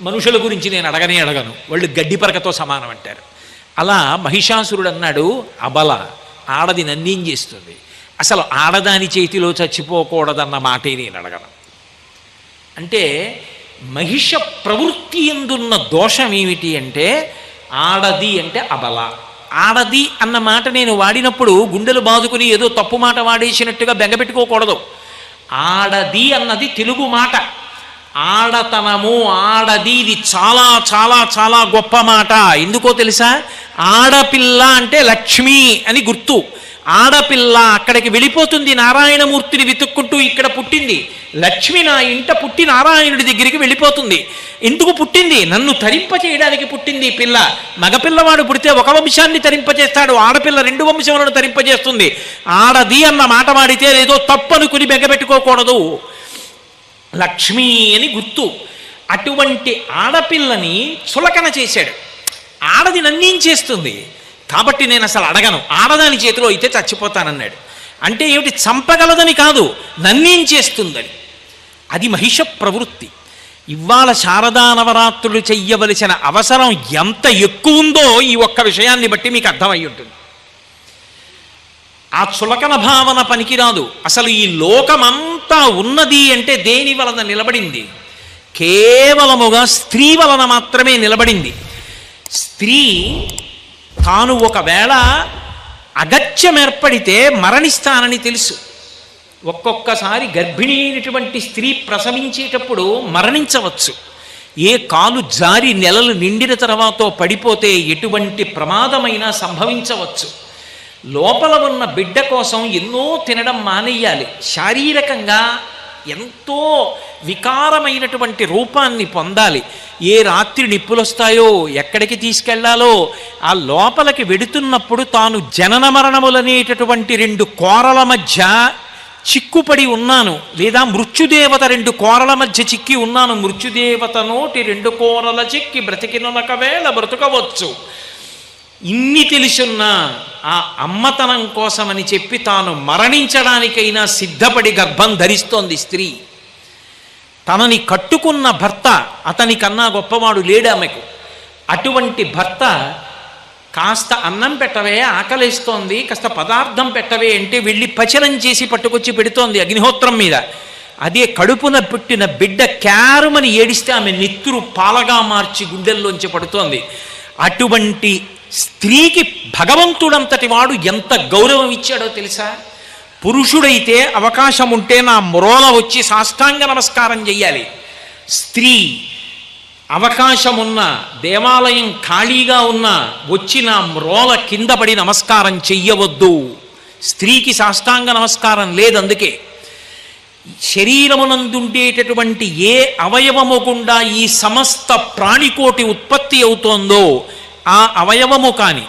మనుషుల గురించి నేను అడగను, వాళ్ళు గడ్డి పరకతో సమానం అంటారు. అలా మహిషాసురుడు అన్నాడు, అబల ఆడది నన్నేం చేస్తుంది? అసలు ఆడదాని చేతిలో చచ్చిపోకూడదన్న మాటే నేను అడగను. అంటే మహిష ప్రవృత్తి ఎందున్న దోషం ఏమిటి అంటే ఆడది అంటే అబల. ఆడది అన్న మాట నేను వాడినప్పుడు గుండెలు బాదుకుని ఏదో తప్పు మాట వాడేసినట్టుగా బెంగపెట్టుకోకూడదు. ఆడది అన్నది తెలుగు మాట. ఆడతనము, ఆడది, ఇది చాలా చాలా చాలా గొప్ప మాట. ఎందుకో తెలుసా? ఆడపిల్ల అంటే లక్ష్మి అని గుర్తు. ఆడపిల్ల అక్కడికి వెళ్ళిపోతుంది, నారాయణమూర్తిని వెతుక్కుంటూ ఇక్కడ పుట్టింది. లక్ష్మి నా ఇంట పుట్టి నారాయణుడి దగ్గరికి వెళ్ళిపోతుంది. ఎందుకు పుట్టింది? నన్ను తరింప చేయడానికి పుట్టింది ఈ పిల్ల. మగపిల్లవాడు పుడితే ఒక వంశాన్ని తరింపజేస్తాడు, ఆడపిల్ల 2 వంశములను తరింపజేస్తుంది. ఆడది అన్న మాట వాడితే లేదో తప్పనుకుని బెంగపెట్టుకోకూడదు. లక్ష్మి అని గుర్తు. అటువంటి ఆడపిల్లని చులకన చేశాడు. ఆడది నన్నేం చేస్తుంది కాబట్టి నేను అసలు అడగను, ఆడదాని చేతిలో అయితే చచ్చిపోతానన్నాడు. అంటే ఏమిటి? చంపగలదని కాదు, నన్నేం చేస్తుందని. అది మహిష ప్రవృత్తి. ఇవాళ శారదా నవరాత్రులు చెయ్యవలసిన అవసరం ఎంత ఎక్కువ ఉందో ఈ ఒక్క విషయాన్ని బట్టి మీకు అర్థమై ఉంటుంది. ఆ చులకన భావన పనికిరాదు. అసలు ఈ లోకమంతా ఉన్నది అంటే దేని వలన నిలబడింది? కేవలముగా స్త్రీ వలన మాత్రమే నిలబడింది. స్త్రీ తాను ఒకవేళ అగత్యం ఏర్పడితే మరణిస్తానని తెలుసు. ఒక్కొక్కసారి గర్భిణీ అయినటువంటి స్త్రీ ప్రసవించేటప్పుడు మరణించవచ్చు. ఏ కాలు జారి నెలలు నిండిన తర్వాత పడిపోతే ఎటువంటి ప్రమాదమైనా సంభవించవచ్చు. లోపల ఉన్న బిడ్డ కోసం ఎన్నో తినడం మానేయాలి. శారీరకంగా ఎంతో వికారమైనటువంటి రూపాన్ని పొందాలి. ఏ రాత్రి నిప్పులు వస్తాయో, ఎక్కడికి తీసుకెళ్లాలో, ఆ లోపలికి వెడుతున్నప్పుడు తాను జనన మరణములనేటటువంటి 2 కోరల మధ్య చిక్కుపడి ఉన్నాను, లేదా మృత్యుదేవత 2 కోరల మధ్య చిక్కి ఉన్నాను. మృత్యుదేవత నోటి 2 కోరల చిక్కి బ్రతికినొక వేళ బ్రతుకవచ్చు. ఇన్ని తెలుసున్నా ఆ అమ్మతనం కోసమని చెప్పి తాను మరణించడానికైనా సిద్ధపడి గర్భం ధరిస్తోంది స్త్రీ. తనని కట్టుకున్న భర్త అతని కన్నా గొప్పవాడు లేడు ఆమెకు. అటువంటి భర్త కాస్త అన్నం పెట్టవే, ఆకలిస్తోంది, కాస్త పదార్థం పెట్టవే అంటే వెళ్ళి పచనం చేసి పట్టుకొచ్చి పెడుతోంది అగ్నిహోత్రం మీద. అదే కడుపున పుట్టిన బిడ్డ క్యారుమని ఏడిస్తే ఆమె నెత్తురు పాలగా మార్చి గుండెల్లోంచి పడుతోంది. అటువంటి స్త్రీకి భగవంతుడంతటి వాడు ఎంత గౌరవం ఇచ్చాడో తెలుసా? పురుషుడైతే అవకాశం ఉంటే నా మ్రోల వచ్చి సాష్టాంగ నమస్కారం చెయ్యాలి. స్త్రీ అవకాశం ఉన్న, దేవాలయం ఖాళీగా ఉన్నా వచ్చి నా మ్రోల కింద పడి నమస్కారం చెయ్యవద్దు. స్త్రీకి సాష్టాంగ నమస్కారం లేదు. అందుకే శరీరమునందుండేటటువంటి ఏ అవయవము గుండా ఈ సమస్త ప్రాణికోటి ఉత్పత్తి అవుతోందో ఆ అవయవము కానీ,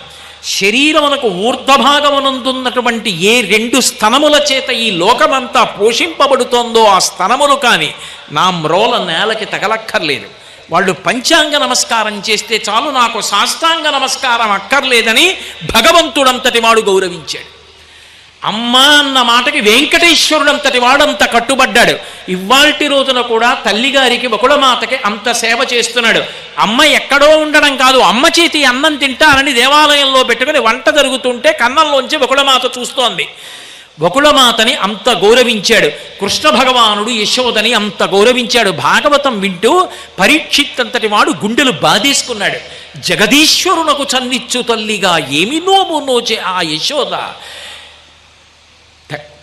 శరీరమునకు ఊర్ధ్వభాగమునందున్నటువంటి ఏ 2 స్తనముల చేత ఈ లోకమంతా పోషింపబడుతోందో ఆ స్తనములు కానీ నా మ్రోల నేలకి తగలక్కర్లేదు. వాళ్ళు పంచాంగ నమస్కారం చేస్తే చాలు, నాకు సాష్టాంగ నమస్కారం అక్కర్లేదని భగవంతుడంతటి వాడు గౌరవించాడు. అమ్మ అన్న మాటకి వెంకటేశ్వరుడు అంతటి వాడంత కట్టుబడ్డాడు. ఇవాల్టి రోజున కూడా తల్లిగారికి బకుళమాతకి అంత సేవ చేస్తున్నాడు. అమ్మ ఎక్కడో ఉండడం కాదు, అమ్మ చేతి అన్నం తింటానని దేవాలయంలో పెట్టుకుని వంట జరుగుతుంటే కన్నంలోంచి బకుళమాత చూస్తోంది. బకుళమాతని అంత గౌరవించాడు. కృష్ణ భగవానుడు యశోదని అంత గౌరవించాడు. భాగవతం వింటూ పరీక్షిత్ అంతటి వాడు గుండెలు బాధేసుకున్నాడు. జగదీశ్వరునకు చన్నిచ్చు తల్లిగా ఏమి నోము నోచే ఆ యశోద,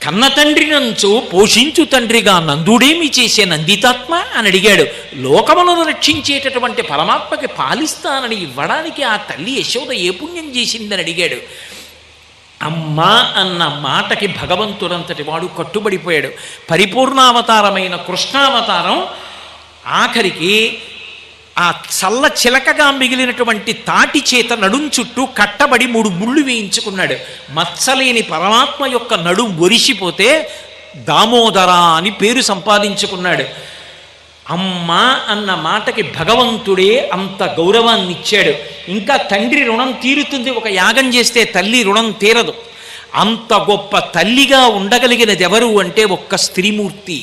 కన్న తండ్రి నంచు పోషించు తండ్రిగా నందుడేమి చేసే నందితాత్మ అని అడిగాడు. లోకములను రక్షించేటటువంటి పరమాత్మకి పాలిస్తానని ఇవ్వడానికి ఆ తల్లి యశోద ఏ పుణ్యం చేసిందని అడిగాడు. అమ్మ అన్న మాటకి భగవంతుడంతటి వాడు కట్టుబడిపోయాడు. పరిపూర్ణావతారమైన కృష్ణావతారం ఆఖరికి ఆ చల్ల చిలకగా మిగిలినటువంటి తాటి చేత నడుం చుట్టూ కట్టబడి 3 ముళ్ళు వేయించుకున్నాడు. మత్సలేని పరమాత్మ యొక్క నడుం ఒరిసిపోతే దామోదర అని పేరు సంపాదించుకున్నాడు. అమ్మ అన్న మాటకి భగవంతుడే అంత గౌరవాన్ని ఇచ్చాడు. ఇంకా తండ్రి రుణం తీరుతుంది, ఒక యాగం చేస్తే తల్లి రుణం తీరదు. అంత గొప్ప తల్లిగా ఉండగలిగినది ఎవరు అంటే ఒక్క స్త్రీమూర్తి.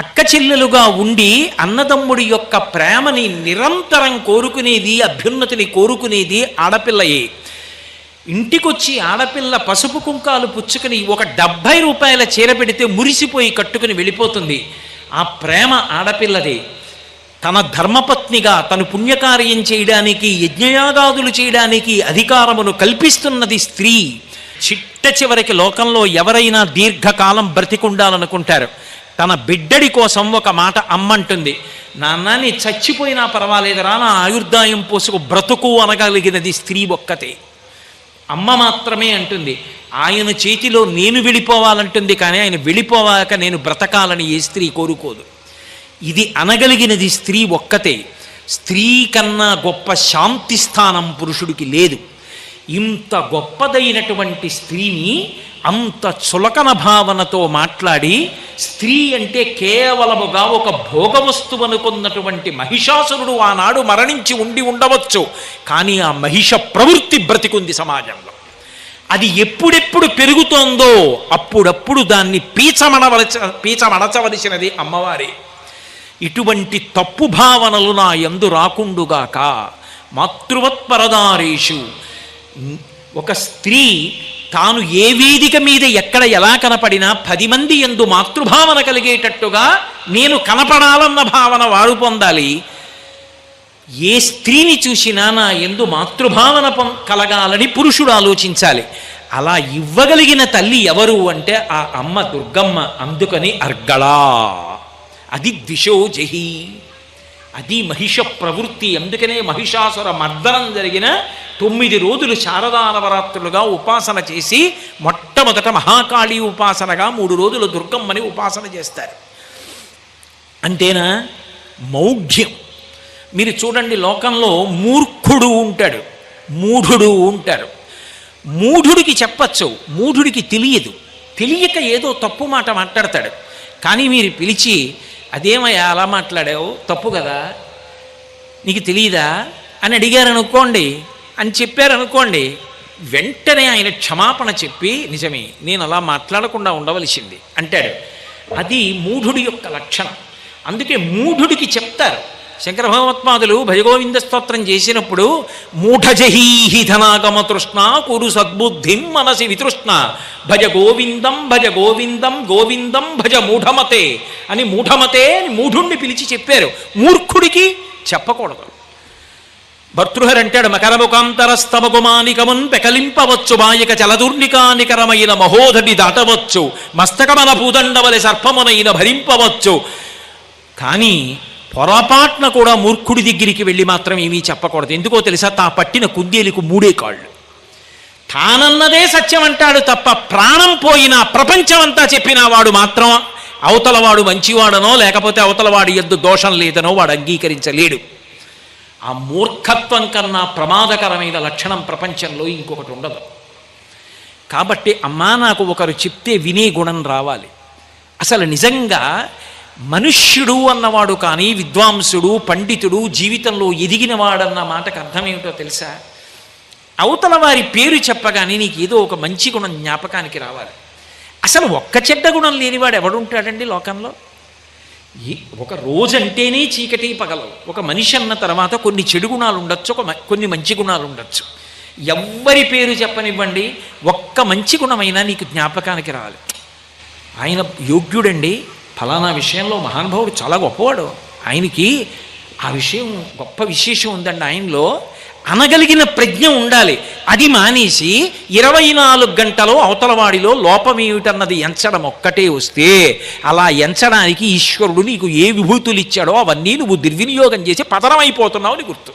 అక్క చెల్లెలుగా ఉండి అన్నదమ్ముడి యొక్క ప్రేమని నిరంతరం కోరుకునేది, అభ్యున్నతిని కోరుకునేది ఆడపిల్లయే. ఇంటికొచ్చి ఆడపిల్ల పసుపు కుంకాలు పుచ్చుకుని ఒక 70 రూపాయల చీర పెడితే మురిసిపోయి కట్టుకుని వెళ్ళిపోతుంది. ఆ ప్రేమ ఆడపిల్లదే. తన ధర్మపత్నిగా తను పుణ్యకార్యం చేయడానికి, యజ్ఞయాగాదులు చేయడానికి అధికారమును కల్పిస్తున్నది స్త్రీ. చిట్ట చివరికి లోకంలో ఎవరైనా దీర్ఘకాలం బ్రతికుండాలనుకుంటారు. తన బిడ్డడి కోసం ఒక మాట అమ్మంటుంది, నాన్న నీ చచ్చిపోయినా పర్వాలేదురా, నా ఆయుర్దాయం పోసుకు బ్రతుకు అనగలిగినది స్త్రీ ఒక్కతే. అమ్మ మాత్రమే అంటుంది. ఆయన చేతిలో నేను వెళ్ళిపోవాలంటుంది, కానీ ఆయన వెళ్ళిపోవాక నేను బ్రతకాలని ఏ స్త్రీ కోరుకోదు. ఇది అనగలిగినది స్త్రీ ఒక్కతే. స్త్రీ కన్నా గొప్ప శాంతి స్థానం పురుషుడికి లేదు. ఇంత గొప్పదైనటువంటి స్త్రీని అంత చులకన భావనతో మాట్లాడి, స్త్రీ అంటే కేవలముగా ఒక భోగవస్తువు అనుకున్నటువంటి మహిషాసురుడు ఆనాడు మరణించి ఉండవచ్చు, కానీ ఆ మహిష ప్రవృత్తి బ్రతికుంది సమాజంలో. అది ఎప్పుడెప్పుడు పెరుగుతోందో అప్పుడప్పుడు దాన్ని పీచమడచవలసినది అమ్మవారే. ఇటువంటి తప్పు భావనలు నా యందు రాకుండుగాక. మాతృవత్పరదారేషు. ఒక స్త్రీ తాను ఏ వేదిక మీద ఎక్కడ ఎలా కనపడినా 10 మంది యందు మాతృభావన కలిగేటట్టుగా నేను కనపడాలన్న భావన వారు పొందాలి. ఏ స్త్రీని చూసినా నా యందు మాతృభావన కలగాలని పురుషుడు ఆలోచించాలి. అలా ఇవ్వగలిగిన తల్లి ఎవరు అంటే ఆ అమ్మ దుర్గమ్మ. అందుకని అర్గళా, అది ద్విషో జహి, అది మహిష ప్రవృత్తి. అందుకనే మహిషాసుర మర్దనం జరిగిన 9 రోజులు శారదా నవరాత్రులుగా ఉపాసన చేసి మొట్టమొదట మహాకాళీ ఉపాసనగా 3 రోజులు దుర్గమ్మని ఉపాసన చేస్తారు. అంతేనా? మౌఢ్యం. మీరు చూడండి, లోకంలో మూర్ఖుడు ఉంటాడు, మూఢుడు ఉంటారు. మూఢుడికి చెప్పచ్చు, మూఢుడికి తెలియదు. తెలియక ఏదో తప్పు మాట మాట్లాడతాడు. కానీ మీరు పిలిచి, అదేమయ్యా అలా మాట్లాడావు, తప్పు కదా, నీకు తెలియదా అని అడిగారనుకోండి, అని చెప్పారనుకోండి, వెంటనే ఆయన క్షమాపణ చెప్పి, నిజమే నేను అలా మాట్లాడకుండా ఉండవలసింది అంటాడు. అది మూఢుడి యొక్క లక్షణం. అందుకే మూఢుడికి చెప్తారు. శంకర భగవత్పాదులు భజగోవింద స్తోత్రం చేసినప్పుడు, మూఢజహీహి ధనాగమ తృష్ణ కురు సద్బుద్ధిం మనసి వితృష్ణ భజ గోవిందం భజ గోవిందం గోవిందం భజ మూఢమతే అని మూఢమతే అని మూఢుణ్ణి పిలిచి చెప్పారు. మూర్ఖుడికి చెప్పకూడదు. భర్తృహరి అంటాడు, మకరముకాంతరస్తమగుమానికమున్ పెకలింపవచ్చు బాయక చలదుర్నికానికరమైన మహోధటి దాటవచ్చు మస్తకమన భూదండవలె సర్పమునైన భరింపవచ్చు. కానీ పొరపాటున కూడా మూర్ఖుడి దగ్గరికి వెళ్ళి మాత్రం ఏమీ చెప్పకూడదు. ఎందుకో తెలుసా? తా పట్టిన కుందేలికి 3 కాళ్ళు. తానన్నదే సత్యం అంటాడు తప్ప ప్రాణం పోయినా ప్రపంచం అంతా చెప్పినా వాడు మాత్రం అవతలవాడు మంచివాడనో లేకపోతే అవతలవాడి యందు దోషం లేదనో వాడు అంగీకరించలేడు. ఆ మూర్ఖత్వం కన్నా ప్రమాదకరమైన లక్షణం ప్రపంచంలో ఇంకొకటి ఉండదు. కాబట్టి అమ్మా నాకు ఒకరు చెప్తే వినే గుణం రావాలి. అసలు నిజంగా మనుష్యుడు అన్నవాడు కానీ విద్వాంసుడు పండితుడు జీవితంలో ఎదిగినవాడన్న మాటకు అర్థం ఏమిటో తెలుసా? అవతల వారి పేరు చెప్పగానే నీకు ఏదో ఒక మంచి గుణం జ్ఞాపకానికి రావాలి. అసలు ఒక్క చెడ్డ గుణం లేనివాడు ఎవడుంటాడండి లోకంలో? ఒక రోజంటేనే చీకటి పగలవు. ఒక మనిషి అన్న తర్వాత కొన్ని చెడు గుణాలు ఉండొచ్చు, కొన్ని మంచి గుణాలు ఉండొచ్చు. ఎవ్వరి పేరు చెప్పనివ్వండి, ఒక్క మంచి గుణమైనా నీకు జ్ఞాపకానికి రావాలి. ఆయన యోగ్యుడండి, ఫలానా విషయంలో మహానుభావుడు చాలా గొప్పవాడు, ఆయనకి ఆ విషయం గొప్ప విశేషం ఉందండి ఆయనలో అనగలిగిన ప్రజ్ఞ ఉండాలి. అది మానేసి 24 గంటలు అవతలవాడిలో లోపమేమిటన్నది ఎంచడం ఒక్కటే వస్తే, అలా ఎంచడానికి ఈశ్వరుడు నీకు ఏ విభూతులు ఇచ్చాడో అవన్నీ నువ్వు దుర్వినియోగం చేసి పతనమైపోతున్నావు అని గుర్తు.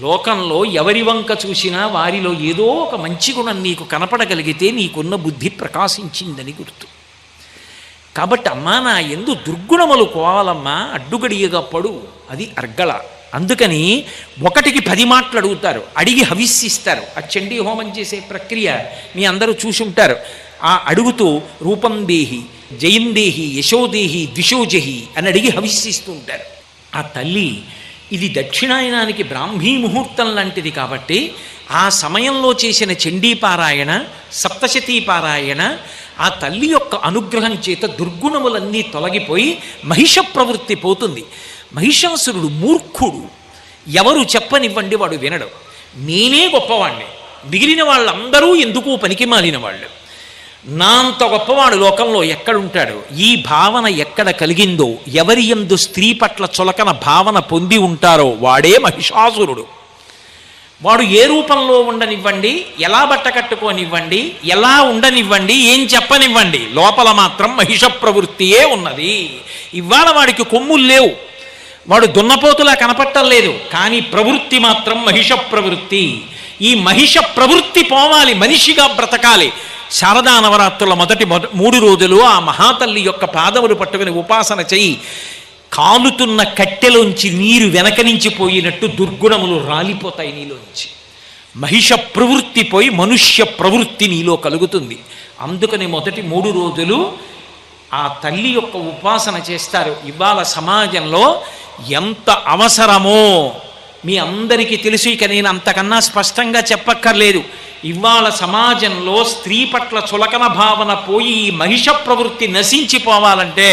లోకంలో ఎవరి వంక చూసినా వారిలో ఏదో ఒక మంచి గుణం నీకు కనపడగలిగితే నీకున్న బుద్ధి ప్రకాశించిందని గుర్తు. కాబట్టి అమ్మా, నా ఎందు దుర్గుణములు కోవాలమ్మా, అడ్డుగడియగా పడు, అది అర్గళ. అందుకని 1కి 10 మాటలు అడుగుతారు, అడిగి హవిస్సిస్తారు. ఆ చండీ హోమం చేసే ప్రక్రియ మీ అందరూ చూసి ఉంటారు. ఆ అడుగుతూ రూపం దేహి, జయం దేహి, యశోదేహి, ద్విషోజహి అని అడిగి హవిస్సిస్తూ ఉంటారు. ఆ తల్లి ఇది దక్షిణాయనానికి బ్రాహ్మీ ముహూర్తం లాంటిది కాబట్టి ఆ సమయంలో చేసిన చండీపారాయణ, సప్తశతీ పారాయణ, ఆ తల్లి యొక్క అనుగ్రహం చేత దుర్గుణములన్నీ తొలగిపోయి మహిష ప్రవృత్తి పోతుంది. మహిషాసురుడు మూర్ఖుడు, ఎవరు చెప్పనివ్వండి వాడు వినడు. నేనే గొప్పవాణ్ణి, మిగిలిన వాళ్ళందరూ ఎందుకు పనికి మాలిన వాళ్ళు, నా అంత గొప్పవాడు లోకంలో ఎక్కడుంటాడు? ఈ భావన ఎక్కడ కలిగిందో, ఎవరి యందు స్త్రీ పట్ల చులకన భావన పొంది ఉంటారో వాడే మహిషాసురుడు. వాడు ఏ రూపంలో ఉండనివ్వండి, ఎలా బట్ట కట్టుకోనివ్వండి, ఎలా ఉండనివ్వండి, ఏం చెప్పనివ్వండి, లోపల మాత్రం మహిష ప్రవృత్తియే ఉన్నది. ఇవాళ వాడికి కొమ్ములు లేవు, వాడు దున్నపోతులా కనపట్టం లేదు, కానీ ప్రవృత్తి మాత్రం మహిష ప్రవృత్తి. ఈ మహిష ప్రవృత్తి పోవాలి, మనిషిగా బ్రతకాలి. శారదా నవరాత్రుల మొదటి 3 రోజులు ఆ మహాతల్లి యొక్క పాదములు పట్టుకుని ఉపాసన చెయ్యి. కాలుతున్న కట్టెలోంచి నీరు వెనక నుంచి పోయినట్టు దుర్గుణములు రాలిపోతాయి నీలోంచి. మహిష ప్రవృత్తి పోయి మనుష్య ప్రవృత్తి నీలో కలుగుతుంది. అందుకని మొదటి 3 రోజులు ఆ తల్లి యొక్క ఉపాసన చేస్తారు. ఇవాళ సమాజంలో ఎంత అవసరమో మీ అందరికీ తెలుసు, ఇక నేను అంతకన్నా స్పష్టంగా చెప్పక్కర్లేదు. ఇవాళ సమాజంలో స్త్రీ పట్ల చులకన భావన పోయి ఈ మహిష ప్రవృత్తి నశించిపోవాలంటే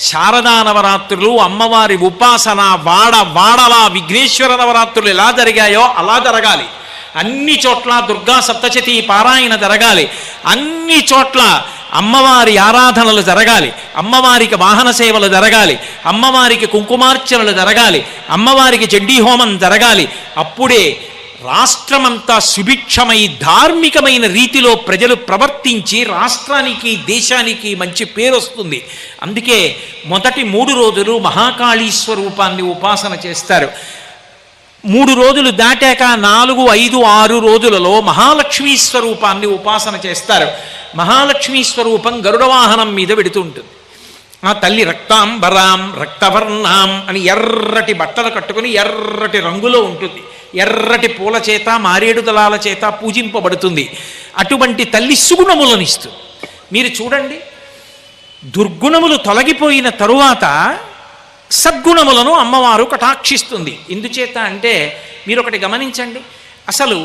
శారదా నవరాత్రులు, అమ్మవారి ఉపాసన, వాడలా విఘ్నేశ్వర నవరాత్రులు ఎలా జరిగాయో అలా జరగాలి. అన్ని చోట్ల దుర్గా సప్తశతీ పారాయణ జరగాలి. అన్ని చోట్ల అమ్మవారి ఆరాధనలు జరగాలి, అమ్మవారికి వాహన సేవలు జరగాలి, అమ్మవారికి కుంకుమార్చనలు జరగాలి, అమ్మవారికి చండీహోమం జరగాలి. అప్పుడే రాష్ట్రమంతా సుభిక్షమై ధార్మికమైన రీతిలో ప్రజలు ప్రవర్తించి రాష్ట్రానికి, దేశానికి మంచి పేరు వస్తుంది. అందుకే మొదటి 3 రోజులు మహాకాళీ స్వరూపాన్ని ఉపాసన చేస్తారు. 3 రోజులు దాటాక 4, 5, 6 రోజులలో మహాలక్ష్మీ స్వరూపాన్ని ఉపాసన చేస్తారు. మహాలక్ష్మీ స్వరూపం గరుడ వాహనం మీద వెడుతుంటుంది. ఆ తల్లి రక్తాంబరాం రక్తవర్ణాం అని ఎర్రటి బట్టలు కట్టుకుని ఎర్రటి రంగులో ఉంటుంది. ఎర్రటి పూల చేత, మారేడు దళాల చేత పూజింపబడుతుంది. అటువంటి తల్లి సుగుణములనిస్తుంది. మీరు చూడండి, దుర్గుణములు తొలగిపోయిన తరువాత సద్గుణములను అమ్మవారు కటాక్షిస్తుంది. ఎందుచేత అంటే మీరు ఒకటి గమనించండి, అసలు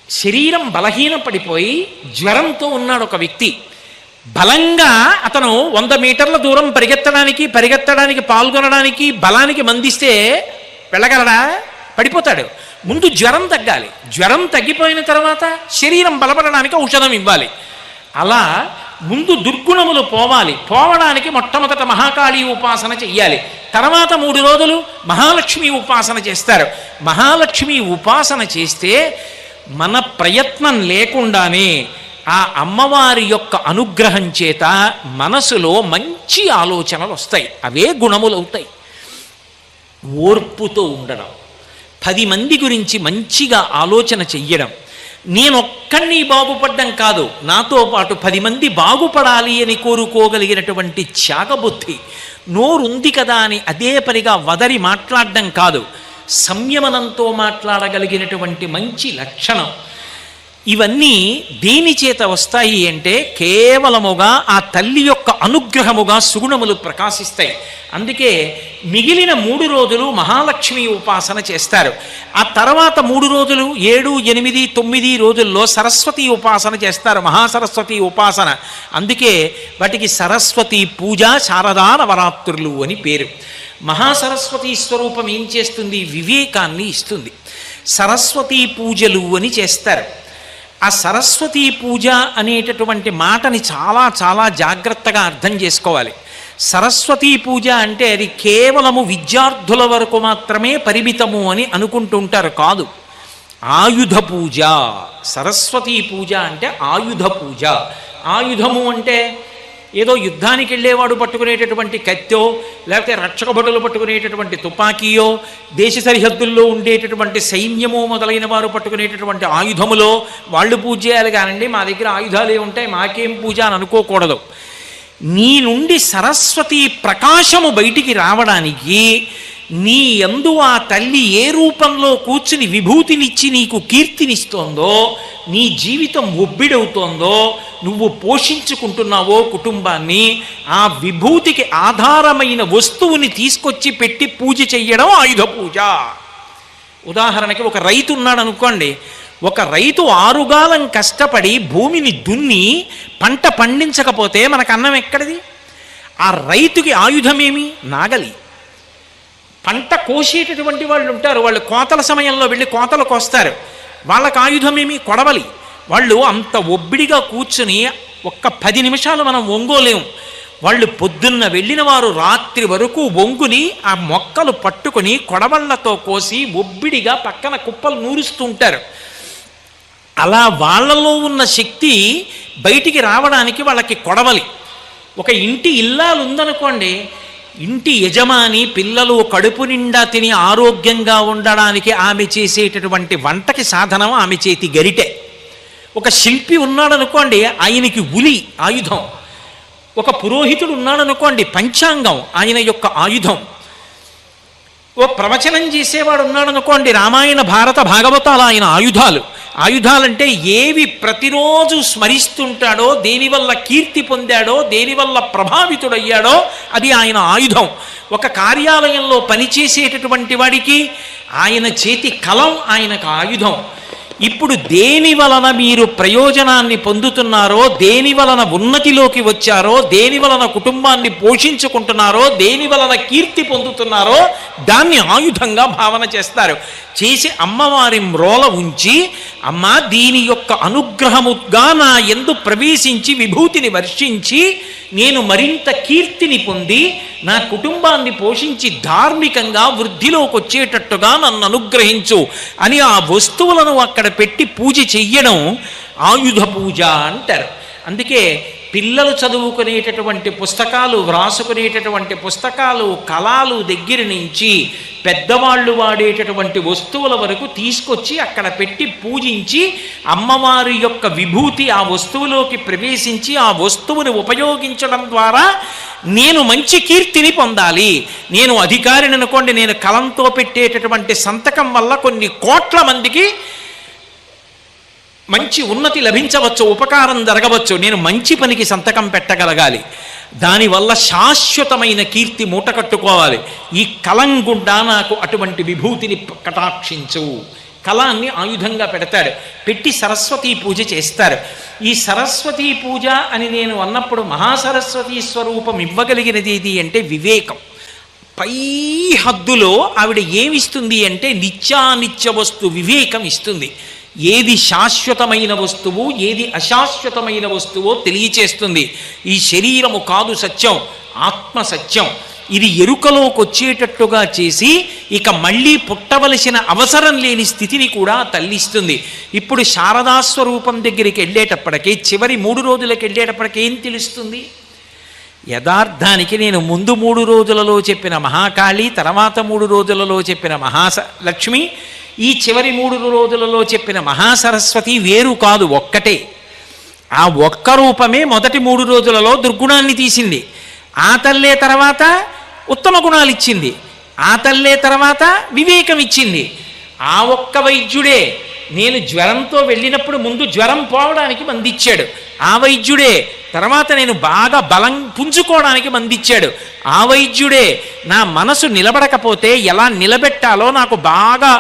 శరీరం బలహీన పడిపోయి జ్వరంతో ఉన్నాడు ఒక వ్యక్తి. బలంగా అతను 100 మీటర్ల దూరం పరిగెత్తడానికి పాల్గొనడానికి బలానికి మందిస్తే వెళ్ళగలడా? పడిపోతాడు. ముందు జ్వరం తగ్గాలి. జ్వరం తగ్గిపోయిన తర్వాత శరీరం బలపడడానికి ఔషధం ఇవ్వాలి. అలా ముందు దుర్గుణములు పోవడానికి మొట్టమొదట మహాకాళీ ఉపాసన చెయ్యాలి. తర్వాత 3 రోజులు మహాలక్ష్మి ఉపాసన చేస్తారు. మహాలక్ష్మి ఉపాసన చేస్తే మన ప్రయత్నం లేకుండానే ఆ అమ్మవారి యొక్క అనుగ్రహం చేత మనసులో మంచి ఆలోచనలు వస్తాయి. అవే గుణములు అవుతాయి. ఓర్పుతో ఉండడం, 10 మంది గురించి మంచిగా ఆలోచన చెయ్యడం, నేనొక్కడిని బాగుపడ్డం కాదు, నాతో పాటు 10 మంది బాగుపడాలి అని కోరుకోగలిగినటువంటి త్యాగబుద్ధి, నోరుంది కదా అని అదే పనిగా వదరి మాట్లాడడం కాదు, సంయమనంతో మాట్లాడగలిగినటువంటి మంచి లక్షణం. ఇవన్నీ దేని చేత వస్తాయి అంటే కేవలముగా ఆ తల్లి యొక్క అనుగ్రహముగా సుగుణములు ప్రకాశిస్తాయి. అందుకే మిగిలిన 3 రోజులు మహాలక్ష్మి ఉపాసన చేస్తారు. ఆ తర్వాత 3 రోజులు 7, 8, 9 రోజుల్లో సరస్వతి ఉపాసన చేస్తారు, మహాసరస్వతి ఉపాసన. అందుకే వాటికి సరస్వతి పూజ, శారదా నవరాత్రులు అని పేరు. మహాసరస్వతి స్వరూపం ఏం చేస్తుంది? వివేకాన్ని ఇస్తుంది. సరస్వతీ పూజలు అని చేస్తారు. ఆ సరస్వతీ పూజ అనేటటువంటి మాటని చాలా చాలా జాగ్రత్తగా అర్థం చేసుకోవాలి. సరస్వతీ పూజ అంటే అది కేవలము విద్యార్థుల వరకు మాత్రమే పరిమితము అని అనుకుంటుంటారు. కాదు, ఆయుధ పూజ. సరస్వతీ పూజ అంటే ఆయుధ పూజ. ఆయుధము అంటే ఏదో యుద్ధానికి వెళ్ళేవాడు పట్టుకునేటటువంటి కత్తో, లేకపోతే రక్షక భటులు పట్టుకునేటటువంటి తుపాకీయో, దేశ సరిహద్దుల్లో ఉండేటటువంటి సైన్యము మొదలైన వారు పట్టుకునేటటువంటి ఆయుధములో వాళ్ళు పూజ చేయాలి. కానండి మా దగ్గర ఆయుధాలే ఉంటాయి, మాకేం పూజ అని అనుకోకూడదు. నీ నుండి సరస్వతి ప్రకాశము బయటికి రావడానికి నీ యందు ఆ తల్లి ఏ రూపంలో కూర్చుని విభూతినిచ్చి నీకు కీర్తినిస్తోందో, నీ జీవితం ఒబ్బిడవుతోందో, నువ్వు పోషించుకుంటున్నావో కుటుంబాన్ని, ఆ విభూతికి ఆధారమైన వస్తువుని తీసుకొచ్చి పెట్టి పూజ చెయ్యడం ఆయుధ పూజ. ఉదాహరణకి ఒక రైతు ఉన్నాడు అనుకోండి. ఒక రైతు ఆరుగాలం కష్టపడి భూమిని దున్ని పంట పండించకపోతే మనకు అన్నం ఎక్కడిది? ఆ రైతుకి ఆయుధమేమి? నాగలి. పంట కోసేటటువంటి వాళ్ళు ఉంటారు, వాళ్ళు కోతల సమయంలో వెళ్ళి కోతలు కోస్తారు, వాళ్ళకి ఆయుధమేమి? కొడవలి. వాళ్ళు అంత ఒబ్బిడిగా కూర్చుని ఒక్క 10 నిమిషాలు మనం ఒంగోలేము. వాళ్ళు పొద్దున్న వెళ్ళిన వారు రాత్రి వరకు ఒంగుని ఆ మొక్కలు పట్టుకొని కొడవళ్లతో కోసి ఒబ్బిడిగా పక్కన కుప్పలు నూరుస్తూ ఉంటారు. అలా వాళ్ళలో ఉన్న శక్తి బయటికి రావడానికి వాళ్ళకి కొడవలి. ఒక ఇంటి ఇల్లాలు ఉందనుకోండి, ఇంటి యజమాని పిల్లలు కడుపు నిండా తిని ఆరోగ్యంగా ఉండడానికి ఆమె చేసేటటువంటి వంటకి సాధనం ఆమె చేతి గరిటె. ఒక శిల్పి ఉన్నాడనుకోండి, ఆయనకి ఉలి ఆయుధం. ఒక పురోహితుడు ఉన్నాడనుకోండి, పంచాంగం ఆయన యొక్క ఆయుధం. ఓ ప్రవచనం చేసేవాడు ఉన్నాడనుకోండి, రామాయణ భారత భాగవతాలు ఆయన ఆయుధాలు. ఆయుధాలంటే ఏవి ప్రతిరోజు స్మరిస్తుంటాడో, దేనివల్ల కీర్తి పొందాడో, దేనివల్ల ప్రభావితుడయ్యాడో అది ఆయన ఆయుధం. ఒక కార్యాలయంలో పనిచేసేటటువంటి వాడికి ఆయన చేతి కలం ఆయనకు ఆయుధం. ఇప్పుడు దేని వలన మీరు ప్రయోజనాన్ని పొందుతున్నారో, దేని వలన ఉన్నతిలోకి వచ్చారో, దేని వలన కుటుంబాన్ని పోషించుకుంటున్నారో, దేని వలన కీర్తి పొందుతున్నారో దాన్ని ఆయుధంగా భావన చేస్తారు. చేసి అమ్మవారి మ్రోల ఉంచి, అమ్మ దీని యొక్క అనుగ్రహముగా నా యందు ప్రవేశించి విభూతిని వర్షించి నేను మరింత కీర్తిని పొంది నా కుటుంబాన్ని పోషించి ధార్మికంగా వృద్ధిలోకి వచ్చేటట్టుగా నన్ను అనుగ్రహించు అని ఆ వస్తువులను అక్కడ పెట్టి పూజ చెయ్యడం ఆయుధ పూజ అంటారు. అందుకే పిల్లలు చదువుకునేటటువంటి పుస్తకాలు, వ్రాసుకునేటటువంటి పుస్తకాలు, కళాలు దగ్గర నుంచి పెద్దవాళ్ళు వాడేటటువంటి వస్తువుల వరకు తీసుకొచ్చి అక్కడ పెట్టి పూజించి అమ్మవారి యొక్క విభూతి ఆ వస్తువులోకి ప్రవేశించి ఆ వస్తువుని ఉపయోగించడం ద్వారా నేను మంచి కీర్తిని పొందాలి. నేను అధికారిని అనుకోండి, నేను కలంతో పెట్టేటటువంటి సంతకం వల్ల కొన్ని కోట్ల మందికి మంచి ఉన్నతి లభించవచ్చు, ఉపకారం జరగవచ్చు. నేను మంచి పనికి సంతకం పెట్టగలగాలి, దానివల్ల శాశ్వతమైన కీర్తి మూట కట్టుకోవాలి. ఈ కలం గుండా నాకు అటువంటి విభూతిని కటాక్షించు. కళాన్ని ఆయుధంగా పెడతాడు, పెట్టి సరస్వతీ పూజ చేస్తారు. ఈ సరస్వతీ పూజ అని నేను అన్నప్పుడు మహాసరస్వతీ స్వరూపం ఇవ్వగలిగినది ఏది అంటే వివేకం. పై హద్దులో ఆవిడ ఏమిస్తుంది అంటే నిత్యానిత్య వస్తు వివేకం ఇస్తుంది. ఏది శాశ్వతమైన వస్తువు, ఏది అశాశ్వతమైన వస్తువో తెలియచేస్తుంది. ఈ శరీరము కాదు సత్యం, ఆత్మ సత్యం. ఇది ఎరుకలోకి వచ్చేటట్టుగా చేసి ఇక మళ్ళీ పుట్టవలసిన అవసరం లేని స్థితిని కూడా తల్లిస్తుంది. ఇప్పుడు శారదాస్వరూపం దగ్గరికి వెళ్ళేటప్పటికీ, చివరి 3 రోజులకు వెళ్ళేటప్పటికీ ఏం తెలుస్తుంది? యథార్థానికి నేను ముందు 3 రోజులలో చెప్పిన మహాకాళి, తర్వాత 3 రోజులలో చెప్పిన మహాలక్ష్మి, ఈ చివరి 3 రోజులలో చెప్పిన మహాసరస్వతి వేరు కాదు, ఒక్కటే. ఆ ఒక్క రూపమే మొదటి 3 రోజులలో దుర్గుణాన్ని తీసింది. ఆ తల్లే తర్వాత ఉత్తమ గుణాలు ఇచ్చింది. ఆ తల్లే తర్వాత వివేకం ఇచ్చింది. ఆ ఒక్క వైద్యుడే నేను జ్వరంతో వెళ్ళినప్పుడు ముందు జ్వరం పోవడానికి మందిచ్చాడు ఆ వైద్యుడే. తర్వాత నేను బాగా బలం పుంజుకోవడానికి మందిచ్చాడు ఆ వైద్యుడే. నా మనసు నిలబడకపోతే ఎలా నిలబెట్టాలో నాకు బాగా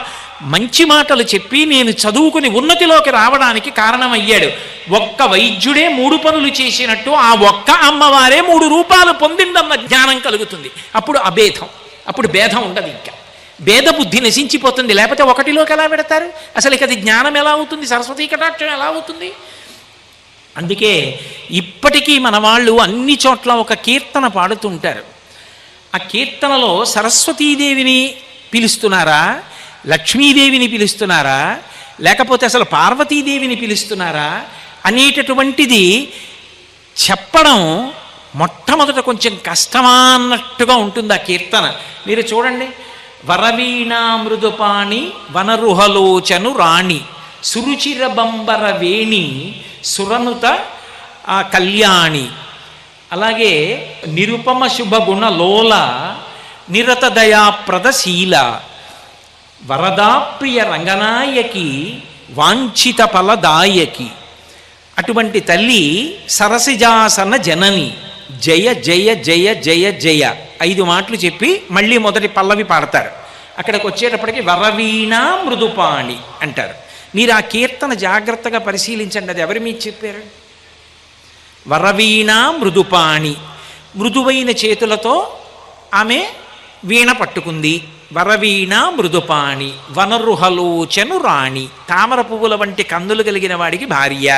మంచి మాటలు చెప్పి నేను చదువుకుని ఉన్నతిలోకి రావడానికి కారణమయ్యాడు. ఒక్క వైద్యుడే 3 పనులు చేసినట్టు ఆ ఒక్క అమ్మవారే 3 రూపాలు పొందిందన్న జ్ఞానం కలుగుతుంది. అప్పుడు అభేదం, అప్పుడు భేదం ఉండదు. ఇంకా భేద బుద్ధి నశించిపోతుంది. లేకపోతే ఒకటిలోకి ఎలా పెడతారు? అసలు ఇక అది జ్ఞానం ఎలా అవుతుంది? సరస్వతీ కటాక్షం ఎలా అవుతుంది? అందుకే ఇప్పటికీ మన వాళ్ళు అన్ని చోట్ల ఒక కీర్తన పాడుతుంటారు. ఆ కీర్తనలో సరస్వతీదేవిని పిలుస్తున్నారా, లక్ష్మీదేవిని పిలుస్తున్నారా, లేకపోతే అసలు పార్వతీదేవిని పిలుస్తున్నారా అనేటటువంటిది చెప్పడం మొట్టమొదట కొంచెం కష్టమా అన్నట్టుగా ఉంటుంది ఆ కీర్తన. మీరు చూడండి, వరవీణా మృదుపాణి వనరుహలోచను రాణి సురుచిరబంబర వేణి సురనుత కళ్యాణి. అలాగే నిరుపమ శుభగుణ లోల నిరత దయాప్రద శీల వరదాప్రియ రంగనాయకి వాంఛిత ఫలదాయకి. అటువంటి తల్లి సరసిజాసన జనని జయ జయ జయ జయ జయ 5 మాటలు చెప్పి మళ్ళీ మొదటి పల్లవి పాడతారు. అక్కడికి వచ్చేటప్పటికి వరవీణా మృదుపాణి అంటారు. మీరు ఆ కీర్తన జాగ్రత్తగా పరిశీలించండి, అది ఎవరు మీకు చెప్పారు? వరవీణా మృదుపాణి, మృదువైన చేతులతో ఆమె వీణ పట్టుకుంది. వరవీణ మృదుపాణి వనరుహలోచను రాణి, తామర పువ్వుల వంటి కందులు కలిగిన వాడికి భార్య.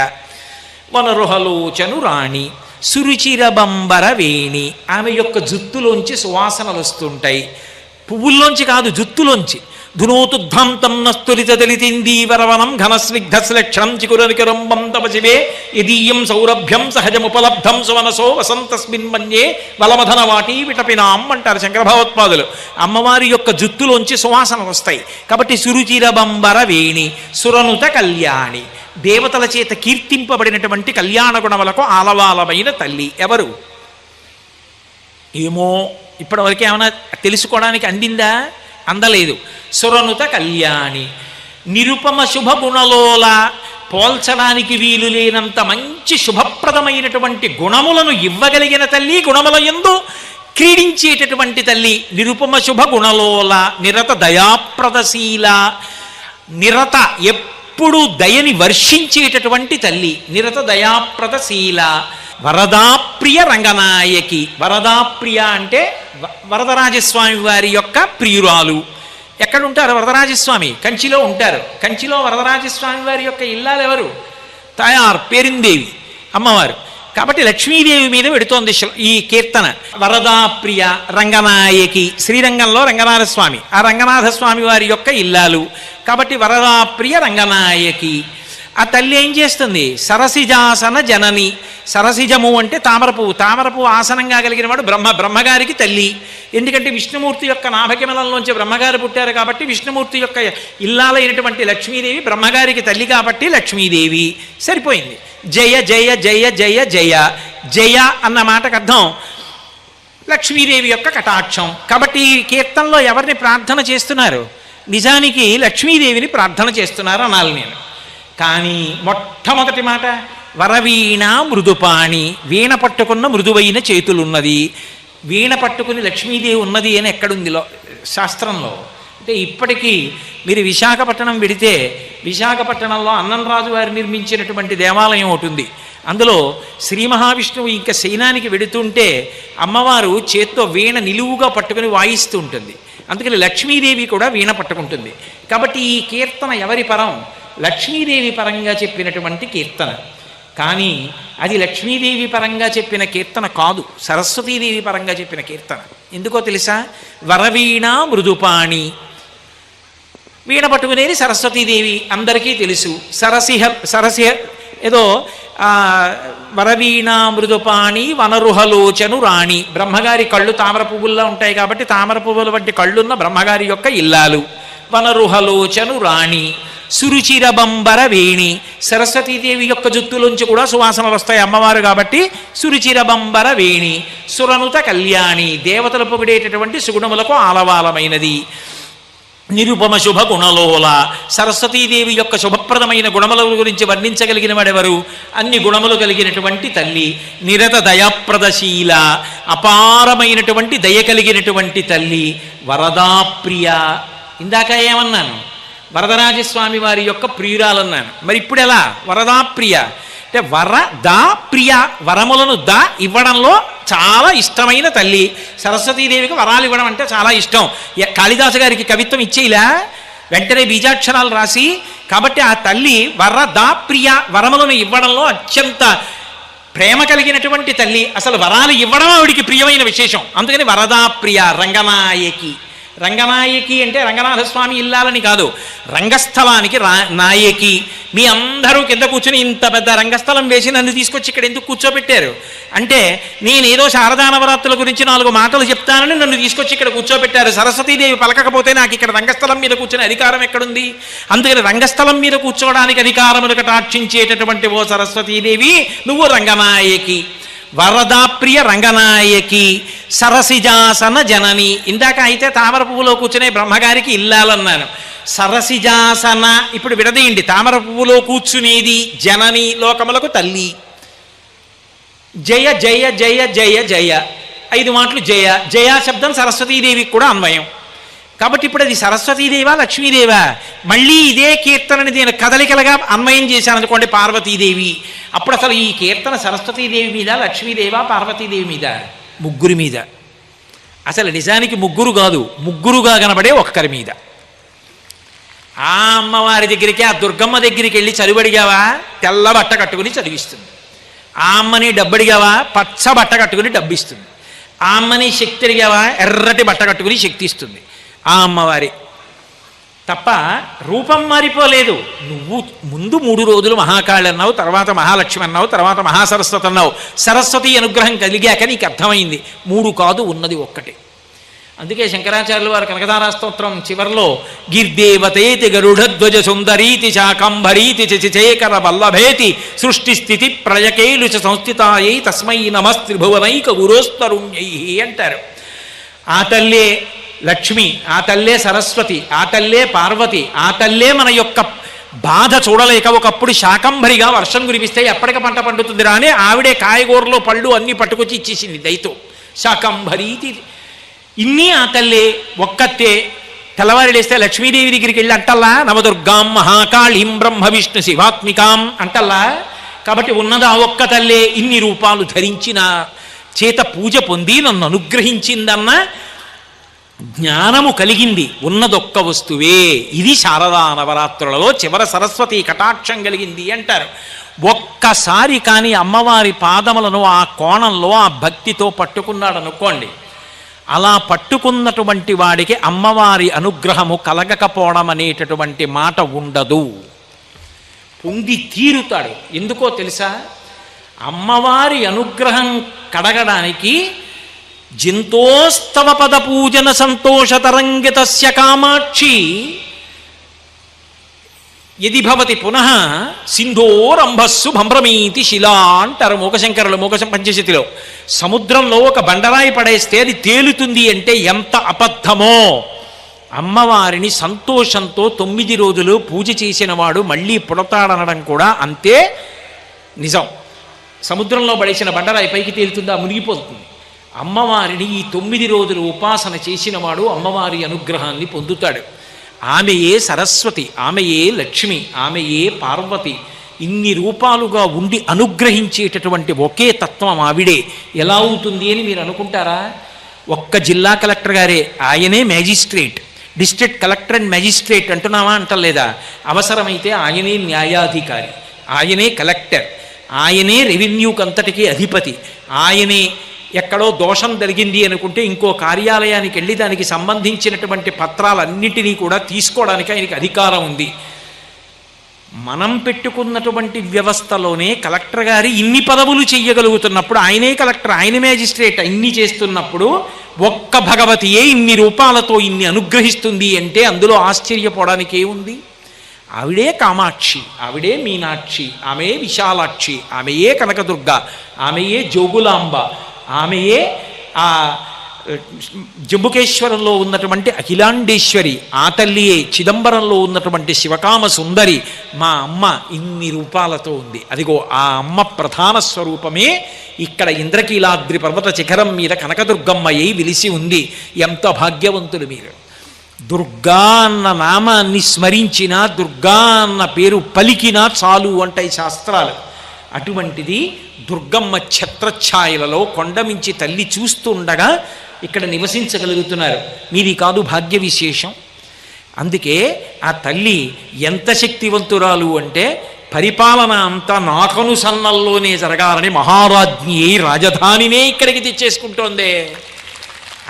వనరుహలోచను రాణి సురుచిరబంబర వేణి, ఆమె యొక్క జుత్తులోంచి సువాసనలు వస్తుంటాయి. పువ్వుల్లోంచి కాదు, జుత్తులోంచి. ధునోతుధ్వంతం నస్తులిత దళితిందీవరవనం ఘనస్నిగ్ధశ్లక్షణం చికురనికరంబం తవ శివే యదీయం సౌరభ్యం సహజముపలబ్ధం సువనసో వసంతస్మిన్ మన్యే వలమధన వాటి విటపినాం అంటారు శంకర భగవత్పాదులు. అమ్మవారి యొక్క జుత్తులోంచి సువాసనలు వస్తాయి. కాబట్టి సురుచిరబంబర వేణి సురనుత కళ్యాణి, దేవతల చేత కీర్తింపబడినటువంటి కళ్యాణ గుణములకు ఆలవాలమైన తల్లి. ఎవరు? ఏమో ఇప్పటివరకు ఏమైనా తెలుసుకోవడానికి అందిందా? అందలేదు. సురనుత కళ్యాణి, నిరుపమ శుభగుణలోల, పోల్చడానికి వీలు లేనంత మంచి శుభప్రదమైనటువంటి గుణములను ఇవ్వగలిగిన తల్లి, గుణముల యందు క్రీడించేటటువంటి తల్లి. నిరుపమ శుభగుణలోల నిరత దయాప్రదశీల, నిరత ఎప్పుడు దయని వర్షించేటటువంటి తల్లి, నిరత దయాప్రదశీల. వరదాప్రియ రంగనాయకి, వరదాప్రియ అంటే వరదరాజస్వామి వారి యొక్క ప్రియురాలు. ఎక్కడుంటారు వరదరాజస్వామి? కంచిలో ఉంటారు. కంచిలో వరదరాజస్వామి వారి యొక్క ఇల్లాలు ఎవరు? తాయార్ పేరిందేవి అమ్మవారు. కాబట్టి లక్ష్మీదేవి మీద పెడుతోంది ఈ కీర్తన. వరదాప్రియ రంగనాయకి, శ్రీరంగంలో రంగనాథస్వామి, ఆ రంగనాథస్వామి వారి యొక్క ఇల్లాలు. కాబట్టి వరదాప్రియ రంగనాయకి. ఆ తల్లి ఏం చేస్తుంది? సరసిజాసన జనని. సరసిజము అంటే తామరపువ్వు, తామరపువ్వు ఆసనంగా కలిగిన వాడు బ్రహ్మగారికి తల్లి. ఎందుకంటే విష్ణుమూర్తి యొక్క నాభకమలంలోంచి బ్రహ్మగారు పుట్టారు కాబట్టి విష్ణుమూర్తి యొక్క ఇల్లాలైనటువంటి లక్ష్మీదేవి బ్రహ్మగారికి తల్లి కాబట్టి లక్ష్మీదేవి. సరిపోయింది. జయ జయ జయ జయ జయ. జయ అన్న మాటకు అర్థం లక్ష్మీదేవి యొక్క కటాక్షం. కాబట్టి ఈ కీర్తనలో ఎవరిని ప్రార్థన చేస్తున్నారు? నిజానికి లక్ష్మీదేవిని ప్రార్థన చేస్తున్నారు అనాలి నేను. కానీ మొట్టమొదటి మాట వరవీణ మృదుపాణి, వీణ పట్టుకున్న మృదువైన చేతులున్నది. వీణ పట్టుకుని లక్ష్మీదేవి ఉన్నది అని ఎక్కడుంది శాస్త్రంలో? అంటే ఇప్పటికీ మీరు విశాఖపట్నం వెడితే విశాఖపట్నంలో అన్నంరాజు వారు నిర్మించినటువంటి దేవాలయం ఒకటి ఉంది. అందులో శ్రీ మహావిష్ణువు ఇంకా శయనానికి వెడుతుంటే అమ్మవారు చేత్తో వీణ నిలువుగా పట్టుకుని వాయిస్తూ ఉంటుంది. అందుకని లక్ష్మీదేవి కూడా వీణ పట్టుకుంటుంది. కాబట్టి ఈ కీర్తన ఎవరి పరం? లక్ష్మీదేవి పరంగా చెప్పినటువంటి కీర్తన. కానీ అది లక్ష్మీదేవి పరంగా చెప్పిన కీర్తన కాదు, సరస్వతీదేవి పరంగా చెప్పిన కీర్తన. ఎందుకో తెలుసా? వరవీణ మృదుపాణి, వీణ పట్టుకునేది సరస్వతీదేవి అందరికీ తెలుసు. సరసిహ ఏదో వరవీణ మృదుపాణి వనరుహలోచను రాణి, బ్రహ్మగారి కళ్ళు తామర పువ్వుల్లో ఉంటాయి కాబట్టి తామర పువ్వుల వంటి కళ్ళున్న బ్రహ్మగారి యొక్క ఇల్లాలు. వనరుహలోచను రాణి సురుచిరబంబర వేణి, సరస్వతీదేవి యొక్క జుత్తులోంచి కూడా సువాసనలు వస్తాయి అమ్మవారు కాబట్టి సురుచిరబంబర వేణి. సురనుత కళ్యాణి, దేవతలు పొగిడేటటువంటి సుగుణములకు ఆలవాలమైనది. నిరుపమ శుభ గుణలోల. సరస్వతీదేవి యొక్క శుభప్రదమైన గుణముల గురించి వర్ణించగలిగిన వాడెవరు? అన్ని గుణములు కలిగినటువంటి తల్లి. నిరత దయాప్రదశీల, అపారమైనటువంటి దయ కలిగినటువంటి తల్లి. వరదాప్రియ. ఇందాక ఏమన్నాను? వరదరాజస్వామి వారి యొక్క ప్రియురాలన్నాను. మరి ఇప్పుడు ఎలా? వరదాప్రియ అంటే వరదా ప్రియ, వరములను ఇవ్వడంలో చాలా ఇష్టమైన తల్లి. సరస్వతీదేవికి వరాలు ఇవ్వడం అంటే చాలా ఇష్టం. కాళిదాసు గారికి కవిత్వం ఇచ్చేలా వెంటనే బీజాక్షరాలు రాసి, కాబట్టి ఆ తల్లి వరదా ప్రియ, వరములను ఇవ్వడంలో అత్యంత ప్రేమ కలిగినటువంటి తల్లి. అసలు వరాలు ఇవ్వడం ఆవిడికి ప్రియమైన విశేషం. అందుకని వరదా ప్రియ. రంగనాయకి. రంగనాయకి అంటే రంగనాథస్వామి ఇల్లాలని కాదు, రంగస్థలానికి నాయకి. మీ అందరూ కింద కూర్చుని ఇంత పెద్ద రంగస్థలం వేసి నన్ను తీసుకొచ్చి ఇక్కడ ఎందుకు కూర్చోబెట్టారు అంటే, నేనేదో శారదా నవరాత్రుల గురించి 4 మాటలు చెప్తానని నన్ను తీసుకొచ్చి ఇక్కడ కూర్చోబెట్టారు. సరస్వతీదేవి పలకకపోతే నాకు ఇక్కడ రంగస్థలం మీద కూర్చునే అధికారం ఎక్కడుంది? అందుకని రంగస్థలం మీద కూర్చోవడానికి అధికారములు కటాక్షించేటటువంటి ఓ సరస్వతీదేవి, నువ్వు రంగనాయకి. వరదాప్రియ రంగనాయకి. సరసిజాసన జనని. ఇందాక అయితే తామర పువ్వులో కూర్చునే బ్రహ్మగారికి ఇల్లాలన్నాను. సరసిజాసన ఇప్పుడు విడదీయండి. తామర పువ్వులో కూర్చునేది జనని, లోకములకు తల్లి. జయ జయ జయ జయ జయ 5 మాటలు జయ. జయ శబ్దం సరస్వతీదేవికి కూడా అన్వయం. కాబట్టి ఇప్పుడు అది సరస్వతీదేవా లక్ష్మీదేవా? మళ్ళీ ఇదే కీర్తనని నేను కదలికలుగా అన్వయం చేశాను అనుకోండి, పార్వతీదేవి. అప్పుడు అసలు ఈ కీర్తన సరస్వతీదేవి మీద, లక్ష్మీదేవా, పార్వతీదేవి మీద? ముగ్గురి మీద. అసలు నిజానికి ముగ్గురు కాదు, ముగ్గురుగా కనబడే ఒక్కరి మీద. ఆ అమ్మవారి దగ్గరికి, ఆ దుర్గమ్మ దగ్గరికి వెళ్ళి చదువడిగావా, తెల్ల బట్ట కట్టుకుని చదివిస్తుంది. ఆ అమ్మని డబ్బడిగావా, పచ్చ బట్ట కట్టుకుని డబ్బిస్తుంది. ఆ అమ్మని శక్తి అడిగావా, ఎర్రటి బట్ట కట్టుకుని శక్తి ఇస్తుంది. ఆ అమ్మవారి తప్ప రూపం మారిపోలేదు. నువ్వు ముందు 3 రోజులు మహాకాళి అన్నావు, తర్వాత మహాలక్ష్మి అన్నావు, తర్వాత మహాసరస్వతి అన్నావు. సరస్వతి అనుగ్రహం కలిగాక నీకు అర్థమైంది 3 కాదు, ఉన్నది ఒక్కటే. అందుకే శంకరాచార్యులు వారు కనకదారా స్తోత్రం చివరిలో గిర్దేవతేతి గరుడధ్వజ సుందరీతి శాకంభరీతి చచిచేకర వల్లభేతి సృష్టి స్థితి ప్రళయకేలు సంస్థితాయై తస్మై నమస్త్రిభువనైక గురోస్తరుణ్యై అంటారు. ఆ తల్లే లక్ష్మి, ఆ తల్లే సరస్వతి, ఆ తల్లే పార్వతి, ఆ తల్లే మన యొక్క బాధ చూడలేక ఒకప్పుడు శాకంభరిగా వర్షం కురిపిస్తే ఎప్పటికి పంట పండుతుందిరా అని ఆవిడే కాయగూరలో పళ్ళు అన్నీ పట్టుకొచ్చి ఇచ్చేసింది దయతో. శాకంభరీతి ఇన్ని ఆ తల్లే ఒక్కతే. తెల్లవారి లేస్తే లక్ష్మీదేవి దగ్గరికి వెళ్ళి అంటల్లా నవదుర్గాం మహాకాళీం బ్రహ్మ విష్ణు శివాత్మికాం అంటల్లా. కాబట్టి ఉన్నది ఆ ఒక్క తల్లే. ఇన్ని రూపాలు ధరించిన చేత పూజ పొంది నన్ను అనుగ్రహించిందన్న జ్ఞానము కలిగింది ఉన్నదొక్క వస్తువే. ఇది శారదా నవరాత్రులలో చివర సరస్వతి కటాక్షం కలిగింది అంటారు. ఒక్కసారి కానీ అమ్మవారి పాదములను ఆ కోణంలో ఆ భక్తితో పట్టుకున్నాడు అనుకోండి, అలా పట్టుకున్నటువంటి వాడికి అమ్మవారి అనుగ్రహము కలగకపోవడం అనేటటువంటి మాట ఉండదు. పొంది తీరుతాడు. ఎందుకో తెలుసా? అమ్మవారి అనుగ్రహం కడగడానికి జింతోస్తవ పద పూజన సంతోషతరంగితస్య కామాక్షి యది భవతి పునః సింధోరంభస్సు భంభ్రమీతి శిలా అంటారు మూకశంకరులు మూక పంచశతిలో. సముద్రంలో ఒక బండరాయి పడేస్తే అది తేలుతుంది అంటే ఎంత అబద్ధమో. అమ్మవారిని సంతోషంతో 9 రోజులు పూజ చేసిన వాడు మళ్ళీ పుడతాడనడం కూడా అంతే నిజం. సముద్రంలో పడేసిన బండరాయి పైకి తేలుతుందా? మునిగిపోతుంది. అమ్మవారిని ఈ 9 రోజులు ఉపాసన చేసిన వాడు అమ్మవారి అనుగ్రహాన్ని పొందుతాడు. ఆమెయే సరస్వతి, ఆమెయే లక్ష్మి, ఆమెయే పార్వతి. ఇన్ని రూపాలుగా ఉండి అనుగ్రహించేటటువంటి ఒకే తత్వం ఆవిడే. ఎలా అవుతుంది అని మీరు అనుకుంటారా? ఒక్క జిల్లా కలెక్టర్ గారే, ఆయనే magistrate, district collector and magistrate అంటున్నావా అంటలేదా? అవసరమైతే ఆయనే న్యాయాధికారి, ఆయనే కలెక్టర్, ఆయనే రెవెన్యూకి అంతటికీ అధిపతి, ఆయనే ఎక్కడో దోషం జరిగింది అనుకుంటే ఇంకో కార్యాలయానికి వెళ్ళి దానికి సంబంధించినటువంటి పత్రాలన్నిటినీ కూడా తీసుకోవడానికి ఆయనకి అధికారం ఉంది. మనం పెట్టుకున్నటువంటి వ్యవస్థలోనే కలెక్టర్ గారి ఇన్ని పదవులు చెయ్యగలుగుతున్నప్పుడు, ఆయనే కలెక్టర్, ఆయన మ్యాజిస్ట్రేట్, ఇన్ని చేస్తున్నప్పుడు ఒక్క భగవతియే ఇన్ని రూపాలతో ఇన్ని అనుగ్రహిస్తుంది అంటే అందులో ఆశ్చర్యపోవడానికి ఏముంది? ఆవిడే కామాక్షి, ఆవిడే మీనాక్షి, ఆమెయే విశాలాక్షి, ఆమెయే కనకదుర్గ, ఆమెయే జోగులాంబ, ఆమెయే ఆ జంబుకేశ్వరంలో ఉన్నటువంటి అఖిలాండేశ్వరి, ఆ తల్లియే చిదంబరంలో ఉన్నటువంటి శివకామ సుందరి, మా అమ్మ ఇన్ని రూపాలతో ఉంది. అదిగో ఆ అమ్మ ప్రధాన స్వరూపమే ఇక్కడ ఇంద్రకీలాద్రి పర్వత శిఖరం మీద కనకదుర్గమ్మయ్యి విలిసి ఉంది. ఎంత భాగ్యవంతులు మీరు! దుర్గా అన్న నామాన్ని స్మరించినా, దుర్గా అన్న పేరు పలికినా చాలు అంటాయి శాస్త్రాలు. అటువంటిది దుర్గమ్మ ఛత్రఛాయలలో కొండమించి తల్లి చూస్తుండగా ఇక్కడ నివసించగలుగుతున్నారు. మీది కాదు భాగ్య విశేషం. అందుకే ఆ తల్లి ఎంత శక్తివంతురాలు అంటే, పరిపాలన అంతా నాకను సన్నల్లోనే జరగాలని మహారాజ్ఞి రాజధానినే ఇక్కడికి తెచ్చేసుకుంటోందే.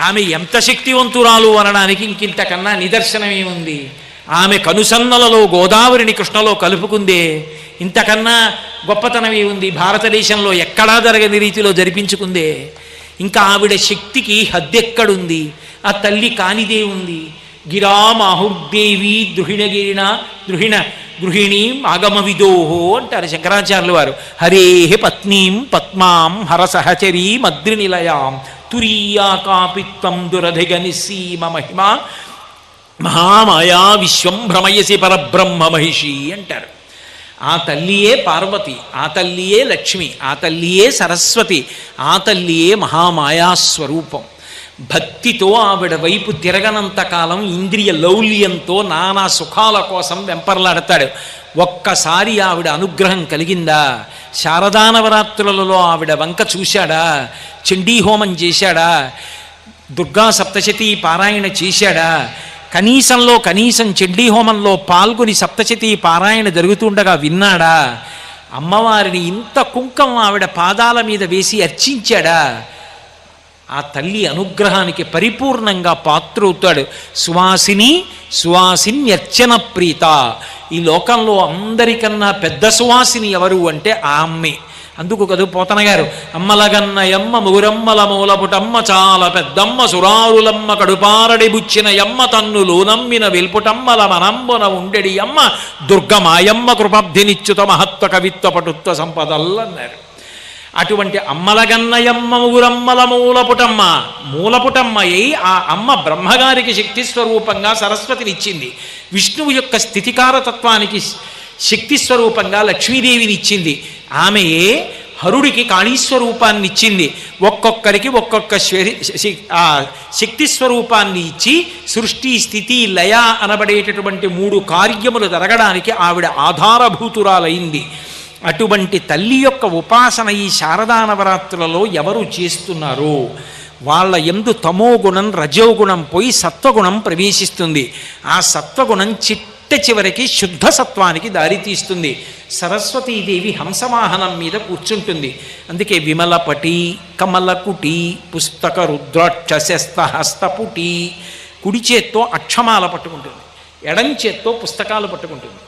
ఆమె ఎంత శక్తివంతురాలు అనడానికి ఇంకింతకన్నా నిదర్శనమేముంది? ఆమె కనుసన్నలలో గోదావరిని కృష్ణలో కలుపుకుందే. ఇంతకన్నా గొప్పతనం ఏముంది? భారతదేశంలో ఎక్కడా జరగని రీతిలో జరిపించుకుందే. ఇంకా ఆవిడ శక్తికి హద్దెక్కడుంది? ఆ తల్లి కానిదే ఉంది. గిరామాహుర్దేవి గృహిణీం ఆగమ విదోహో అంటారు శంకరాచార్యులు వారు. హరేహ పత్నీం పద్మాం హరసహచరీ మద్రినిలయాం తురీయాకాపిత్వం దురధిగనిసీమ మహిమ మహామాయా విశ్వం భ్రమయసి పరబ్రహ్మ మహిషి అంటారు. ఆ తల్లియే పార్వతి, ఆ తల్లియే లక్ష్మి, ఆ తల్లియే సరస్వతి, ఆ తల్లియే మహామాయాస్వరూపం. భక్తితో ఆవిడ వైపు తిరగనంతకాలం ఇంద్రియ లౌల్యంతో నానా సుఖాల కోసం వెంపర్లాడతాడు. ఒక్కసారి ఆవిడ అనుగ్రహం కలిగిందా? శారదానవరాత్రులలో ఆవిడ వంక చూశాడా? చండీహోమం చేశాడా? దుర్గా సప్తశతీ పారాయణ చేశాడా? కనీసం చండీహోమంలో పాల్గొని సప్తశతీ పారాయణ జరుగుతుండగా విన్నాడా? అమ్మవారిని ఇంత కుంకం ఆవిడ పాదాల మీద వేసి అర్చించాడా? ఆ తల్లి అనుగ్రహానికి పరిపూర్ణంగా పాత్రవుతాడు. సువాసిన్యర్చన ప్రీత. ఈ లోకంలో అందరికన్నా పెద్ద సువాసిని ఎవరు అంటే ఆ అమ్మే. అందుకు కదూ పోతన గారు, అమ్మలగన్నయమ్మ ముగురమ్మల మూలపుటమ్మ చాలా పెద్దమ్మ సురారులమ్మ కడుపారడి బుచ్చిన యమ్మ తన్నులు నమ్మిన వెల్పుటమ్మల మనంబున ఉండెడి అమ్మ దుర్గమాయమ్మ కృపబ్ధినిచ్యుత మహత్వ కవిత్వ పటుత్వ సంపదల్లన్నారు. అటువంటి అమ్మలగన్నయమ్మ ముగురమ్మల మూలపుటమ్మయ్యి ఆ అమ్మ బ్రహ్మగారికి శక్తి స్వరూపంగా సరస్వతినిచ్చింది. విష్ణువు యొక్క స్థితికారతత్వానికి శక్తి స్వరూపంగా లక్ష్మీదేవిని ఇచ్చింది. ఆమెయే హరుడికి కాళీస్వరూపాన్ని ఇచ్చింది. ఒక్కొక్కరికి ఒక్కొక్క శక్తి స్వరూపాన్ని ఇచ్చి సృష్టి స్థితి లయ అనబడేటటువంటి 3 కార్యములు జరగడానికి ఆవిడ ఆధారభూతురాలైంది. అటువంటి తల్లి యొక్క ఉపాసన ఈ శారదానవరాత్రులలో ఎవరు చేస్తున్నారో వాళ్ళ యందు తమోగుణం రజోగుణం పోయి సత్వగుణం ప్రవేశిస్తుంది. ఆ సత్వగుణం చివరికి శుద్ధ సత్వానికి దారితీస్తుంది. సరస్వతీదేవి హంసవాహనం మీద కూర్చుంటుంది. అందుకే విమలపటి కమలకుటి పుస్తక రుద్రాక్షస్త హస్తపుటి. కుడి చేత్తో అక్షమాల పట్టుకుంటుంది, ఎడం చేత్తో పుస్తకాలు పట్టుకుంటుంది.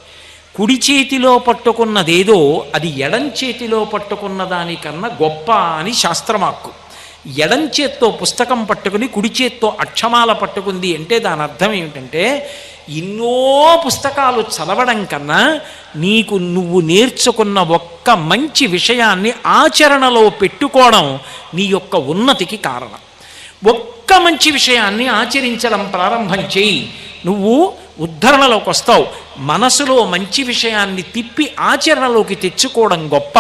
కుడి చేతిలో పట్టుకున్నదేదో అది ఎడం చేతిలో పట్టుకున్న దానికన్నా గొప్ప అని శాస్త్రమాక్కు. ఎడం చేత్తో పుస్తకం పట్టుకుని కుడి చేత్తో అక్షమాల పట్టుకుంది అంటే దాని అర్థం ఏమిటంటే, ఎన్నో పుస్తకాలు చదవడం కన్నా నువ్వు నేర్చుకున్న ఒక్క మంచి విషయాన్ని ఆచరణలో పెట్టుకోవడం నీ యొక్క ఉన్నతికి కారణం. ఒక్క మంచి విషయాన్ని ఆచరించడం ప్రారంభం చేయి, నువ్వు ఉద్ధరణలోకి వస్తావు. మనసులో మంచి విషయాన్ని తిప్పి ఆచరణలోకి తెచ్చుకోవడం గొప్ప.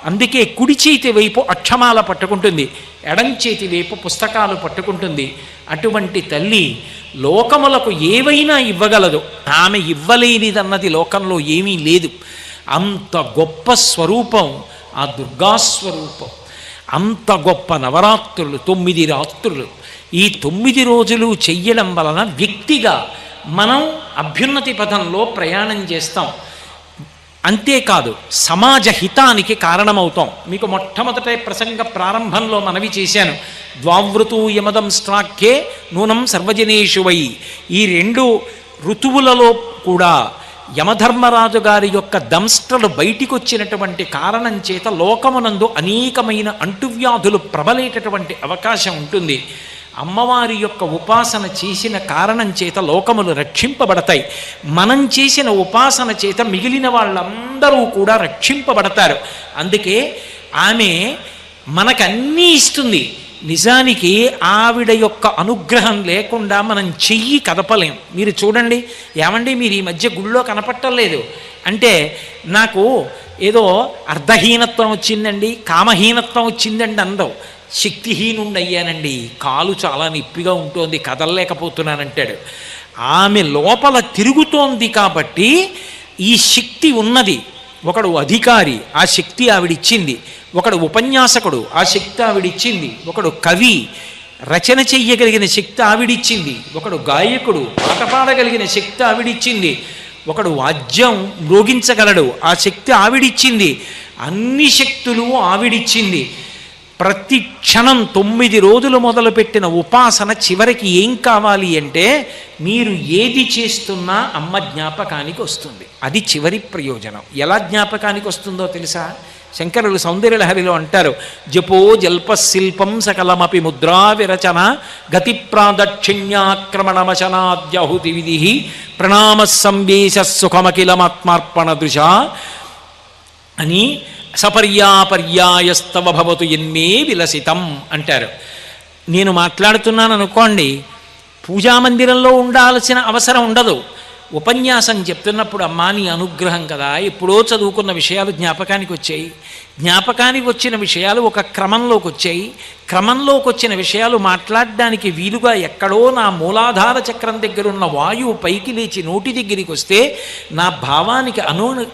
అందుకే కుడి చేతి వైపు అక్షమాల పట్టుకుంటుంది, ఎడం చేతి వైపు పుస్తకాలు పట్టుకుంటుంది. అటువంటి తల్లి లోకములకు ఏవైనా ఇవ్వగలదు. ఆమె ఇవ్వలేనిదన్నది లోకంలో ఏమీ లేదు. అంత గొప్ప స్వరూపం ఆ దుర్గాస్వరూపం. అంత గొప్ప నవరాత్రులు, 9 రాత్రులు. ఈ 9 రోజులు చెయ్యడం వలన వ్యక్తిగా మనం అభ్యున్నతి పథంలో ప్రయాణం చేస్తాం. అంతేకాదు సమాజ హితానికి కారణమవుతాం. మీకు మొట్టమొదట ప్రసంగ ప్రారంభంలో మనవి చేశాను, ద్వావృతూ యమదం స్ట్రాఖ్యే నూనం సర్వజనేషు వై. ఈ 2 ఋతువులలో కూడా యమధర్మరాజు గారి యొక్క దంష్ట్రలు బయటికి వచ్చినటువంటి కారణం చేత లోకమునందు అనేకమైన అంటువ్యాధులు ప్రబలేటటువంటి అవకాశం ఉంటుంది. అమ్మవారి యొక్క ఉపాసన చేసిన కారణం చేత లోకములు రక్షింపబడతాయి. మనం చేసిన ఉపాసన చేత మిగిలిన వాళ్ళందరూ కూడా రక్షింపబడతారు. అందుకే ఆమె మనకన్నీ ఇస్తుంది. నిజానికి ఆవిడ యొక్క అనుగ్రహం లేకుండా మనం చెయ్యి కదపలేం. మీరు చూడండి, ఏమండి మీరు ఈ మధ్య గుళ్ళో కనపట్టలేదు అంటే నాకు ఏదో అర్ధహీనత్వం వచ్చిందండి, కామహీనత్వం వచ్చిందండి అందవు. శక్తిహీనుండి అయ్యానండి, కాలు చాలా నొప్పిగా ఉంటుంది, కదలలేకపోతున్నానంటాడు. ఆమె లోపల తిరుగుతోంది కాబట్టి ఈ శక్తి ఉన్నది. ఒకడు అధికారి, ఆ శక్తి ఆవిడిచ్చింది. ఒకడు ఉపన్యాసకుడు, ఆ శక్తి ఆవిడిచ్చింది. ఒకడు కవి, రచన చెయ్యగలిగిన శక్తి ఆవిడిచ్చింది. ఒకడు గాయకుడు, పాట పాడగలిగిన శక్తి ఆవిడిచ్చింది. ఒకడు వాద్యం మ్రోగించగలడు, ఆ శక్తి ఆవిడిచ్చింది. అన్ని శక్తులు ఆవిడిచ్చింది. ప్రతి క్షణం 9 రోజులు మొదలుపెట్టిన ఉపాసన చివరికి ఏం కావాలి అంటే మీరు ఏది చేస్తున్నా అమ్మ జ్ఞాపకానికి వస్తుంది. అది చివరి ప్రయోజనం. ఎలా జ్ఞాపకానికి వస్తుందో తెలుసా? శంకరులు సౌందర్యలహరిలో అంటారు, జపో జల్పశిల్పం సకలమపి ముద్రా విరచన గతి ప్రాదక్షిణ్యాక్రమణమశనాద్యహుతి విధి ప్రణామ సంవేశ సుఖమఖిలమాత్మార్పణ దృశ అని సపర్యాపర్యాయస్తవ భవతు ఎన్మే విలసితం అంటారు. నేను మాట్లాడుతున్నాను అనుకోండి, పూజామందిరంలో ఉండాల్సిన అవసరం ఉండదు. ఉపన్యాసం చెప్తున్నప్పుడు అమ్మా నీ అనుగ్రహం కదా, ఎప్పుడో చదువుకున్న విషయాలు జ్ఞాపకానికి వచ్చాయి. జ్ఞాపకానికి వచ్చిన విషయాలు ఒక క్రమంలోకి వచ్చాయి. క్రమంలోకి వచ్చిన విషయాలు మాట్లాడడానికి వీలుగా ఎక్కడో నా మూలాధార చక్రం దగ్గర ఉన్న వాయువు పైకి లేచి నోటి దగ్గరికి వస్తే నా భావానికి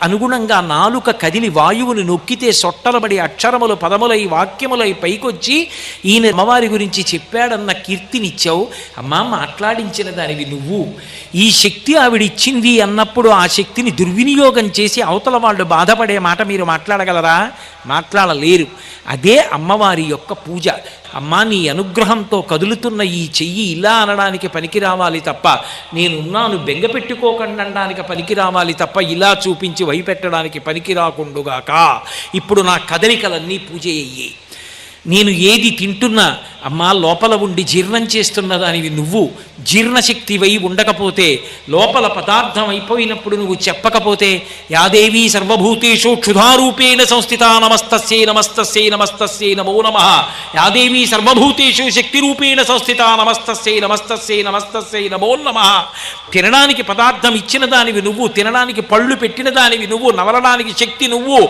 అనుగుణంగా నాలుక కదిలి వాయువుని నొక్కితే సొట్టలబడి అక్షరములు పదములై వాక్యములై పైకొచ్చి ఈయన అమ్మవారి గురించి చెప్పాడన్న కీర్తినిచ్చావు. అమ్మా మాట్లాడించిన దానివి నువ్వు. ఈ శక్తి ఆవిడిచ్చింది అన్నప్పుడు ఆ శక్తిని దుర్వినియోగం చేసి అవతల వాళ్ళు బాధపడే మాట మీరు మాట్లాడగలరా? మాట్లాడలేరు. అదే అమ్మవారి యొక్క పూజ. అమ్మా నీ అనుగ్రహంతో కదులుతున్న ఈ చెయ్యి ఇలా అనడానికి పనికి రావాలి తప్ప, నేనున్నాను బెంగ పెట్టుకోకండి అనడానికి పనికి రావాలి తప్ప, ఇలా చూపించి వైపెట్టడానికి పనికి రాకుండుగాక. ఇప్పుడు నా కదలికలన్నీ పూజ అయ్యి. నేను ఏది తింటున్నా అమ్మా లోపల ఉండి జీర్ణం చేస్తున్న దానివి నువ్వు. జీర్ణశక్తివై ఉండకపోతే, లోపల పదార్థం అయిపోయినప్పుడు నువ్వు చెప్పకపోతే, యాదేవీ సర్వభూతేషు క్షుధారూపేణ సంస్థితా నమస్తస్యై నమస్తస్యై నమస్తస్యై నమో నమః, యాదేవీ సర్వభూతేషు శక్తిరూపేణ సంస్థితా నమస్తస్యై నమస్తస్యై నమస్తస్యై నమో నమః. తినడానికి పదార్థం ఇచ్చిన దానివి నువ్వు, తినడానికి పళ్ళు పెట్టిన దానివి నువ్వు, నవలడానికి శక్తి నువ్వు,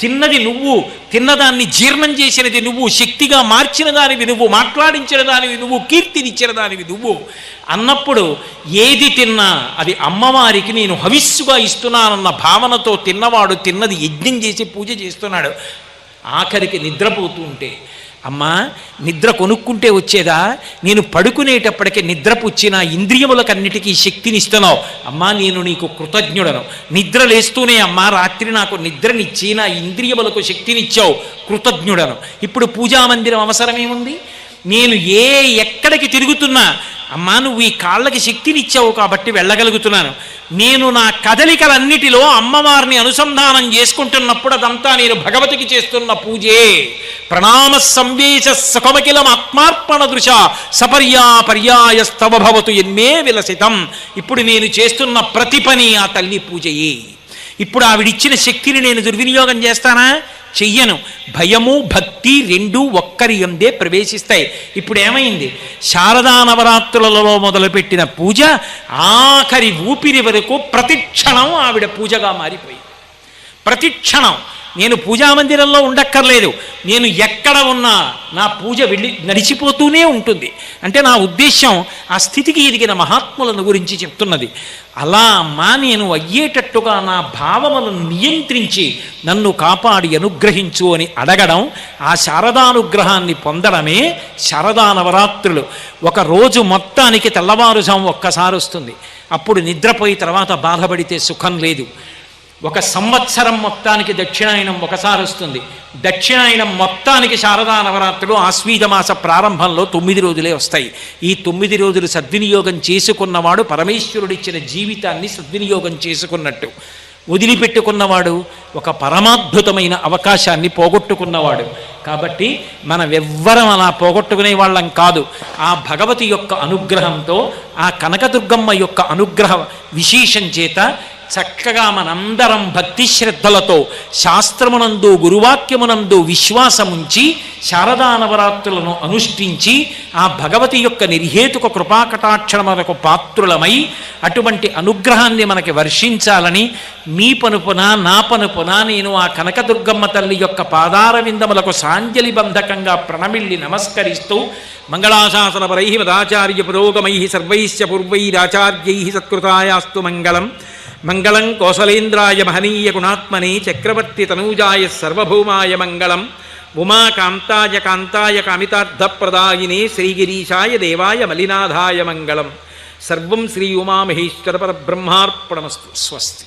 తిన్నది నువ్వు, తిన్నదాన్ని జీర్ణం చేసినది నువ్వు, శక్తిగా మార్చిన దానివి నువ్వు, మాట్లాడించిన దానివి నువ్వు, కీర్తినిచ్చిన దానివి నువ్వు అన్నప్పుడు ఏది తిన్నా అది అమ్మవారికి నేను హవిస్సుగా ఇస్తున్నానన్న భావనతో తిన్నవాడు తిన్నది యజ్ఞం చేసి పూజ చేస్తున్నాడు. ఆఖరికి నిద్రపోతూ ఉంటే, అమ్మా నిద్ర కొనుక్కుంటే వచ్చేదా? నేను పడుకునేటప్పటికే నిద్రపుచ్చి నా ఇంద్రియములకన్నిటికీ శక్తినిస్తున్నావు. అమ్మా నేను నీకు కృతజ్ఞుడను. నిద్ర లేస్తూనే అమ్మా రాత్రి నాకు నిద్రనిచ్చి నా ఇంద్రియములకు శక్తినిచ్చావు, కృతజ్ఞుడను. ఇప్పుడు పూజామందిరం అవసరమేముంది? నేను ఎక్కడికి తిరుగుతున్నా అమ్మా నువ్వు ఈ కాళ్ళకి శక్తినిచ్చావు కాబట్టి వెళ్ళగలుగుతున్నాను. నేను నా కదలికలన్నిటిలో అమ్మవారిని అనుసంధానం చేసుకుంటున్నప్పుడు అదంతా నేను భగవతికి చేస్తున్న పూజే. ప్రణామ సంవేశ సుఖమఖిలం ఆత్మార్పణ దృశ సపర్యాపర్యాయస్తవ భవతు ఎన్మే విలసితం. ఇప్పుడు నేను చేస్తున్న ప్రతి పని ఆ తల్లి పూజయే. ఇప్పుడు ఆవిడిచ్చిన శక్తిని నేను దుర్వినియోగం చేస్తానా? చెయ్యను. భయము భక్తి రెండూ ఒక్కరి యందే ప్రవేశిస్తాయి. ఇప్పుడు ఏమైంది? శారదా నవరాత్రులలో మొదలుపెట్టిన పూజ ఆఖరి ఊపిరి వరకు ప్రతిక్షణం ఆవిడ పూజగా మారిపోయింది. ప్రతిక్షణం నేను పూజామందిరంలో ఉండక్కర్లేదు, నేను ఎక్కడ ఉన్నా నా పూజ వెళ్ళి నడిచిపోతూనే ఉంటుంది. అంటే నా ఉద్దేశం ఆ స్థితికి ఎదిగిన మహాత్ములను గురించి చెప్తున్నది. అలా అమ్మా నేను అయ్యేటట్టుగా నా భావములను నియంత్రించి నన్ను కాపాడి అనుగ్రహించు అని అడగడం, ఆ శారదానుగ్రహాన్ని పొందడమే శారదా నవరాత్రులు. ఒక రోజు మొత్తానికి తెల్లవారుజాము ఒక్కసారి వస్తుంది. అప్పుడు నిద్రపోయి తర్వాత బాధపడితే సుఖం లేదు. ఒక సంవత్సరం మొత్తానికి దక్షిణాయనం ఒకసారి వస్తుంది. దక్షిణాయనం మొత్తానికి శారదా నవరాత్రులు ఆశ్వీజమాస ప్రారంభంలో 9 రోజులే వస్తాయి. ఈ 9 రోజులు సద్వినియోగం చేసుకున్నవాడు పరమేశ్వరుడిచ్చిన జీవితాన్ని సద్వినియోగం చేసుకున్నట్టు. వదిలిపెట్టుకున్నవాడు ఒక పరమాద్భుతమైన అవకాశాన్ని పోగొట్టుకున్నవాడు. కాబట్టి మనమెవ్వరం అలా పోగొట్టుకునే వాళ్ళం కాదు. ఆ భగవతి యొక్క అనుగ్రహంతో, ఆ కనకదుర్గమ్మ యొక్క అనుగ్రహ విశేషం చేత చక్కగా మనందరం భక్తి శ్రద్ధలతో శాస్త్రమునందు గురువాక్యమునందు విశ్వాసముంచి శారదా నవరాత్రులను అనుష్ఠించి ఆ భగవతి యొక్క నిర్హేతుక కృపాకటాక్షరములకు పాత్రులమై అటువంటి అనుగ్రహాన్ని మనకి వర్షించాలని మీ పనుపున నా పనుపున నేను ఆ కనకదుర్గమ్మ తల్లి యొక్క పాదార విందములకు సాంజలి బంధకంగా ప్రణమిల్లి నమస్కరిస్తూ మంగళాశాసనపరై మదాచార్య పురోగమై సర్వైశ్చ పూర్వైరాచార్యై సత్కృతాయాస్తు మంగళం మంగళం కోసలేంద్రాయ మహనీయ గుణాత్మనే చక్రవర్తి తనూజాయ సర్వభౌమాయ మంగళం ఉమాకాంతాయ కాంతాయ కామితార్థప్రదాయినే శ్రీగిరీశాయ దేవాయ మలినాథాయ మంగళం సర్వం శ్రీ ఉమామహేశ్వర పరబ్రహ్మార్పణమస్తు స్వస్తి.